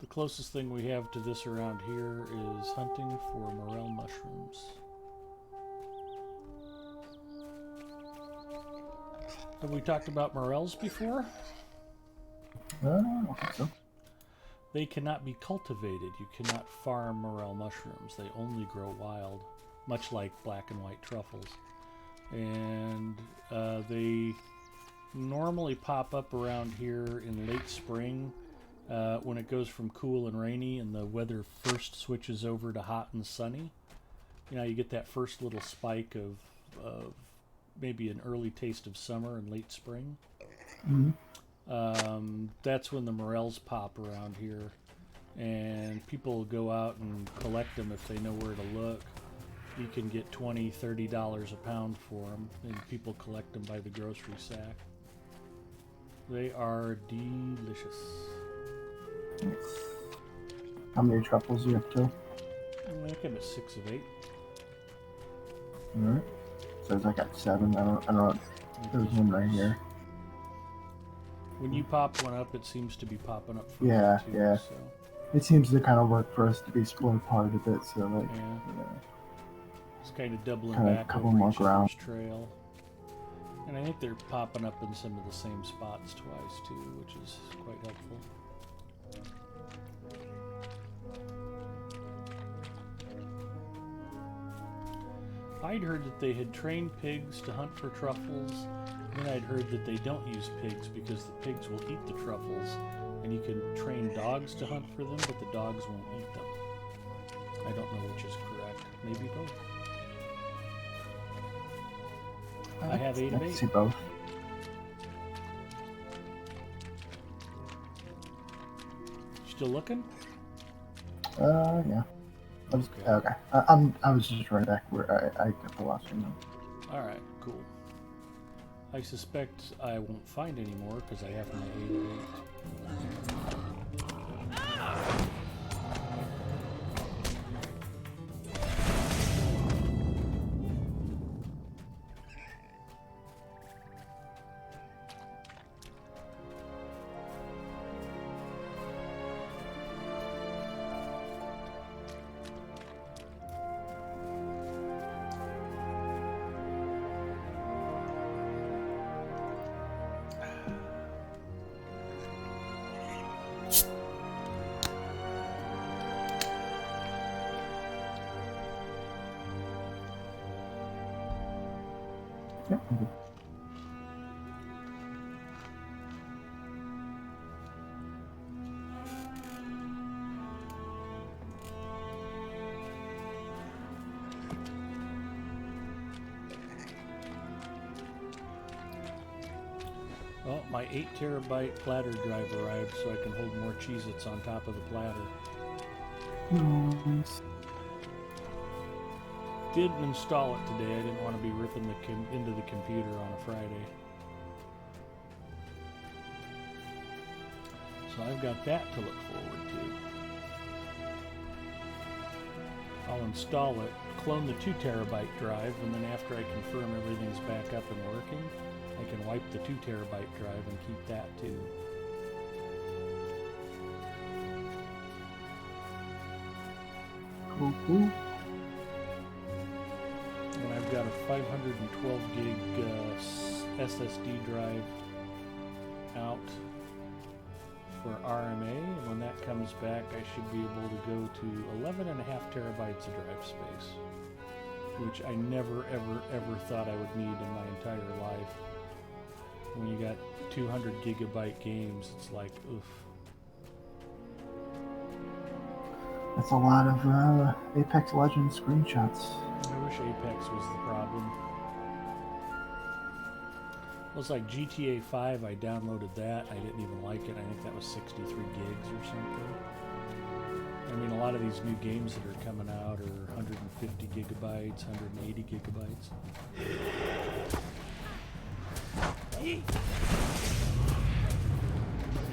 The closest thing we have to this around here is hunting for morel mushrooms. Have we talked about morels before? I don't think so. They cannot be cultivated. You cannot farm morel mushrooms. They only grow wild, much like black and white truffles. And they normally pop up around here in late spring when it goes from cool and rainy and the weather first switches over to hot and sunny. You know, you get that first little spike of maybe an early taste of summer and late spring. Mm-hmm. That's when the morels pop around here, and people go out and collect them if they know where to look. You can get $20, $30 a pound for them, and people collect them by the grocery sack. They are delicious. How many truffles do you have to? I think I'm at 6 of 8. Alright. Says I got 7. I don't know. There's one right here. When you pop one up, it seems to be popping up for Yeah, me too. yeah. So, It seems to kind of work for us to be split apart a bit, so like, yeah. It's kind of doubling Kinda back cover over more each ground. other's trail. And I think they're popping up in some of the same spots twice too, which is quite helpful. I'd heard that they had trained pigs to hunt for truffles. Then I'd heard that they don't use pigs because the pigs will eat the truffles, and you can train dogs to hunt for them, but the dogs won't eat them. I don't know which is correct. Maybe both. I have 8 of 8. See both. Still looking? Yeah. Okay. I was just right back where I got the last one. Alright, cool. I suspect I won't find any more because I have my 8 of 8. Yeah, I'm good. Oh, my 8 terabyte platter drive arrived so I can hold more Cheez-Its on top of the platter. Nice. Didn't install it today. I didn't want to be ripping into the computer on a Friday. So I've got that to look forward to. I'll install it, clone the 2 terabyte drive, and then after I confirm everything's back up and working, I can wipe the 2 terabyte drive and keep that too. Cool. And I've got a 512 gig SSD drive out for RMA, and when that comes back, I should be able to go to 11.5 terabytes of drive space, which I never, ever thought I would need in my entire life. When you got 200 gigabyte games, it's like, oof. That's a lot of Apex Legends screenshots. I wish Apex was the problem. It was like GTA 5, I downloaded that, I didn't even like it. I think that was 63 gigs or something. I mean, a lot of these new games that are coming out are 150 gigabytes, 180 gigabytes. I mean,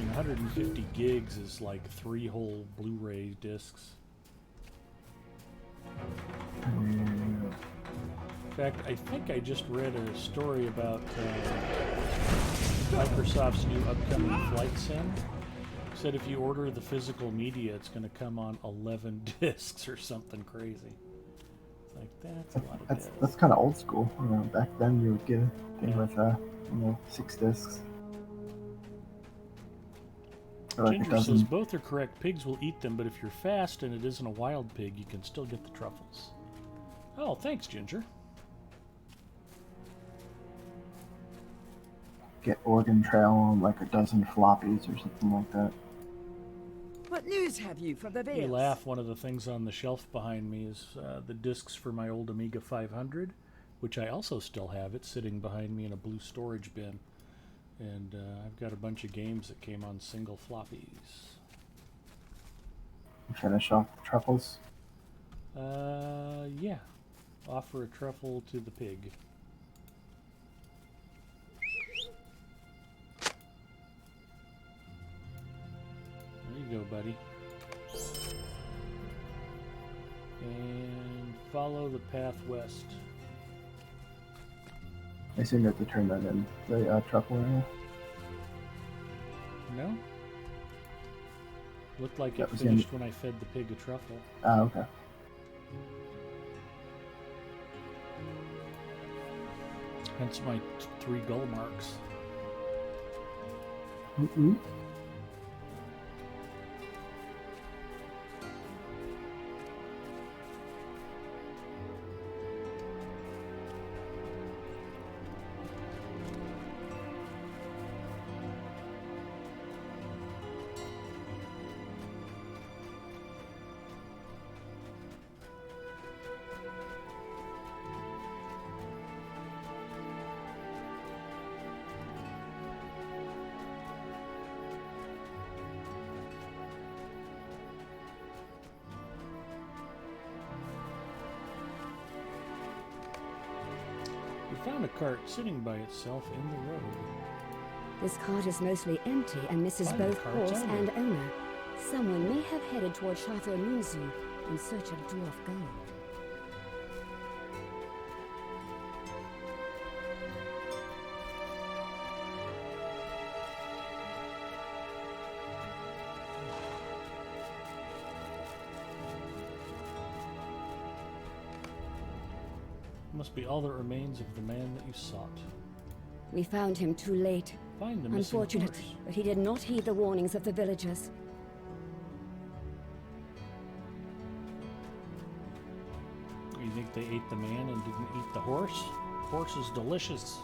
150 gigs is like 3 whole Blu-ray discs. In fact, I think I just read a story about Microsoft's new upcoming flight sim. Said if you order the physical media, it's going to come on 11 discs or something crazy. It's like, that's a lot of That's kind of old school. You know, back then you would get a thing with 6 discs. Ginger says both are correct. Pigs will eat them, but if you're fast and it isn't a wild pig, you can still get the truffles. Oh, thanks, Ginger. Get Oregon Trail on like a dozen floppies or something like that. What news have you for the You Vales? laugh, one of the things on the shelf behind me is the discs for my old Amiga 500, which I also still have. It's sitting behind me in a blue storage bin. And I've got a bunch of games that came on single floppies. Finish off the truffles. Yeah. Offer a truffle to the pig. There you go, buddy. follow the path west. I assume you have to turn that in the truffle area. No? Looked like That it was finished when I fed the pig a truffle. Ah, okay. Hence my 3 goal marks. Mm-mm. We found a cart sitting by itself in the road. This cart is mostly empty and misses Find the both cart's horse owner. and owner. Someone may have headed toward Chateau Munzu in search of dwarf gold. Must be all that remains of the man that you sought. We found him too late. Find the missing Unfortunate, horse. but he did not heed the warnings of the villagers. You think they ate the man and didn't eat the horse? Horse is delicious.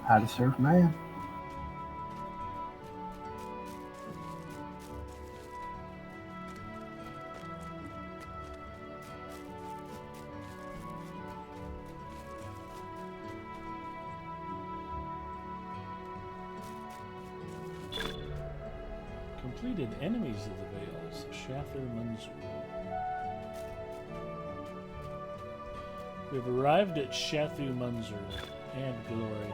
How to serve man. Completed enemies of the Vales, Shather Munzu. We've arrived at Shathu Munzer and glory.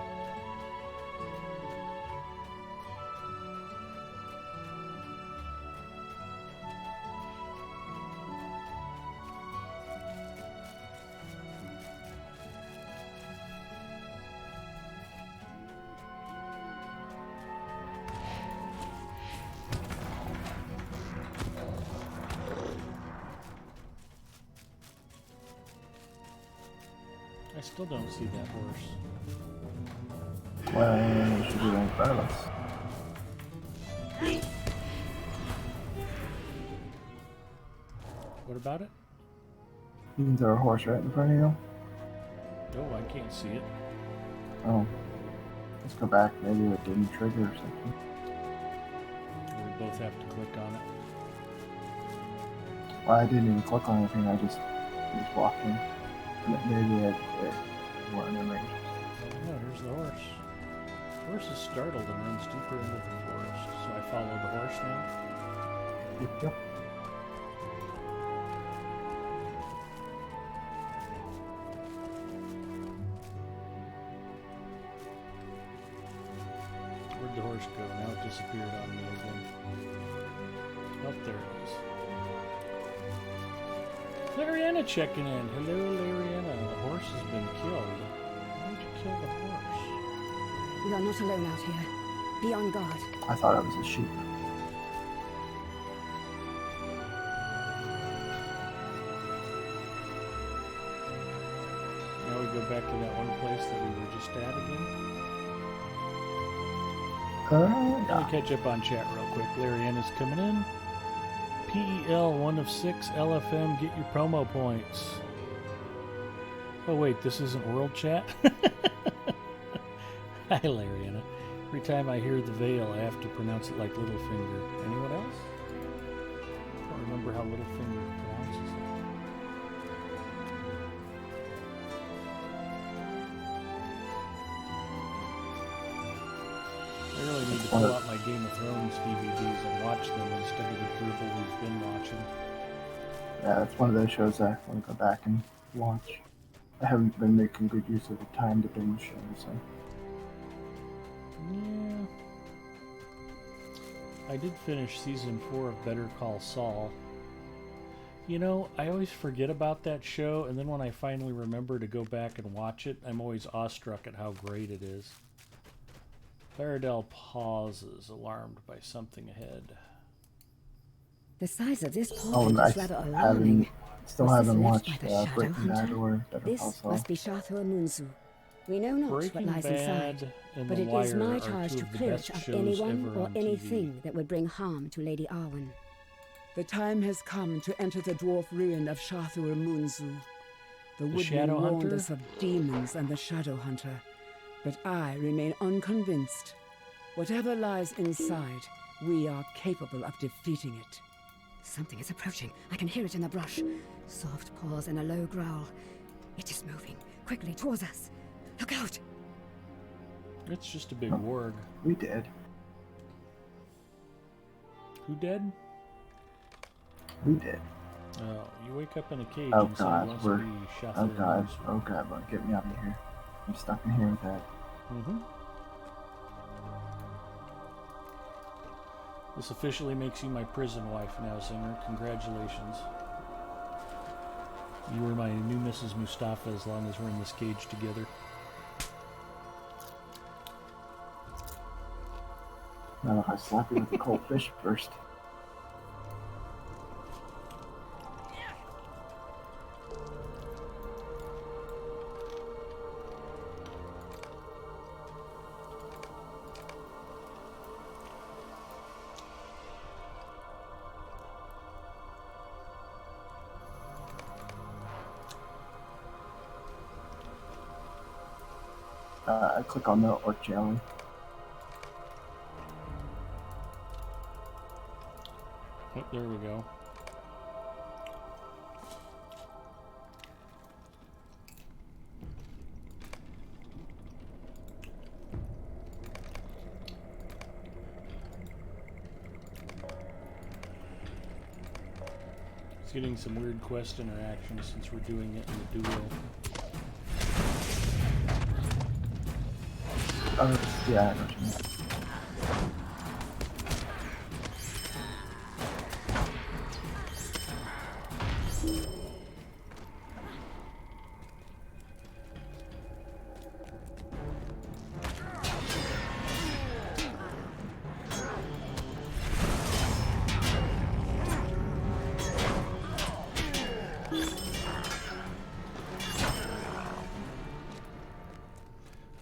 I still don't see that horse. Well, we should do that regardless. What about it? Isn't there a horse right in front of you? Oh, I can't see it. Oh. Let's go back. Maybe it didn't trigger or something. We both have to click on it. Well, I didn't even click on anything. I just was walking. Maybe it weren't in range. No, here's the horse. The horse is startled and runs deeper into the forest. So I follow the horse now. Yep. Where'd the horse go? Now it disappeared on me again. Oh, there it is. Lariana checking in. Hello, Lariana. The horse has been killed. Why did you kill the horse? We are not alone out here. Be on guard. I thought it was a sheep. Now we go back to that one place that we were just at again. Let me catch up on chat real quick. Lariana's coming in. PEL 1 of 6 LFM, get your promo points. Oh wait, this isn't world chat? Hi Lariana. Every time I hear the Vale, I have to pronounce it like Littlefinger. Anyone else? I don't remember how Littlefinger pronounces it. I really need to pull out my Game of Thrones DVDs and watch them instead of the dribble we've been watching. Yeah, it's one of those shows I want to go back and watch. I haven't been making good use of the time to binge shows, so. Yeah. I did finish season 4 of Better Call Saul. You know, I always forget about that show, and then when I finally remember to go back and watch it, I'm always awestruck at how great it is. Faradell pauses, alarmed by something ahead. The size of this Oh, portent and I is rather alarming. still Was this haven't left watched by the Shadow Breaking Bad Hunter? or Better Call This Saul. must be Shathur Munzu. We know not what Breaking lies inside, Bad and but The it Wire is my are charge two to of the clear best it of shows anyone ever or on TV. anything that would bring harm to Lady Arwen. The time has come to enter the dwarf ruin of Shathur Munzu. The Shadow woodman warned Hunter? us of demons and the Shadow Hunter, but I remain unconvinced. Whatever lies inside, we are capable of defeating it. Something is approaching. I can hear it in the brush. Soft paws and a low growl. It is moving quickly towards us. Look out! It's just a big warg. We did. Who dead? We did. Oh, you wake up in a cage Oh and somebody god, wants we're... to be Shathur Oh god, Munzu. oh god, well, get me out of here. I'm stuck in here with that. Mm-hmm. This officially makes you my prison wife now, Zinger. Congratulations. You were my new Mrs. Mustafa as long as we're in this cage together. Now if I slap you with a cold fish first. I click on the orc jelly. Oh, there we go. It's getting some weird quest interactions since we're doing it in the duo. Yeah, I know what you mean.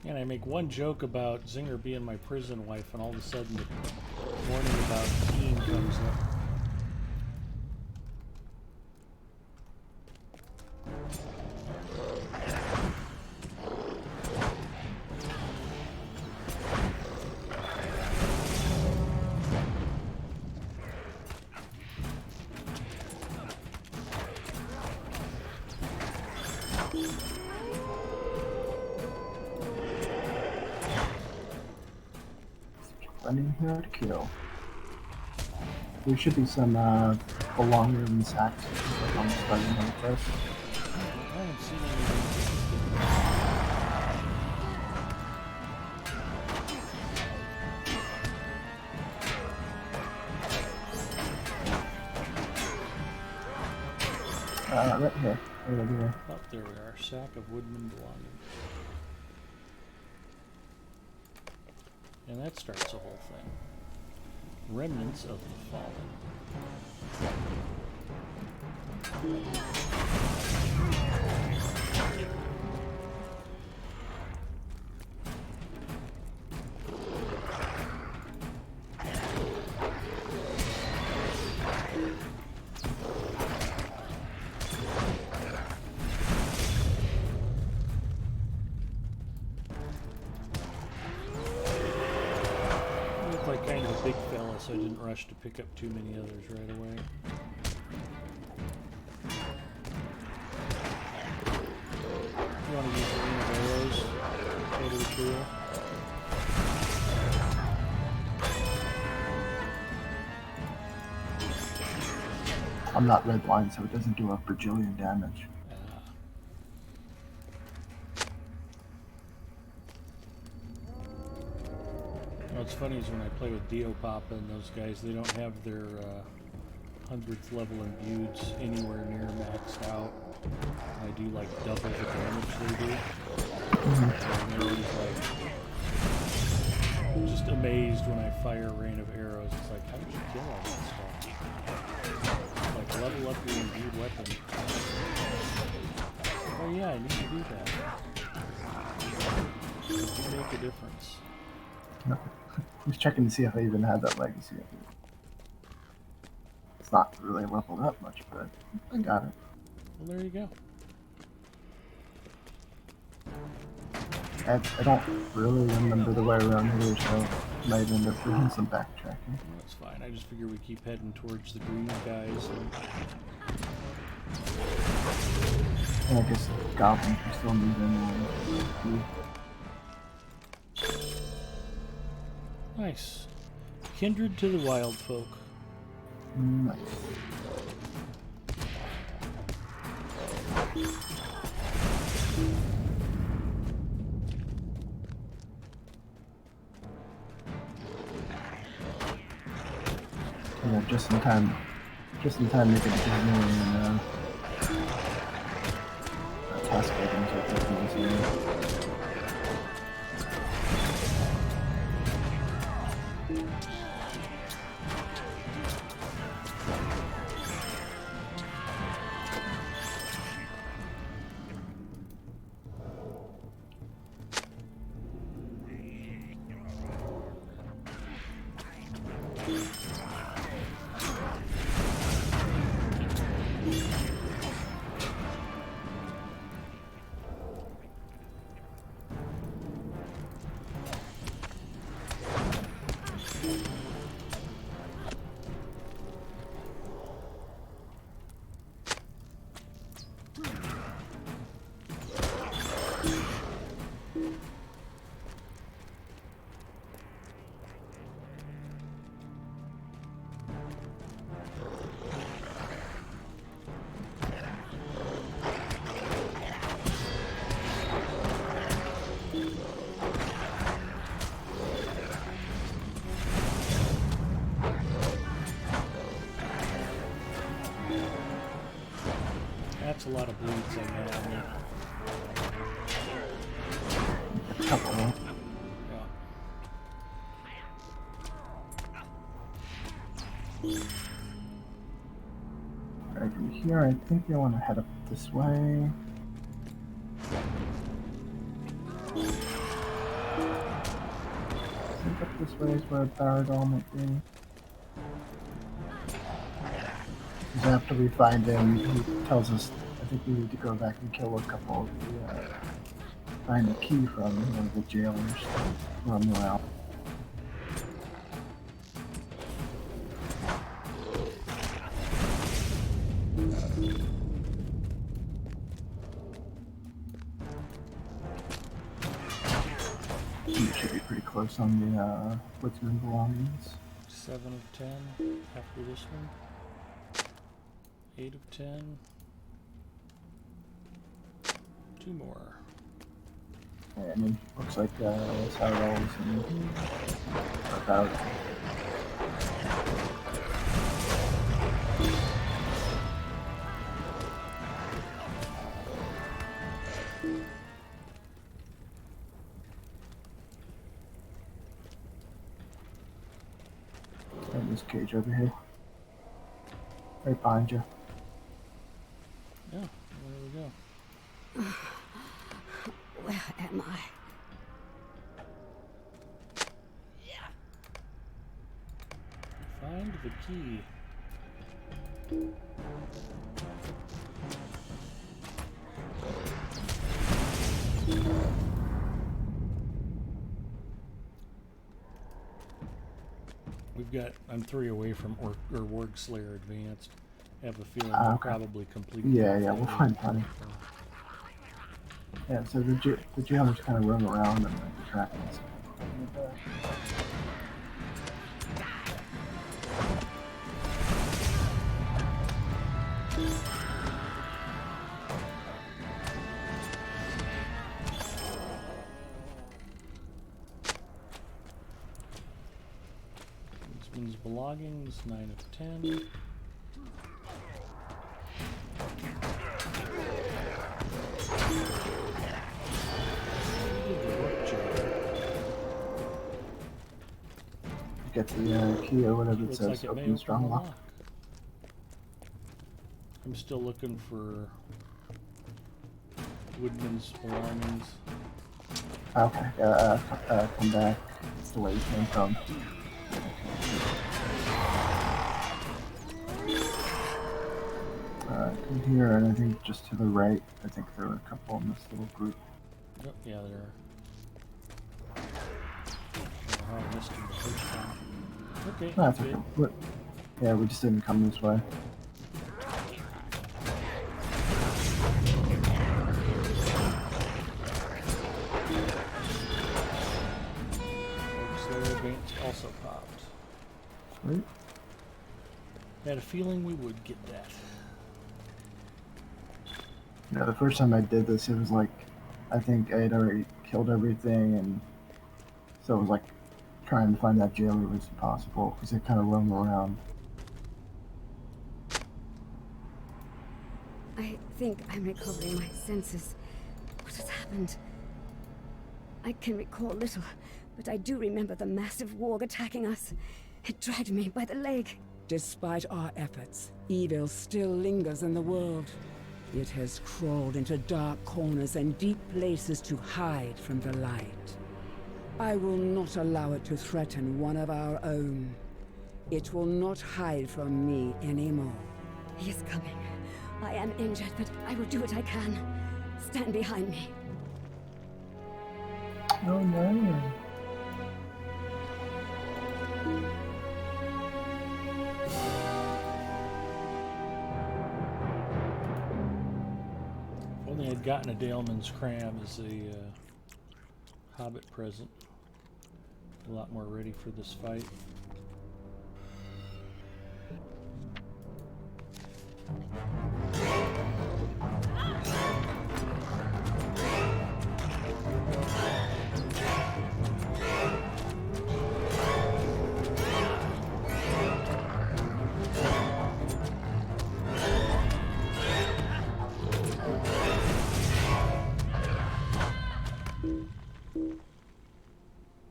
And I make one joke about Zinger being my prison wife, and all of a sudden the warning about teen comes up. Running here to kill. There should be some belongings in sacks like on the starting on the first. I haven't seen anything. Right here. Right over here. Oh, there we are. Sack of woodman belongings. And that starts the whole thing. Remnants of the fallen. Kind of a big fella, so I didn't rush to pick up too many others right away. You want to use a ring of arrows? Totally cool. I'm not red line, so it doesn't do a bajillion damage. What's funny is when I play with Dio Papa and those guys, they don't have their 100th level imbueds anywhere near maxed out. I do like double the damage they do. And they're always like just amazed when I fire a rain of arrows. It's like, how did you kill all that stuff? Like, level up your imbued weapon. Oh yeah, I need to do that. You make a difference. No. I was checking to see if I even had that legacy. It's not really leveled up much, but I got it. Well, there you go. I don't really remember the way around here, so I might end up doing some backtracking. That's fine. I just figure we keep heading towards the green guys. And I guess goblins are still moving. Nice. Kindred to the wild folk. Nice. Yeah, just in time to get a million task items like that here. That's a lot of bleeds I got on there. Couple. Yeah. Right from here, I think I want to head up this way. I think up this way is where Baradol might be. Because after we find him, he tells us, I think we need to go back and kill a couple of the, find the key from one of the jailers from Morel. You should be pretty close on the woodsman belongings. 7 of 10 after this one. 8 of 10. 2 more. Yeah, I mean, looks like Cyrils and about. And this cage over here. Right behind you. Yeah, there we go. Where am I? Find the key. I'm 3 away from Warg Slayer Advanced. I have a feeling we'll Okay. probably complete Yeah, that we'll thing. find plenty. Yeah, so the jailers kind of roam around and like tracking us. Woodsman's belongings, 9 of 10. jail. Get the key or whatever it Looks says. like it may Open the open strong the lock. lock. I'm still looking for Woodman's belongings. Okay, come back. It's the way you came from. Come here, and I think just to the right. I think there were a couple in this little group. Oh, yeah, there are. I don't know how I missed him the first time. Okay, That's good. okay. Yeah, we just didn't come this way. Slow advance also popped. Sweet. Had a feeling we would get that. Yeah, the first time I did this, it was like, I think I had already killed everything, and so it was like trying to find that jailer was impossible because they kind of roam around. I think I'm recovering my senses. What has happened? I can recall little, but I do remember the massive warg attacking us. It dragged me by the leg. Despite our efforts, evil still lingers in the world. It has crawled into dark corners and deep places to hide from the light. I will not allow it to threaten one of our own. It will not hide from me anymore. He is coming. I am injured, but I will do what I can. Stand behind me. Oh no. If only I'd gotten a Daleman's Cram as a Hobbit present. A lot more ready for this fight.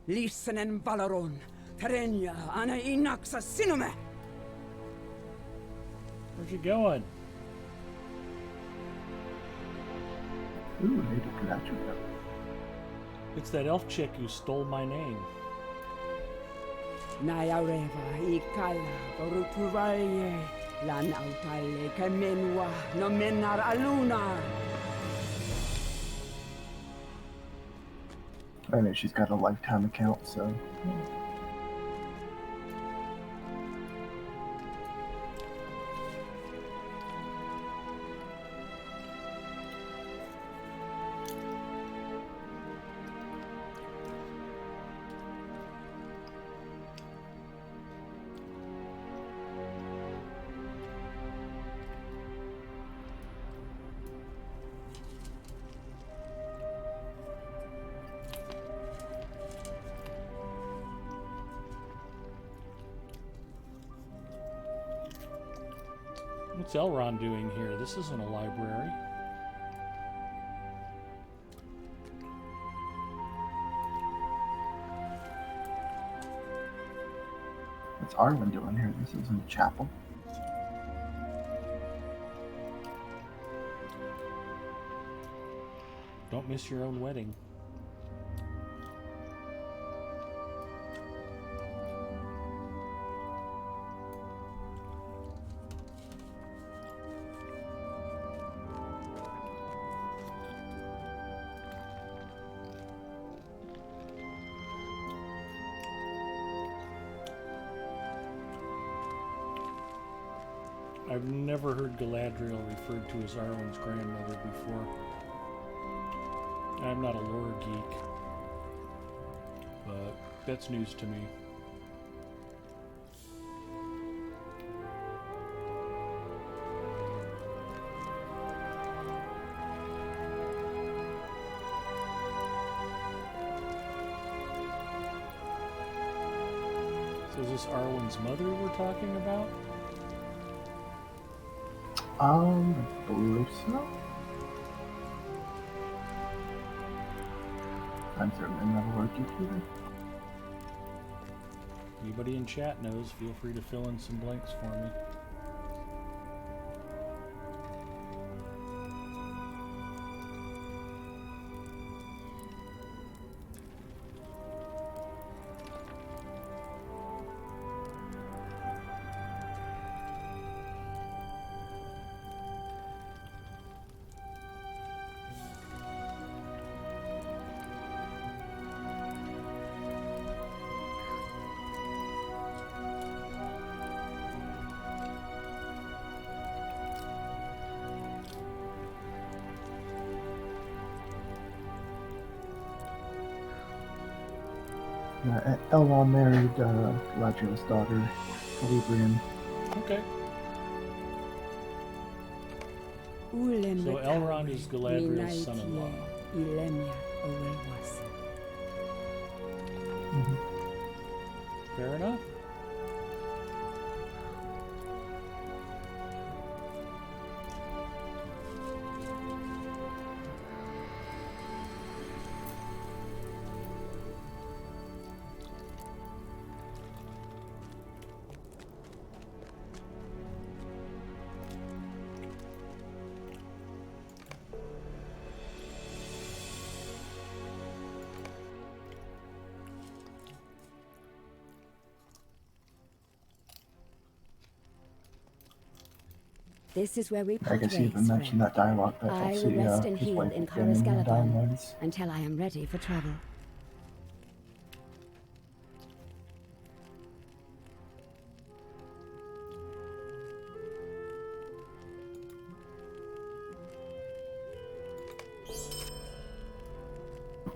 Listen and Valaron, Terenia, Ana Inaxa Sinume! Where's he going? Ooh, native Gratria. It's that elf chick who stole my name. Nayareva, Ikala, Voruturaye, Lanautale, Kamenwa, Nomenar Aluna. I know she's got a lifetime account, so. What's Elrond doing here? This isn't a library. What's Arwen doing here? This isn't a chapel. Don't miss your own wedding. I've never heard Galadriel referred to as Arwen's grandmother before. I'm not a lore geek, but that's news to me. So is this Arwen's mother we're talking about? I believe so. I'm certainly not a word geek either. Anybody in chat knows, feel free to fill in some blanks for me. Elrond married Galadriel's daughter, Celebrian. Okay. So Elrond is Galadriel's son-in-law. Fair enough. This is where we I part guess he ways, even mentioned friend. that dialogue that I we'll will see rest and his heal wife in again in the Dying Karascalathon Lands. until I am ready for travel.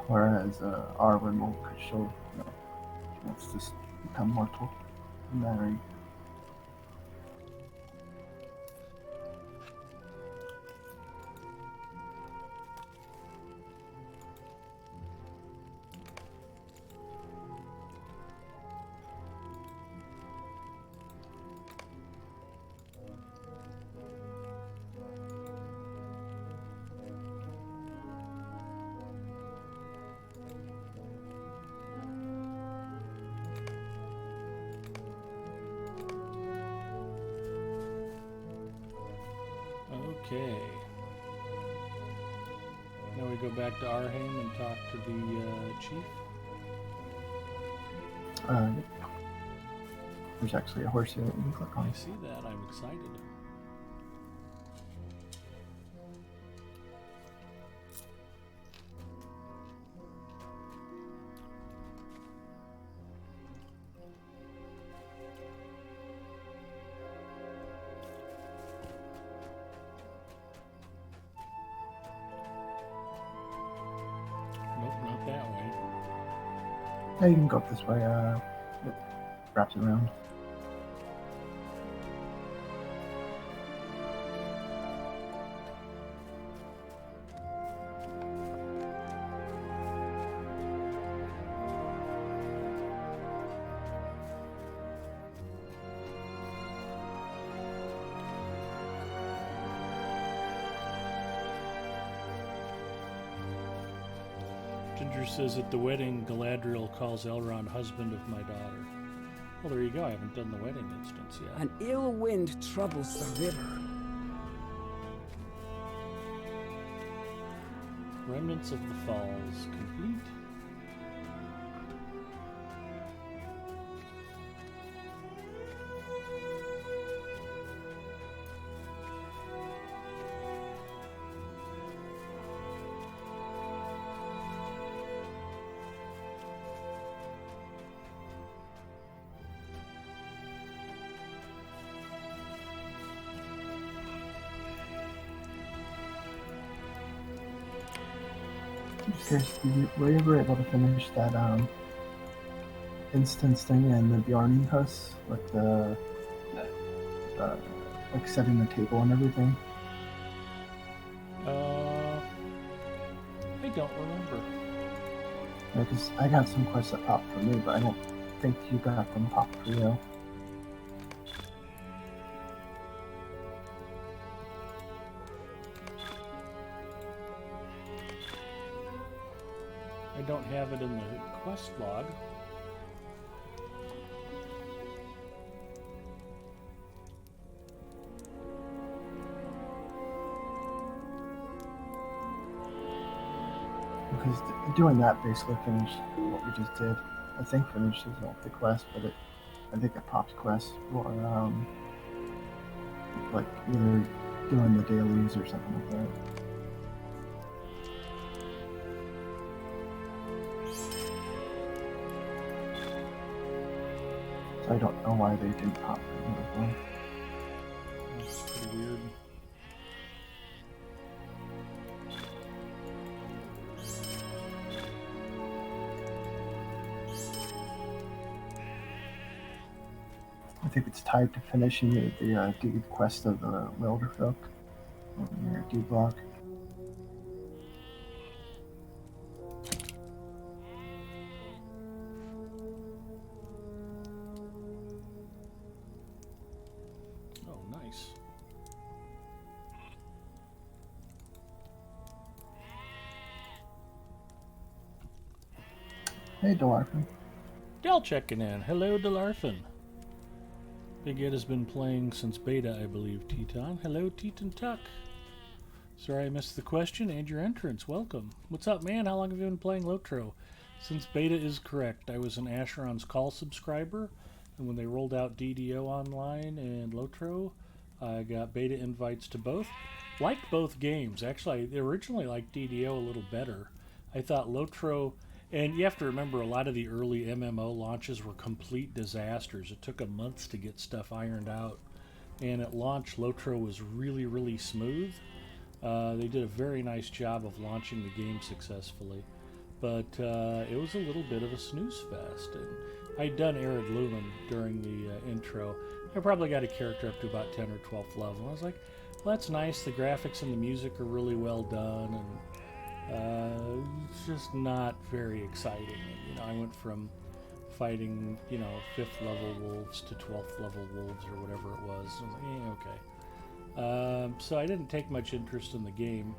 Whereas Arwen will show, you know, she wants to become mortal and marry. Okay. Now we go back to Arheim and talk to the chief. There's actually a horse here that you can click on. I see that. I'm excited. Nope, not that way. Yeah, you can go up this way. It wraps around. Ginger says at the wedding, Galadriel calls Elrond husband of my daughter. Well, there you go. I haven't done the wedding instance yet. An ill wind troubles the river. Remnants of the Falls complete. Chris, were you ever able to finish that instance thing in the Bjarni house with the like setting the table and everything? I don't remember. Because I got some quests that popped for me, but I don't think you got them popped for you. I don't have it in the quest log. Because doing that basically finished what we just did. I think finishes off the quest, but I think it pops quests for like either doing the dailies or something like that. So I don't know why they didn't pop it. That's pretty weird. I think it's tied to finishing the deed quest of the welder folk on your deed block. Oh, nice. Hey, Delarfin. Del checking in. Hello, Delarfin. Big Ed has been playing since beta, I believe, Teton. Hello, Teton Tuck. Sorry I missed the question and your entrance. Welcome. What's up, man? How long have you been playing Lotro? Since beta is correct, I was an Asheron's Call subscriber, and when they rolled out DDO Online and Lotro, I got beta invites to both. Liked both games. Actually, I originally liked DDO a little better. I thought Lotro... And you have to remember, a lot of the early MMO launches were complete disasters. It took them months to get stuff ironed out. And at launch, Lotro was really, really smooth. They did a very nice job of launching the game successfully. But it was a little bit of a snooze fest. And I'd done Arid Lumen during the intro. I probably got a character up to about 10 or 12th level. I was like, well, that's nice. The graphics and the music are really well done. And it's just not very exciting. You know, I went from fighting, 5th level wolves to 12th level wolves or whatever it was. I was like, okay. So I didn't take much interest in the game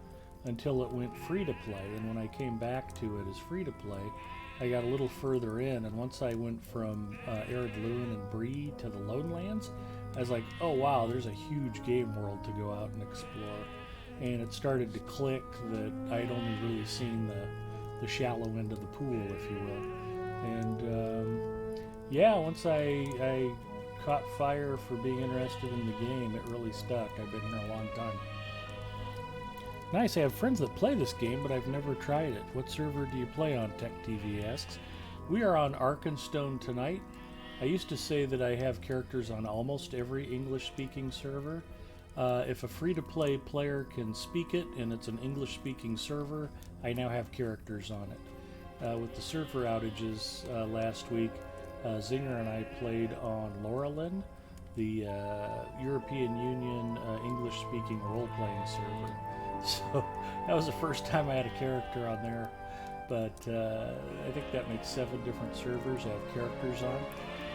until it went free to play. And when I came back to it as free to play, I got a little further in. And once I went from Arid Lumen and Bree to the Lone Lands, I was like, oh wow, there's a huge game world to go out and explore. And it started to click that I'd only really seen the shallow end of the pool, if you will. And yeah, once I caught fire for being interested in the game, it really stuck. I've been here a long time. Nice, I have friends that play this game, but I've never tried it. What server do you play on, Tech TV asks. We are on Arkenstone tonight. I used to say that I have characters on almost every English-speaking server. If a free-to-play player can speak it and it's an English-speaking server, I now have characters on it. With the server outages last week, Zinger and I played on Laurelin, the European Union English-speaking role-playing server. So that was the first time I had a character on there. But I think that makes 7 different servers I have characters on.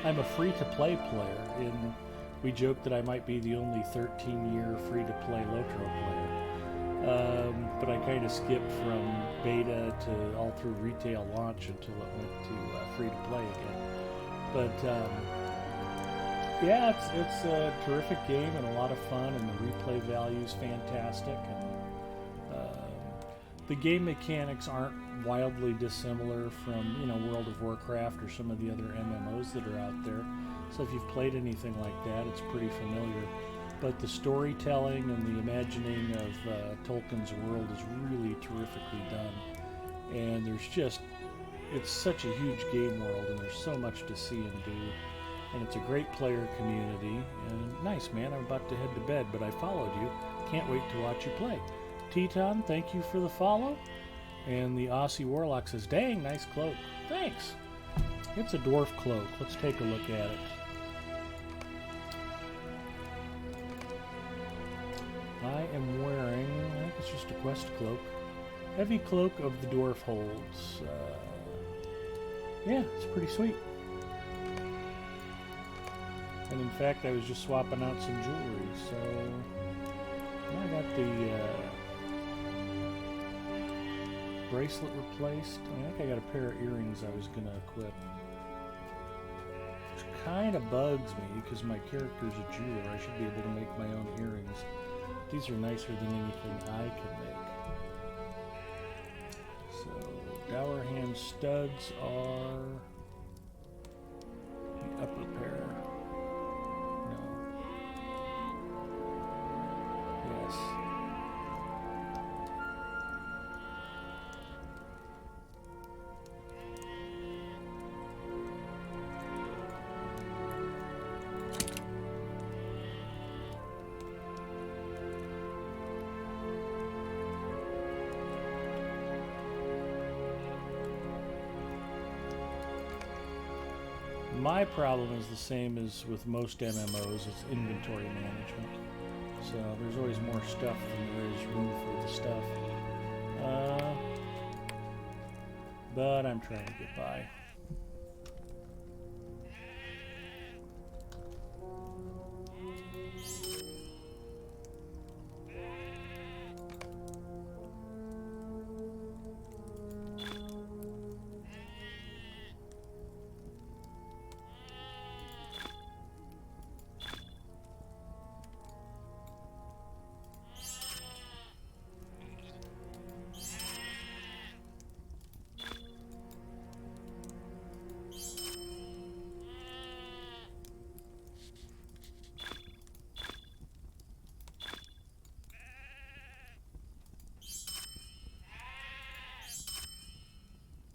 I'm a free-to-play player in... We joked that I might be the only 13-year free-to-play Lotro player. But I kind of skipped from beta to all through retail launch until it went to free-to-play again. But yeah, it's a terrific game and a lot of fun, and the replay value is fantastic. And the game mechanics aren't wildly dissimilar from, World of Warcraft or some of the other MMOs that are out there. So if you've played anything like that, it's pretty familiar. But the storytelling and the imagining of Tolkien's world is really terrifically done. And it's such a huge game world, and there's so much to see and do. And it's a great player community. And nice, man, I'm about to head to bed, but I followed you. Can't wait to watch you play. Teton, thank you for the follow. And the Aussie Warlock says, dang, nice cloak. Thanks. It's a dwarf cloak. Let's take a look at it. I am wearing, I think it's just a quest cloak. Heavy cloak of the dwarf holds. Yeah, it's pretty sweet. And in fact, I was just swapping out some jewelry, so I got bracelet replaced. I think I got a pair of earrings I was going to equip. Which kind of bugs me because my character's a jeweler. I should be able to make my own earrings. These are nicer than anything I can make. So, dower hand studs are the upper pair. No. Yes. My problem is the same as with most MMOs, it's inventory management. So there's always more stuff than there is room for the stuff. But I'm trying to get by.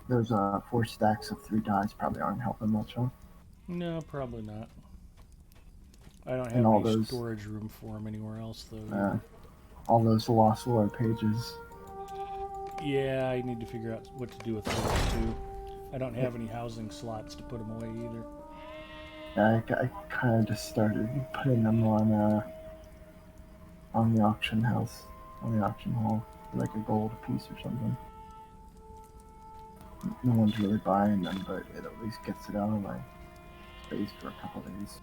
Those 4 stacks of 3 dice probably aren't helping much, huh? No, probably not. I don't have And all any those- storage room for them anywhere else, though. All those lost lore pages. Yeah, I need to figure out what to do with those, too. I don't have any housing slots to put them away, either. Yeah, I kind of just started putting them on the auction house, on the auction hall, for like a gold a piece or something. No one's really buying them, but it at least gets it out of my space for a couple days.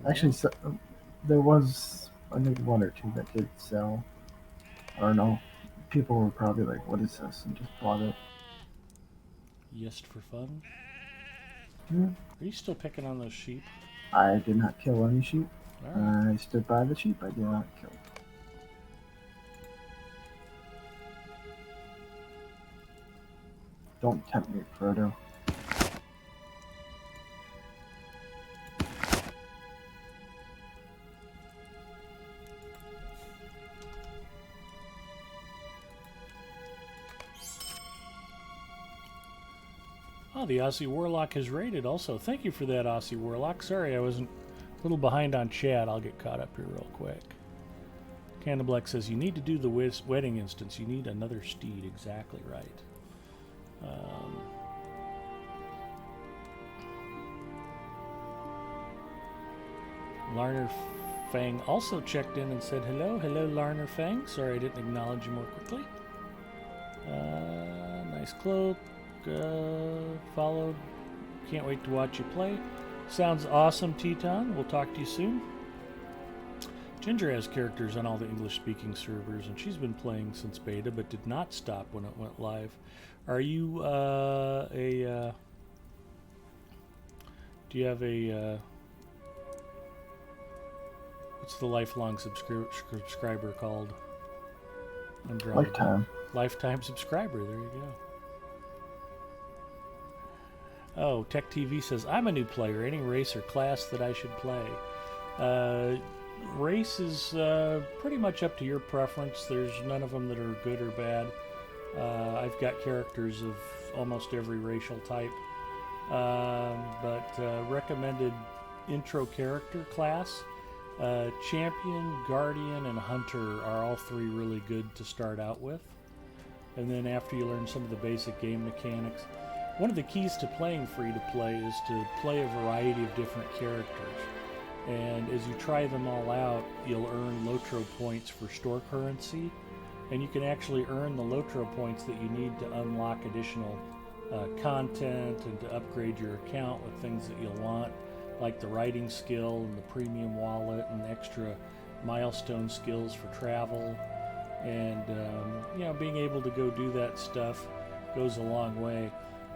Actually, so, there was, I think, 1 or 2 that did sell. I don't know. People were probably like, what is this? And just bought it. Yes, for fun. Yeah. Are you still picking on those sheep? I did not kill any sheep. All right. I stood by the sheep I did not kill. Don't tempt me, Frodo. Oh, the Aussie Warlock has raided also. Thank you for that, Aussie Warlock. Sorry I wasn't a little behind on chat. I'll get caught up here real quick. Candleblack says, you need to do the wedding instance. You need another steed. Exactly right. Larner Fang also checked in and said, hello. Hello, Larner Fang. Sorry I didn't acknowledge you more quickly. Nice cloak. Followed. Can't wait to watch you play. Sounds awesome, Teton. We'll talk to you soon. Ginger has characters on all the English-speaking servers, and she's been playing since beta, but did not stop when it went live. Are you do you have a what's the lifelong subscriber called? Lifetime. Lifetime subscriber. There you go. Oh, Tech TV says, I'm a new player. Any race or class that I should play? Race is pretty much up to your preference. There's none of them that are good or bad. I've got characters of almost every racial type. But recommended intro character class. Champion, Guardian, and Hunter are all 3 really good to start out with. And then after you learn some of the basic game mechanics, one of the keys to playing free-to-play is to play a variety of different characters. And as you try them all out, you'll earn Lotro points for store currency. And you can actually earn the Lotro points that you need to unlock additional content and to upgrade your account with things that you'll want, like the writing skill and the premium wallet and extra milestone skills for travel. And being able to go do that stuff goes a long way.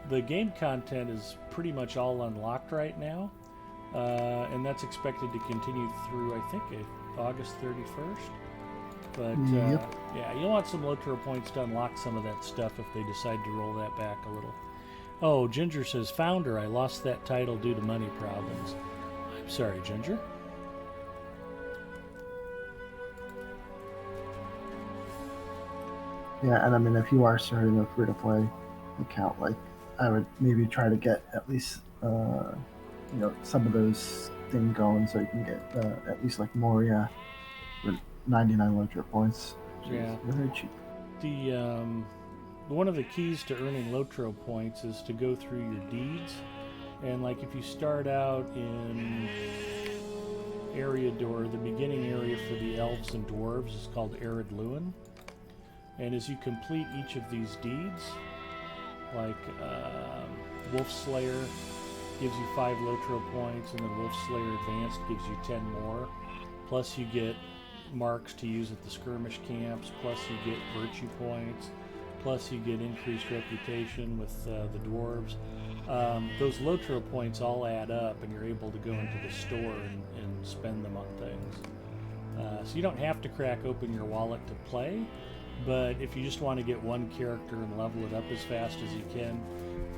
The game content is pretty much all unlocked right now, and that's expected to continue through, I think, August 31st. But Yep. yeah, you'll want some Lotro points to unlock some of that stuff if they decide to roll that back a little. Oh, Ginger says, Founder, I lost that title due to money problems. I'm sorry, Ginger. Yeah, and I mean, if you are starting a free-to-play account, like, I would maybe try to get at least, some of those things going so you can get at least like Moria with 99 Lotro points, which Yeah. is very cheap. The one of the keys to earning Lotro points is to go through your deeds, and like if you start out in area door, the beginning area for the elves and dwarves is called Arid Luin, and as you complete each of these deeds, like Wolf Slayer gives you 5 Lotro points, and then Wolf Slayer Advanced gives you 10 more, plus you get marks to use at the skirmish camps, plus you get virtue points, plus you get increased reputation with the dwarves. Those Lotro points all add up, and you're able to go into the store and spend them on things. So you don't have to crack open your wallet to play, but if you just want to get one character and level it up as fast as you can,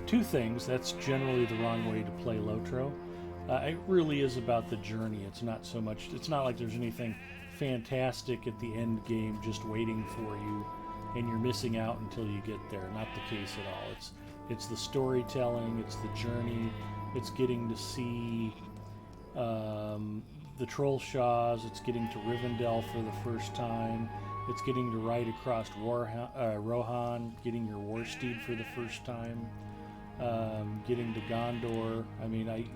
2 things, that's generally the wrong way to play Lotro. It really is about the journey. It's not like there's anything fantastic at the end game just waiting for you and you're missing out until you get there. Not the case at all. It's the storytelling, it's the journey, it's getting to see the Troll Shaws, it's getting to Rivendell for the first time, it's getting to ride across Rohan, getting your war steed for the first time, getting to Gondor. I mean,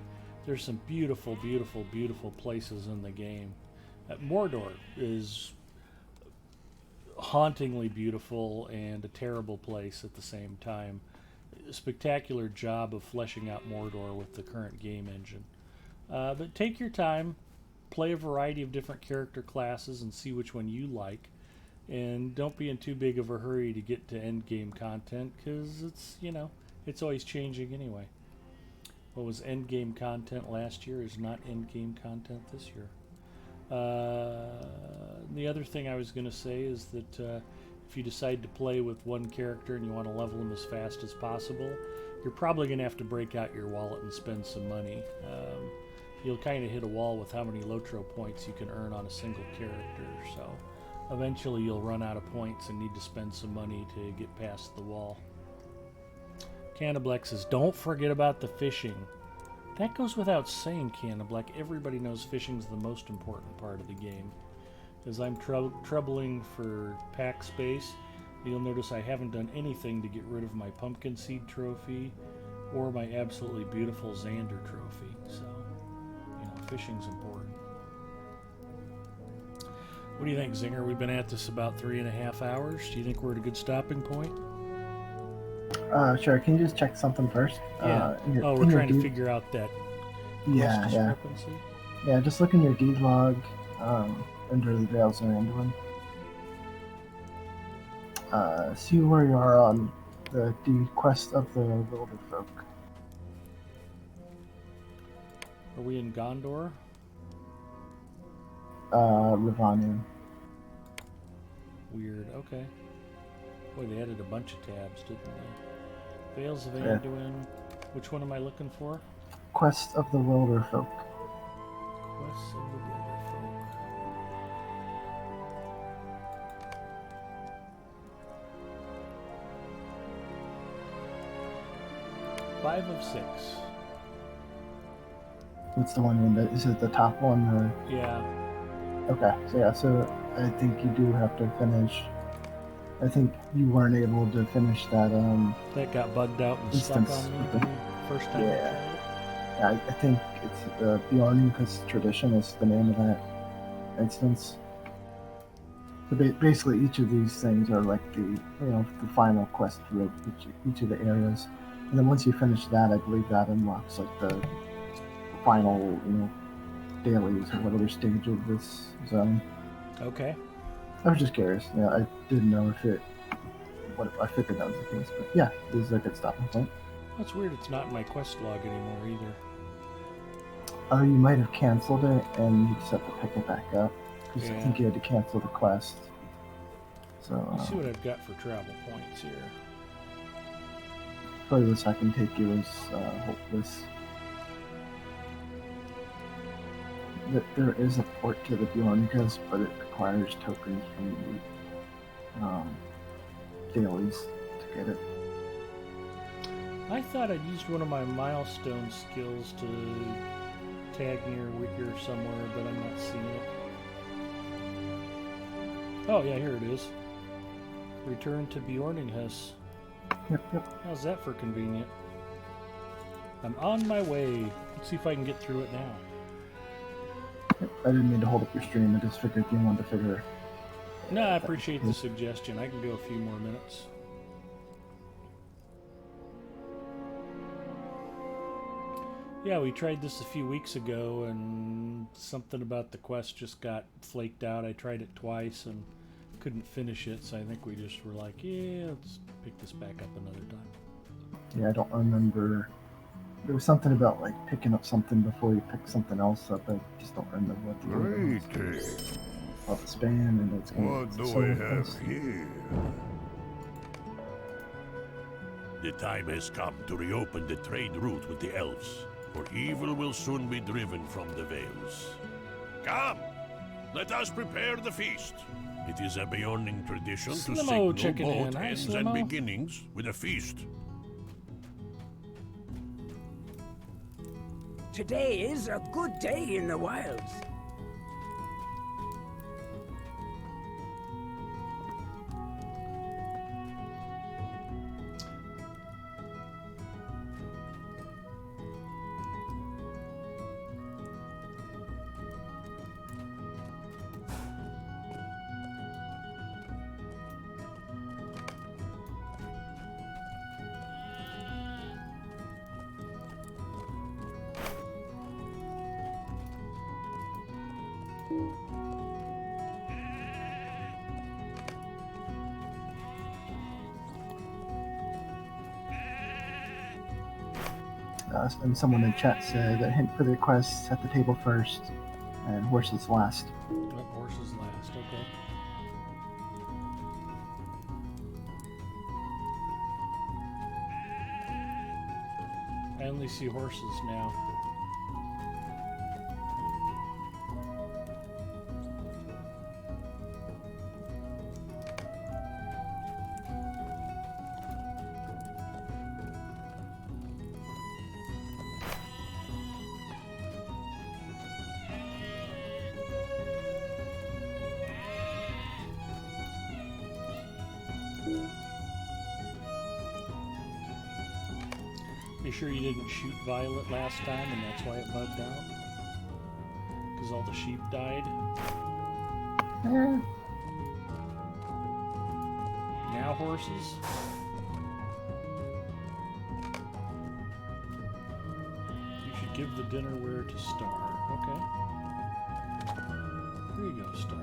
there's some beautiful, beautiful, beautiful places in the game. Mordor is hauntingly beautiful and a terrible place at the same time. A spectacular job of fleshing out Mordor with the current game engine. But take your time, play a variety of different character classes and see which one you like. And don't be in too big of a hurry to get to end game content, because it's always changing anyway. What was end game content last year is not end game content this year. The other thing I was going to say is that if you decide to play with one character and you want to level them as fast as possible, you're probably going to have to break out your wallet and spend some money. You'll kind of hit a wall with how many Lotro points you can earn on a single character, so eventually you'll run out of points and need to spend some money to get past the wall. Cannablex says, don't forget about the fishing. That goes without saying, Cannableck. Everybody knows fishing's the most important part of the game. As I'm troubling for pack space, you'll notice I haven't done anything to get rid of my pumpkin seed trophy or my absolutely beautiful Xander trophy. So, fishing's important. What do you think, Zinger? We've been at this about 3.5 hours. Do you think we're at a good stopping point? Sure. Can you just check something first? Yeah. We're trying to figure out that Yeah. discrepancy. Yeah, just look in your deed log under the Vales of Anduin. See where you are on the quest of the Wilder Folk. Are we in Gondor? Rivanian. Weird. Okay. Boy, they added a bunch of tabs, didn't they? Vales of Yeah. Anduin. Which one am I looking for? Quest of the Wilder Folk. Quests of the Wilder Folk. Five of 6. What's the one in the? Is it the top one? Yeah. Okay, so I think you do have to finish. I think you weren't able to finish that. That got bugged out and Instance stuck on me of the- the first time. Yeah. I think it's Bjorn, because tradition is the name of that instance. So basically, each of these things are like the final quest for each of the areas, and then once you finish that, I believe that unlocks like the final dailies or whatever stage of this zone. Okay. I was just curious. Yeah, I didn't know if it. What I figured that was the case, but yeah, this is a good stopping point. That's weird. It's not in my quest log anymore either. You might have canceled it, and you just have to pick it back up because I Yeah. think you had to cancel the quest. So Let's see what I've got for travel points here. furthest I can take you is hopeless. There is a port to the Bjorngas, but it requires tokens from the dailies to get it. I thought I'd used one of my milestone skills to tag near Wicker somewhere, but I'm not seeing it. Oh yeah, here it is. Return to Bjorninghus. Yep. How's that for convenient? I'm on my way. Let's see if I can get through it now. I didn't mean to hold up your stream. I just figured you wanted to figure. No, I appreciate the suggestion. I can go a few more minutes. Yeah, we tried this a few weeks ago, and something about the quest just got flaked out. I tried it twice and couldn't finish it, so I think we just were like, yeah, let's pick this back up another time. Yeah, I don't remember. There was something about like picking up something before you pick something else up. I just don't remember what the order was. Greetings. About the span and it's going What to do the we solar have quest. here? The time has come to reopen the trade route with the elves, for evil will soon be driven from the Vales. Come, let us prepare the feast. It is a Bjorning tradition to Slimo signal checking both in. Hi, ends Slimo. and beginnings with a feast. Today is a good day in the wilds. And someone in chat said that hint for the quest: set the table first, and horses last. Let horses last, okay. I only see horses now. You sure you didn't shoot Violet last time and that's why it bugged out? Because all the sheep died? Now horses? You should give the dinner where to Star. Okay. Here you go, Star.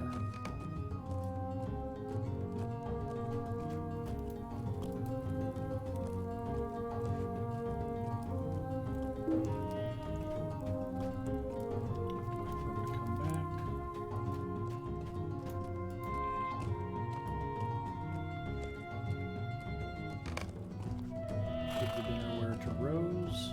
Give the dinnerware to Rose.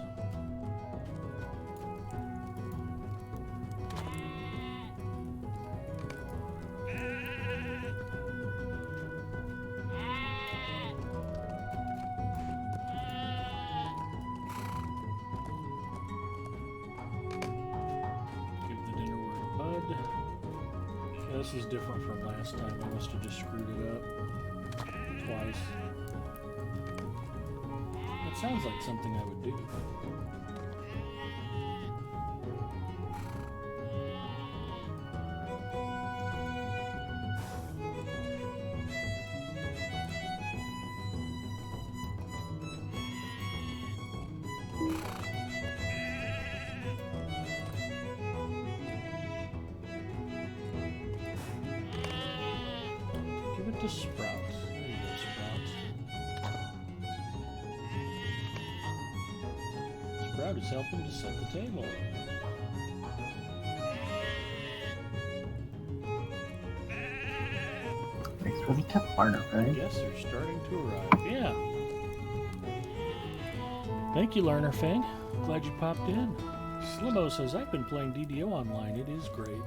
Give the dinnerware to Bud. Okay, this is different from last time. I must have just screwed it up twice. That sounds like something I would do. to Sprouts. There you go, Sprouts. Sprout is helping to set the table. Thanks for the tip, partner, right? Yes, they're starting to arrive. Yeah. Thank you, Learner Fang. Glad you popped in. Slimo says, I've been playing DDO online. It is great.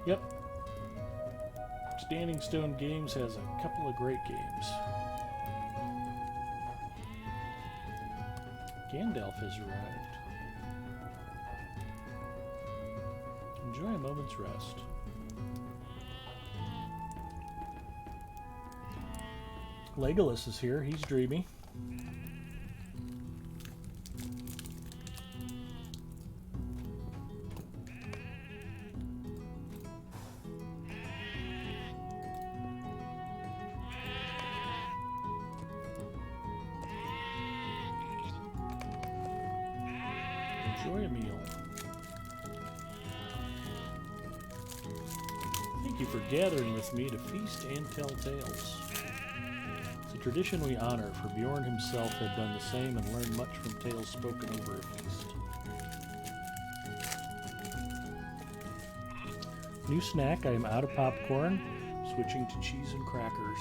Yep. Standing Stone Games has a couple of great games. Gandalf has arrived. Enjoy a moment's rest. Legolas is here. He's dreamy. Enjoy a meal. Thank you for gathering with me to feast and tell tales. It's a tradition we honor, for Bjorn himself had done the same and learned much from tales spoken over a feast. New snack, I am out of popcorn, switching to cheese and crackers.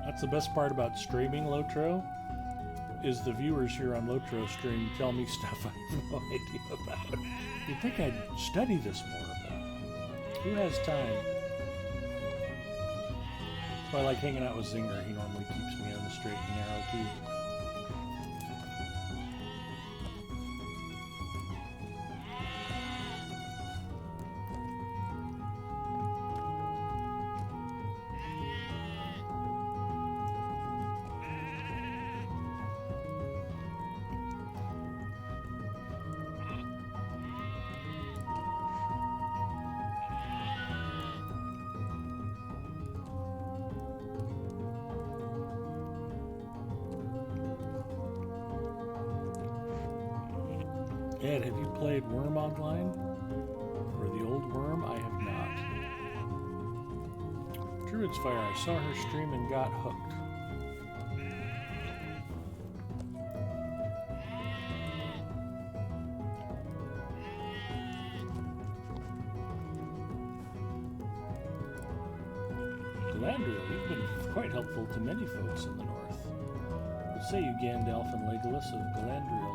That's the best part about streaming Lotro, is the viewers here on Lotro stream tell me stuff I have no idea about. You'd think I'd study this more, but who has time? That's why I like hanging out with Zinger. He normally keeps me on the straight and narrow too. Ed, have you played Worm Online? Or the old Worm? I have not. Druid's Fire, I saw her stream and got hooked. Galadriel, you've been quite helpful to many folks in the north. What say you, Gandalf and Legolas of Galadriel?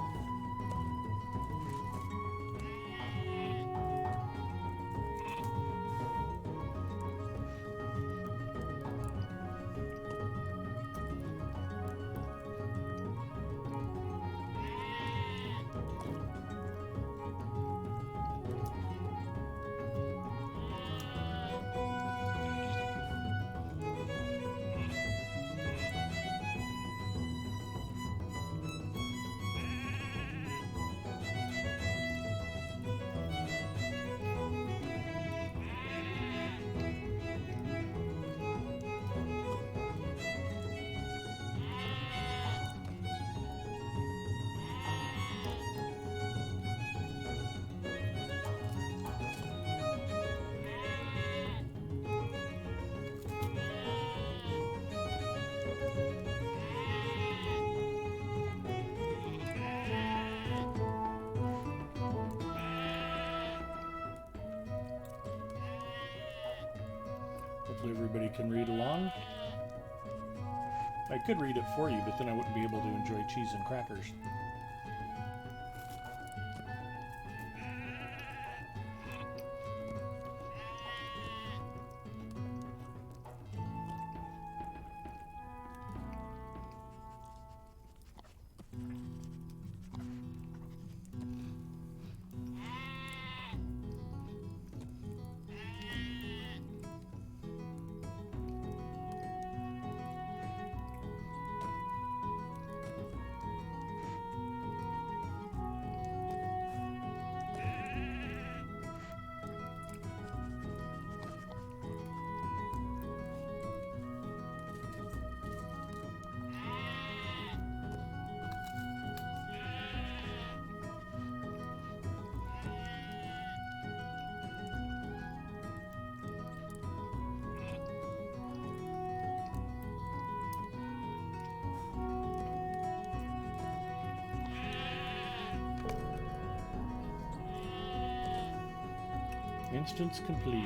Hopefully everybody can read along. I could read it for you, but then I wouldn't be able to enjoy cheese and crackers. Instance complete.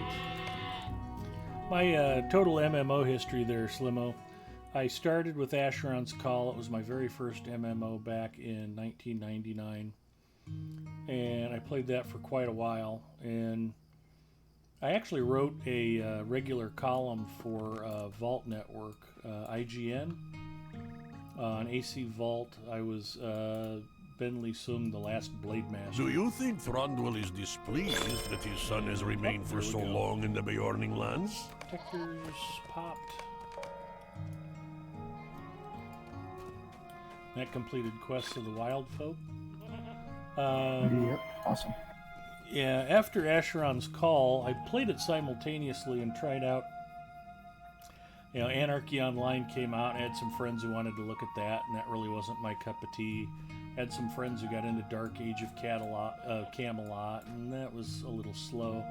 My total MMO history there, Slimo. I started with Asheron's Call. It was my very first MMO back in 1999. And I played that for quite a while. And I actually wrote a regular column for Vault Network, IGN. On AC Vault, I was Ben Lee Sung, the last Blade Master. Do you think Thranduil is displeased that his son has remained for so long in the Bjorning lands? Detectors popped. That completed Quests of the Wild Folk. Yep, awesome. Yeah, after Asheron's Call, I played it simultaneously and tried out. You know, Anarchy Online came out. I had some friends who wanted to look at that, and that really wasn't my cup of tea. Had some friends who got into Dark Age of Camelot, and that was a little slow.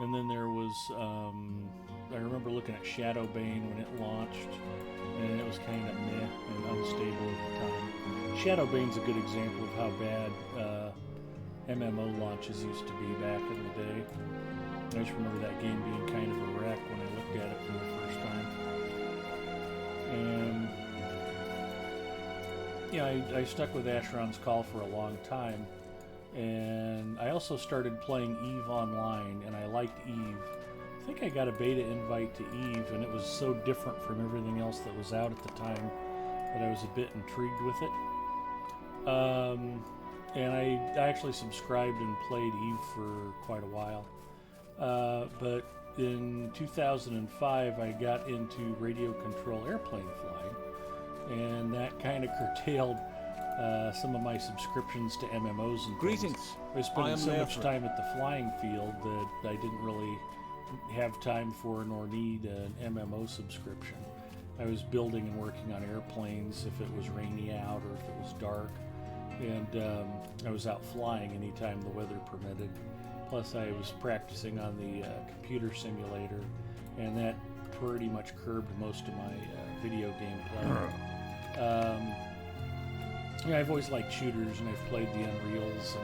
And then there was, I remember looking at Shadowbane when it launched, and it was kind of meh and unstable at the time. Shadowbane's a good example of how bad MMO launches used to be back in the day. I just remember that game being kind of a wreck when I looked at it for the first time. And yeah, I stuck with Asheron's Call for a long time. And I also started playing EVE Online, and I liked EVE. I think I got a beta invite to EVE, and it was so different from everything else that was out at the time that I was a bit intrigued with it. And I actually subscribed and played EVE for quite a while. But in 2005, I got into radio control airplane flying, and that kind of curtailed some of my subscriptions to MMOs and things. Greetings. I was spending so much time at the flying field that I didn't really have time for nor need an MMO subscription. I was building and working on airplanes if it was rainy out or if it was dark, and I was out flying anytime the weather permitted. Plus, I was practicing on the computer simulator, and that pretty much curbed most of my video game play. Yeah, I've always liked shooters, and I've played the Unreals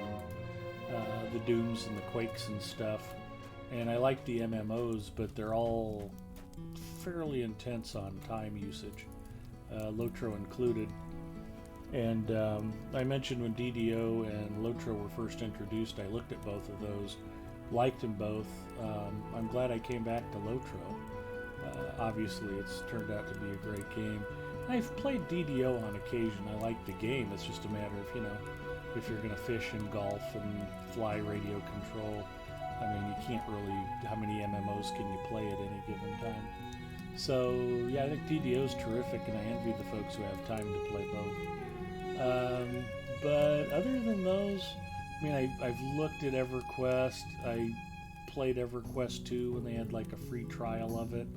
and the Dooms and the Quakes and stuff. And I like the MMOs, but they're all fairly intense on time usage, Lotro included. And I mentioned when DDO and Lotro were first introduced, I looked at both of those, liked them both. I'm glad I came back to Lotro. Obviously, it's turned out to be a great game. I've played DDO on occasion. I like the game. It's just a matter of, you know, if you're going to fish and golf and fly radio control. I mean, you can't really, how many MMOs can you play at any given time? So, yeah, I think DDO's terrific, and I envy the folks who have time to play both. But other than those, I mean, I've looked at EverQuest. I played EverQuest 2 when they had like a free trial of it.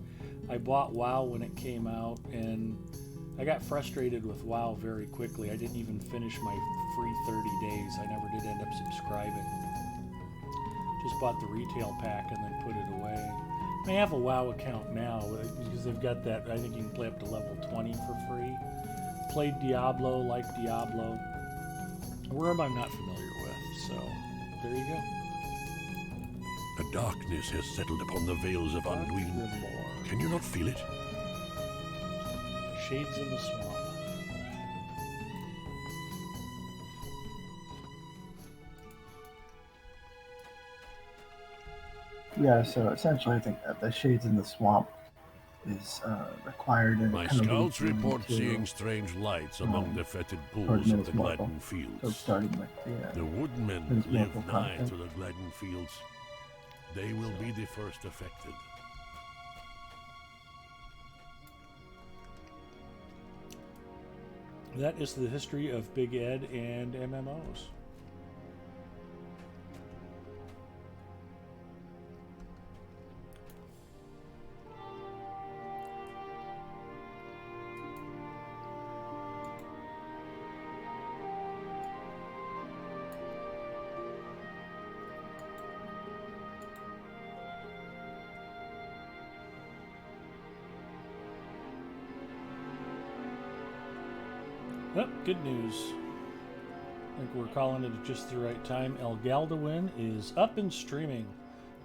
I bought WoW when it came out, and I got frustrated with WoW very quickly. I didn't even finish my free 30 days. I never did end up subscribing. Just bought the retail pack and then put it away. I have a WoW account now because they've got that. I think you can play up to level 20 for free. Played Diablo, like Diablo. Worm I'm not familiar with, so there you go. A darkness has settled upon the vales of Anduin. Can you not feel it? Shades in the swamp. Yeah, so essentially I think that the Shades in the Swamp is required in My scouts report seeing strange lights among the fetid pools of the Gladden So Fields. starting with The woodmen Miss live Marple nigh content. to the Gladden Fields. They will be the first affected. That is the history of Big Ed and MMOs. Well, good news. I think we're calling it at just the right time. El Galdawin is up and streaming.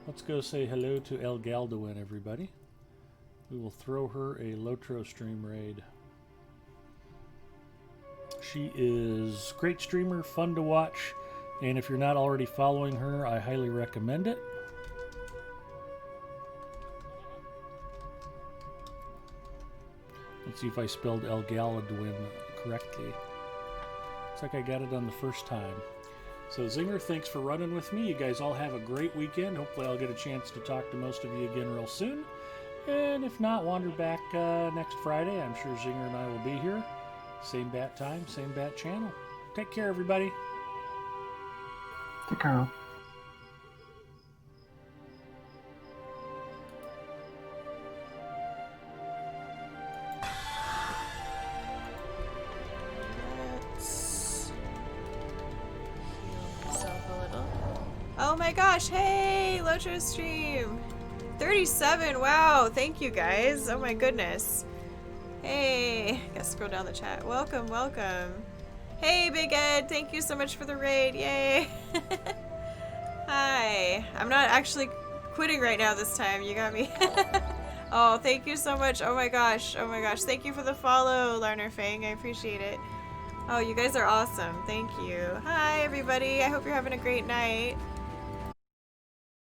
Let's go say hello to El Galdawin, everybody. We will throw her a Lotro stream raid. She is a great streamer, fun to watch, and if you're not already following her, I highly recommend it. Let's see if I spelled El Galdawin correctly. Looks like I got it on the first time. So Zinger, thanks for running with me. You guys all have a great weekend. Hopefully I'll get a chance to talk to most of you again real soon. And if not, wander back next Friday. I'm sure Zinger and I will be here. Same bat time, same bat channel. Take care, everybody. Take care. Oh my gosh, hey, Lotro stream. 37, wow, thank you guys. Oh my goodness. Hey, gotta scroll down the chat. Welcome, welcome. Hey, Big Ed, thank you so much for the raid, yay. Hi, I'm not actually quitting right now this time, you got me. Oh, thank you so much, oh my gosh, thank you for the follow, Larner Fang, I appreciate it. Oh, you guys are awesome, thank you. Hi, everybody, I hope you're having a great night.